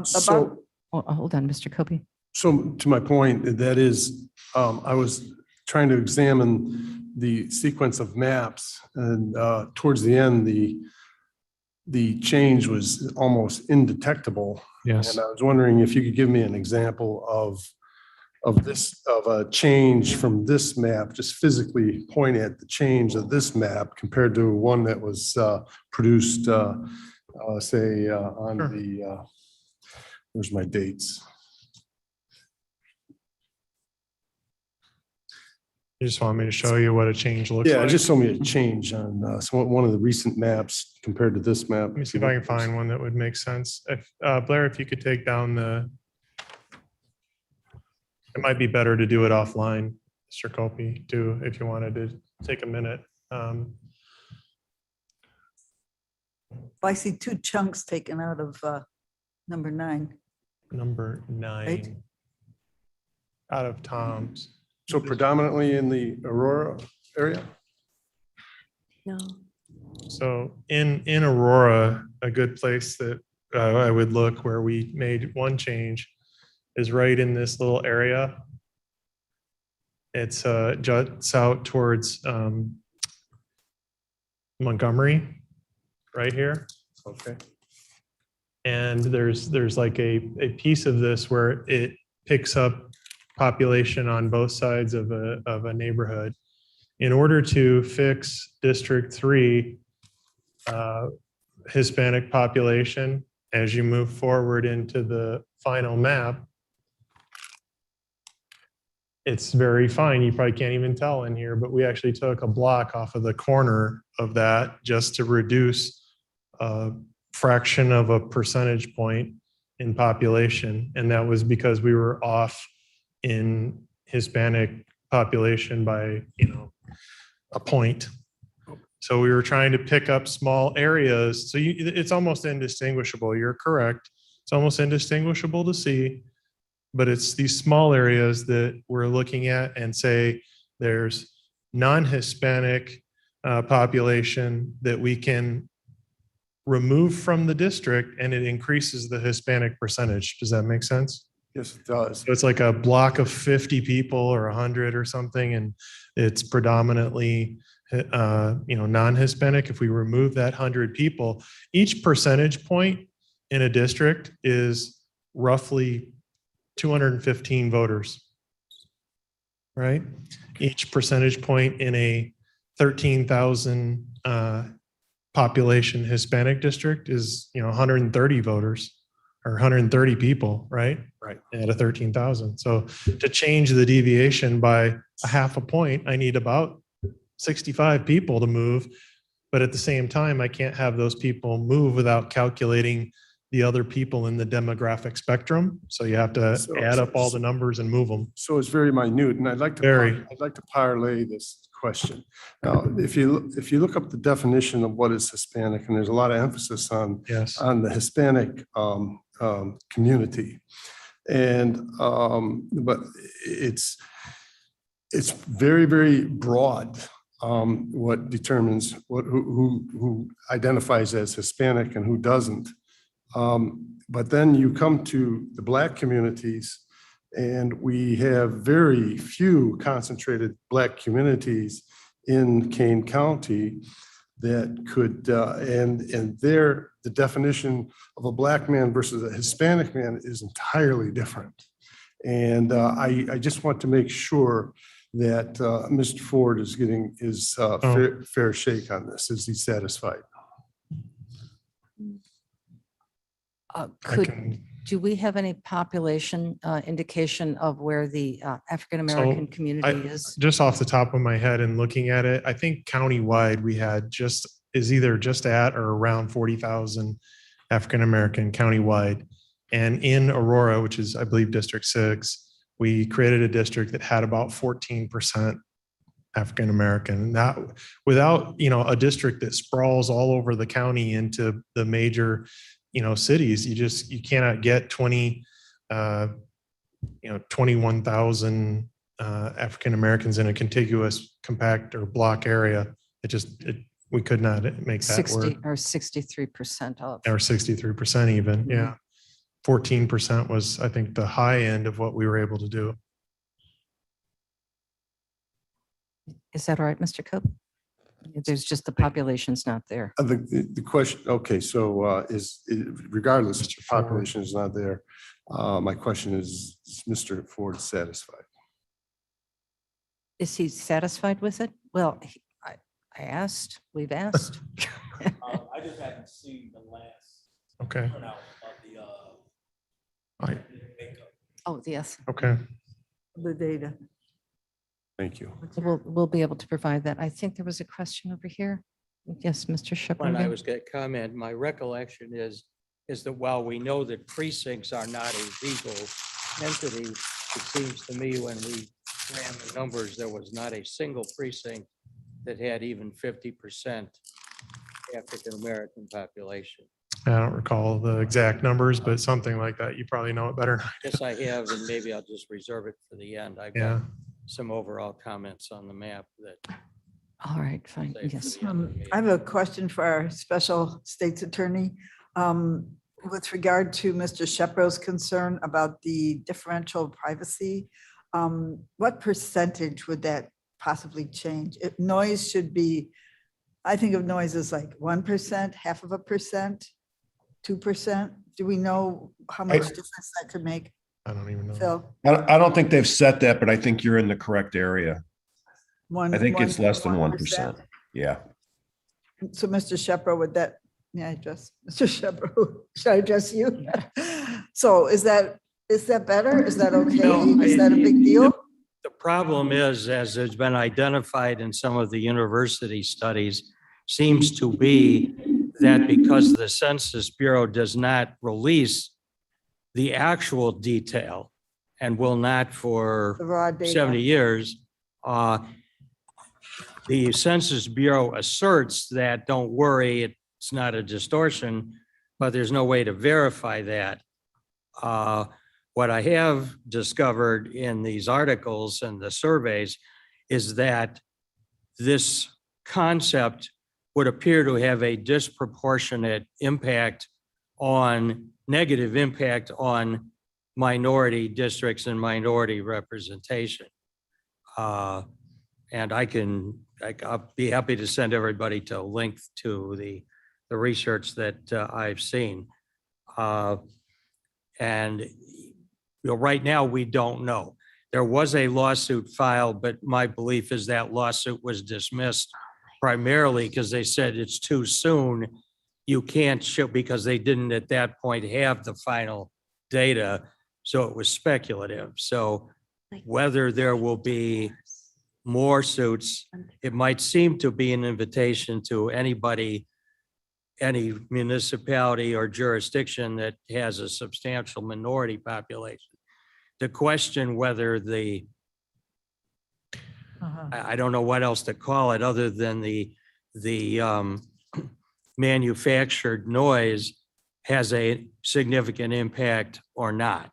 So, Hold on, Mr. Copey. so to my point, that is, I was trying to examine the sequence of maps, and towards the end, the change was almost indetectable. Yes. And I was wondering if you could give me an example of a change from this map, just physically point at the change of this map compared to one that was produced, say, on the, where's my dates? You just want me to show you what a change looks like? Yeah, just show me a change on one of the recent maps compared to this map. Let me see if I can find one that would make sense. If Blair, if you could take down it might be better to do it offline, Mr. Copey, too, if you wanted to take a minute. I see two chunks taken out of number 9. Number 9 Right. out of Tom's. So predominantly in the Aurora area? No. So in Aurora, a good place that I would look where we made one change is right in this little area. It's juts out towards Montgomery, right here. Okay. And there's like a piece of this where it picks up population on both sides of a neighborhood. In order to fix District 3 Hispanic population, as you move forward into the final map, it's very fine. You probably can't even tell in here, but we actually took a block off of the corner of that just to reduce fraction of a percentage point in population. And that was because we were off in Hispanic population by, a point. So we were trying to pick up small areas. So it's almost indistinguishable. You're correct. It's almost indistinguishable to see, but it's these small areas that we're looking at and say there's non-Hispanic population that we can remove from the district and it increases the Hispanic percentage. Does that make sense? Yes, it does. So it's like a block of 50 people or 100 or something, and it's predominantly non-Hispanic. If we remove that 100 people, each percentage point in a district is roughly 215 voters, right? Each percentage point in a 13,000 population Hispanic district is 130 voters or 130 people, right? Right. At a 13,000. So to change the deviation by a half a point, I need about 65 people to move. But at the same time, I can't have those people move without calculating the other people in the demographic spectrum. So you have to add up all the numbers and move them. So it's very minute, and I'd like to parlay this question. Now, if you look up the definition of what is Hispanic, and there's a lot of emphasis on the Hispanic community, and but it's very, very broad. What determines who identifies as Hispanic and who doesn't. But then you come to the Black communities, and we have very few concentrated Black communities in Kane County that could, and there, the definition of a Black man versus a Hispanic man is entirely different. And I just want to make sure that Mr. Ford is getting his fair shake on this. Is he satisfied? Do we have any population indication of where the African-American community is? Just off the top of my head and looking at it, I think countywide we had either just at or around 40,000 African-American countywide. And in Aurora, which is, I believe, District 6, we created a district that had about 14% African-American. That without, a district that sprawls all over the county into the major cities, you cannot get 21,000 African Americans in a contiguous compact or block area. We could not make that 60 work. or 63% of. Or 63% even, yeah. 14% was, I think, the high end of what we were able to do. Is that all right, Mr. Cope? There's just the population's not there. The question, okay, so regardless, if the population is not there, my question is Mr. Ford satisfied? Is he satisfied with it? Well, I asked, we've asked. I just haven't seen the last turnout of the makeup. Oh, yes. Okay. The data. Thank you. We'll be able to provide that. I think there was a question over here. Yes, Mr. When I Shepherd. was going to comment, my recollection is that while we know that precincts are not a legal entity, it seems to me when we ran the numbers, there was not a single precinct that had even 50% African-American population. I don't recall the exact numbers, but something like that. You probably know it better than I do. Yes, I have, and maybe I'll just reserve it for the end. I've Yeah. got some overall comments on the map that. All right, fine, yes. I have a question for our special state's attorney. With regard to Mr. Shepro's concern about the differential privacy, what percentage would that possibly change? If noise should be, I think of noise as like 1%, 0.5%, 2%. Do we know how much difference that could make? I don't even know. Phil? I don't think they've set that, but I think you're in the correct area. I think it's less than 1%. Yeah. So Mr. Shepro, would that, may I address, Mr. Shepro, should I address you? So is that better? Is that okay? Is that a big deal? The problem is, as has been identified in some of the university studies, seems to be that because the Census Bureau does not release the actual detail and will not The for raw data. 70 years, the Census Bureau asserts that, don't worry, it's not a distortion, but there's no way to verify that. What I have discovered in these articles and the surveys is that this concept would appear to have a disproportionate impact negative impact on minority districts and minority representation. And I'll be happy to send everybody to a link to the research that I've seen. And right now we don't know. There was a lawsuit filed, but my belief is that lawsuit was dismissed primarily because they said it's too soon. You can't show, because they didn't at that point have the final data. So it was speculative. So whether there will be more suits, it might seem to be an invitation to anybody, any municipality or jurisdiction that has a substantial minority population, to question whether I don't know what else to call it other than the manufactured noise has a significant impact or not.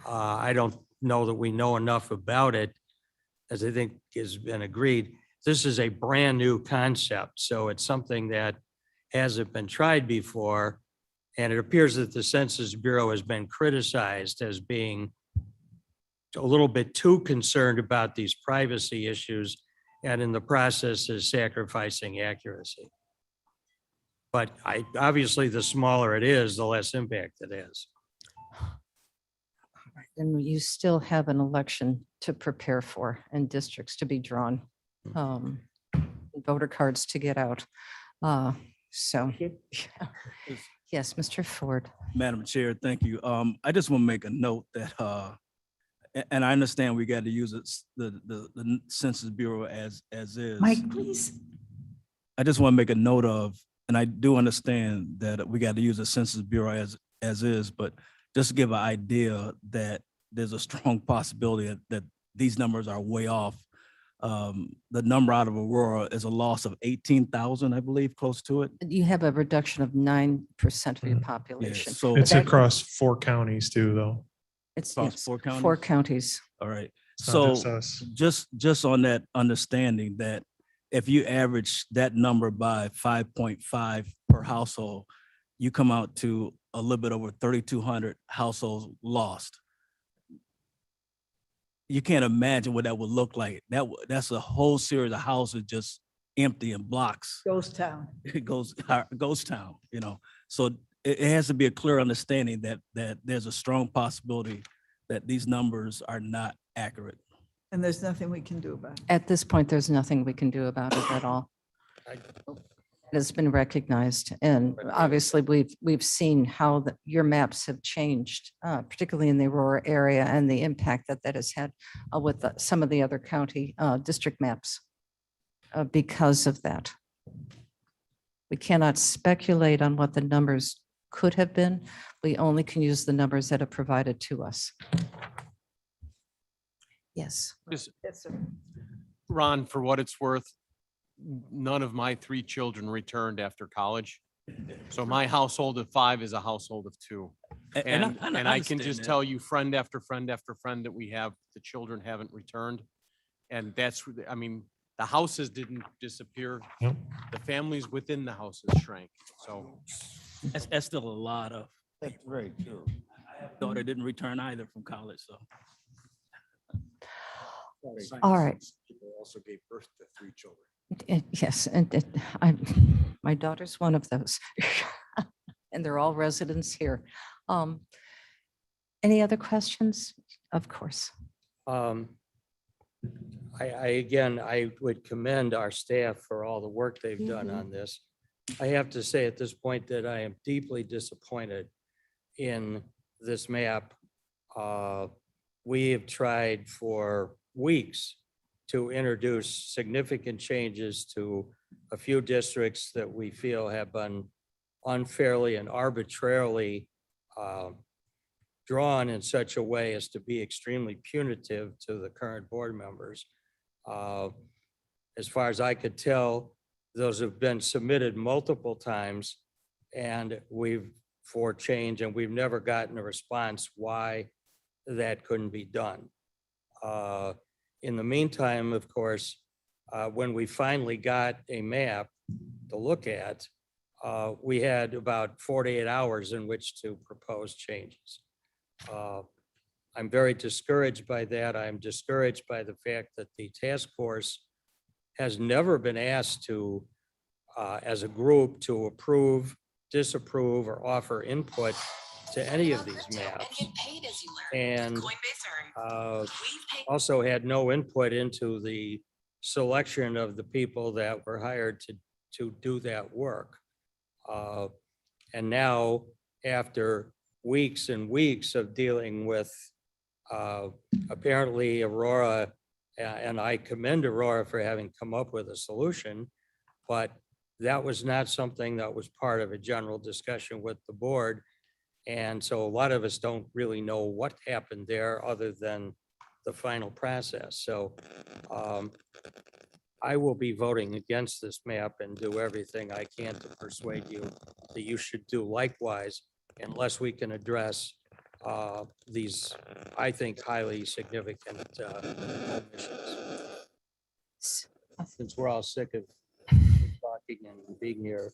I don't know that we know enough about it, as I think has been agreed. This is a brand new concept, so it's something that hasn't been tried before. And it appears that the Census Bureau has been criticized as being a little bit too concerned about these privacy issues, and in the process is sacrificing accuracy. But obviously, the smaller it is, the less impact it is. And you still have an election to prepare for and districts to be drawn, voter cards to get out. So, yes, Mr. Ford. Madam Chair, thank you. I just want to make a note that, and I understand we got to use the Census Bureau as is. Mike, please. I just want to make a note of, and I do understand that we got to use the Census Bureau as is, but just to give an idea that there's a strong possibility that these numbers are way off. The number out of Aurora is a loss of 18,000, I believe, close to it. You have a reduction of 9% of your population. So It's that- across 4 counties too, though. It's across yes, 4 counties? 4 counties. All right. It's not So just us. just on that understanding that if you average that number by 5.5 per household, you come out to a little bit over 3,200 households lost. You can't imagine what that would look like. That's a whole series of houses just empty in blocks. Ghost town. It goes ghost town, you know. So it has to be a clear understanding that there's a strong possibility that these numbers are not accurate. And there's nothing we can do about it. At this point, there's nothing we can do about it at all. It has been recognized, and obviously we've seen how your maps have changed, particularly in the Aurora area, and the impact that has had with some of the other county district maps because of that. We cannot speculate on what the numbers could have been. We only can use the numbers that are provided to us. Yes. Just, Yes, sir. Ron, for what it's worth, none of my 3 children returned after college. So my household of 5 is a household of 2. And I And I can understand just that. tell you, friend after friend after friend that we have, the children haven't returned. And that's, I mean, the houses didn't disappear. Yep. The families within the houses shrank. So That's still a lot of. That's very true. Daughter didn't return either from college, so. All right. Also gave birth to 3 children. Yes, and my daughter's one of those. And they're all residents here. Any other questions? Of course. I would commend our staff for all the work they've done on this. I have to say at this point that I am deeply disappointed in this map. We have tried for weeks to introduce significant changes to a few districts that we feel have been unfairly and arbitrarily drawn in such a way as to be extremely punitive to the current board members. As far as I could tell, those have been submitted multiple times and for change, and we've never gotten a response why that couldn't be done. In the meantime, of course, when we finally got a map to look at, we had about 48 hours in which to propose changes. I'm very discouraged by that. I'm discouraged by the fact that the task force has never been asked to, as a group, to approve, disapprove, or offer input to any of these maps. And also had no input into the selection of the people that were hired to do that work. And now, after weeks and weeks of dealing with apparently Aurora, and I commend Aurora for having come up with a solution, but that was not something that was part of a general discussion with the board. And so a lot of us don't really know what happened there other than the final process. So I will be voting against this map and do everything I can to persuade you that you should do likewise, unless we can address these, I think, highly significant omissions. Since we're all sick of talking and being here,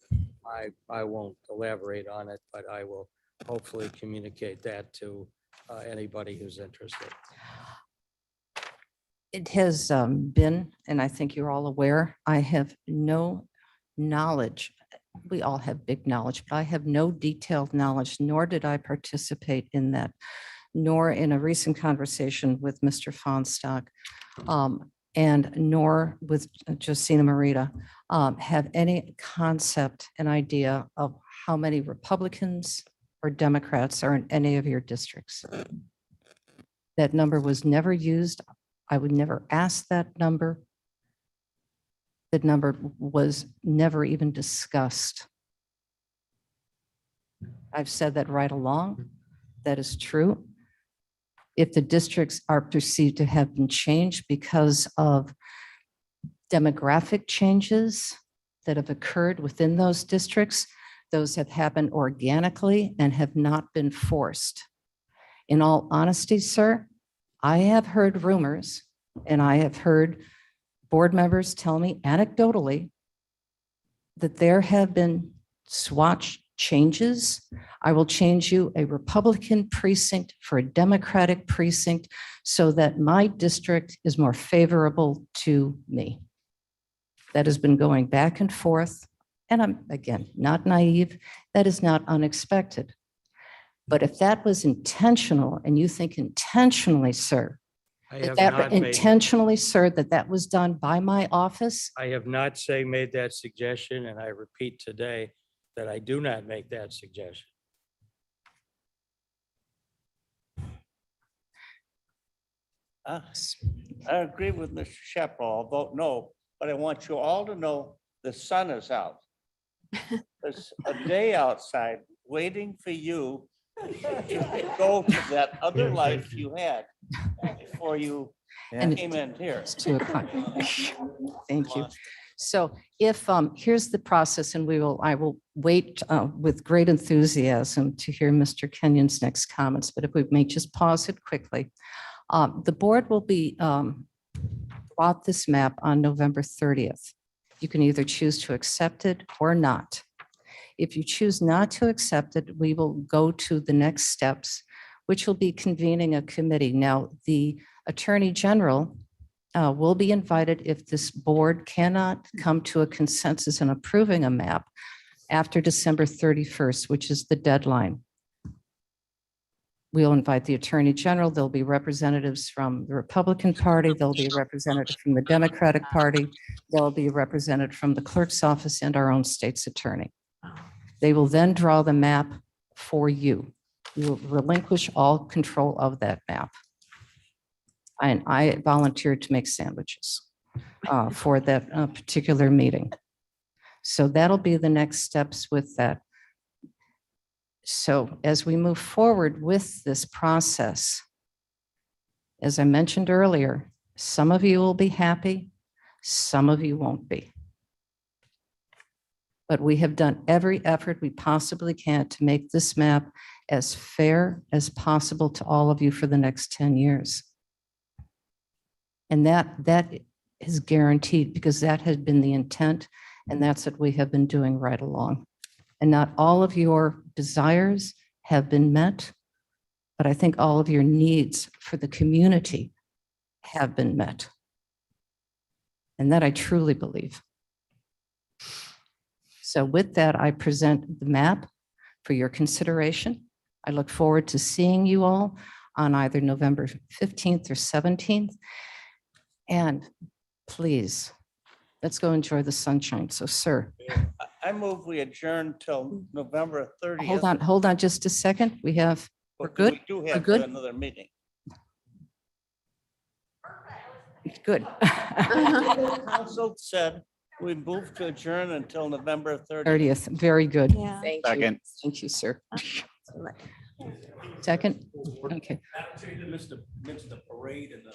I won't elaborate on it, but I will hopefully communicate that to anybody who's interested. It has been, and I think you're all aware, I have no knowledge. We all have big knowledge, but I have no detailed knowledge, nor did I participate in that, nor in a recent conversation with Mr. Fonstock, and nor with Josina Marita, have any concept, an idea of how many Republicans or Democrats are in any of your districts. That number was never used. I would never ask that number. That number was never even discussed. I've said that right along. That is true. If the districts are perceived to have been changed because of demographic changes that have occurred within those districts, those have happened organically and have not been forced. In all honesty, sir, I have heard rumors, and I have heard board members tell me anecdotally that there have been swatch changes. I will change you a Republican precinct for a Democratic precinct so that my district is more favorable to me. That has been going back and forth, and I'm, again, not naive. That is not unexpected. But if that was intentional, and you think intentionally, sir, that was done by my office, I have not made that suggestion, and I repeat today that I do not make that suggestion. I agree with Mr. Shepherd. I'll vote no, but I want you all to know the sun is out. There's a day outside waiting for you to go to that other life you had before you came in here. It's 2 o'clock. Thank you. So if, here's the process, and I will wait with great enthusiasm to hear Mr. Kenyon's next comments, but if we may just pause it quickly. The board will be brought this map on November 30th. You can either choose to accept it or not. If you choose not to accept it, we will go to the next steps, which will be convening a committee. Now, the Attorney General will be invited if this board cannot come to a consensus in approving a map after December 31st, which is the deadline. We'll invite the Attorney General. There'll be representatives from the Republican Party. There'll be a representative from the Democratic Party. There'll be a representative from the Clerk's Office and our own state's attorney. They will then draw the map for you. You will relinquish all control of that map. And I volunteered to make sandwiches for that particular meeting. So that'll be the next steps with that. So as we move forward with this process, as I mentioned earlier, some of you will be happy, some of you won't be. But we have done every effort we possibly can to make this map as fair as possible to all of you for the next 10 years. And that is guaranteed because that had been the intent, and that's what we have been doing right along. And not all of your desires have been met, but I think all of your needs for the community have been met. And that I truly believe. So with that, I present the map for your consideration. I look forward to seeing you all on either November 15th or 17th. And please, let's go enjoy the sunshine. So, sir, I move we adjourn till November 30th. hold on just a second. We're good? We do We're have good? another meeting. Good. Council said we move to adjourn until November 30th. 30th, very good. Yeah. Thank you. Second. Thank you, sir. Second? Okay. Missed the parade and the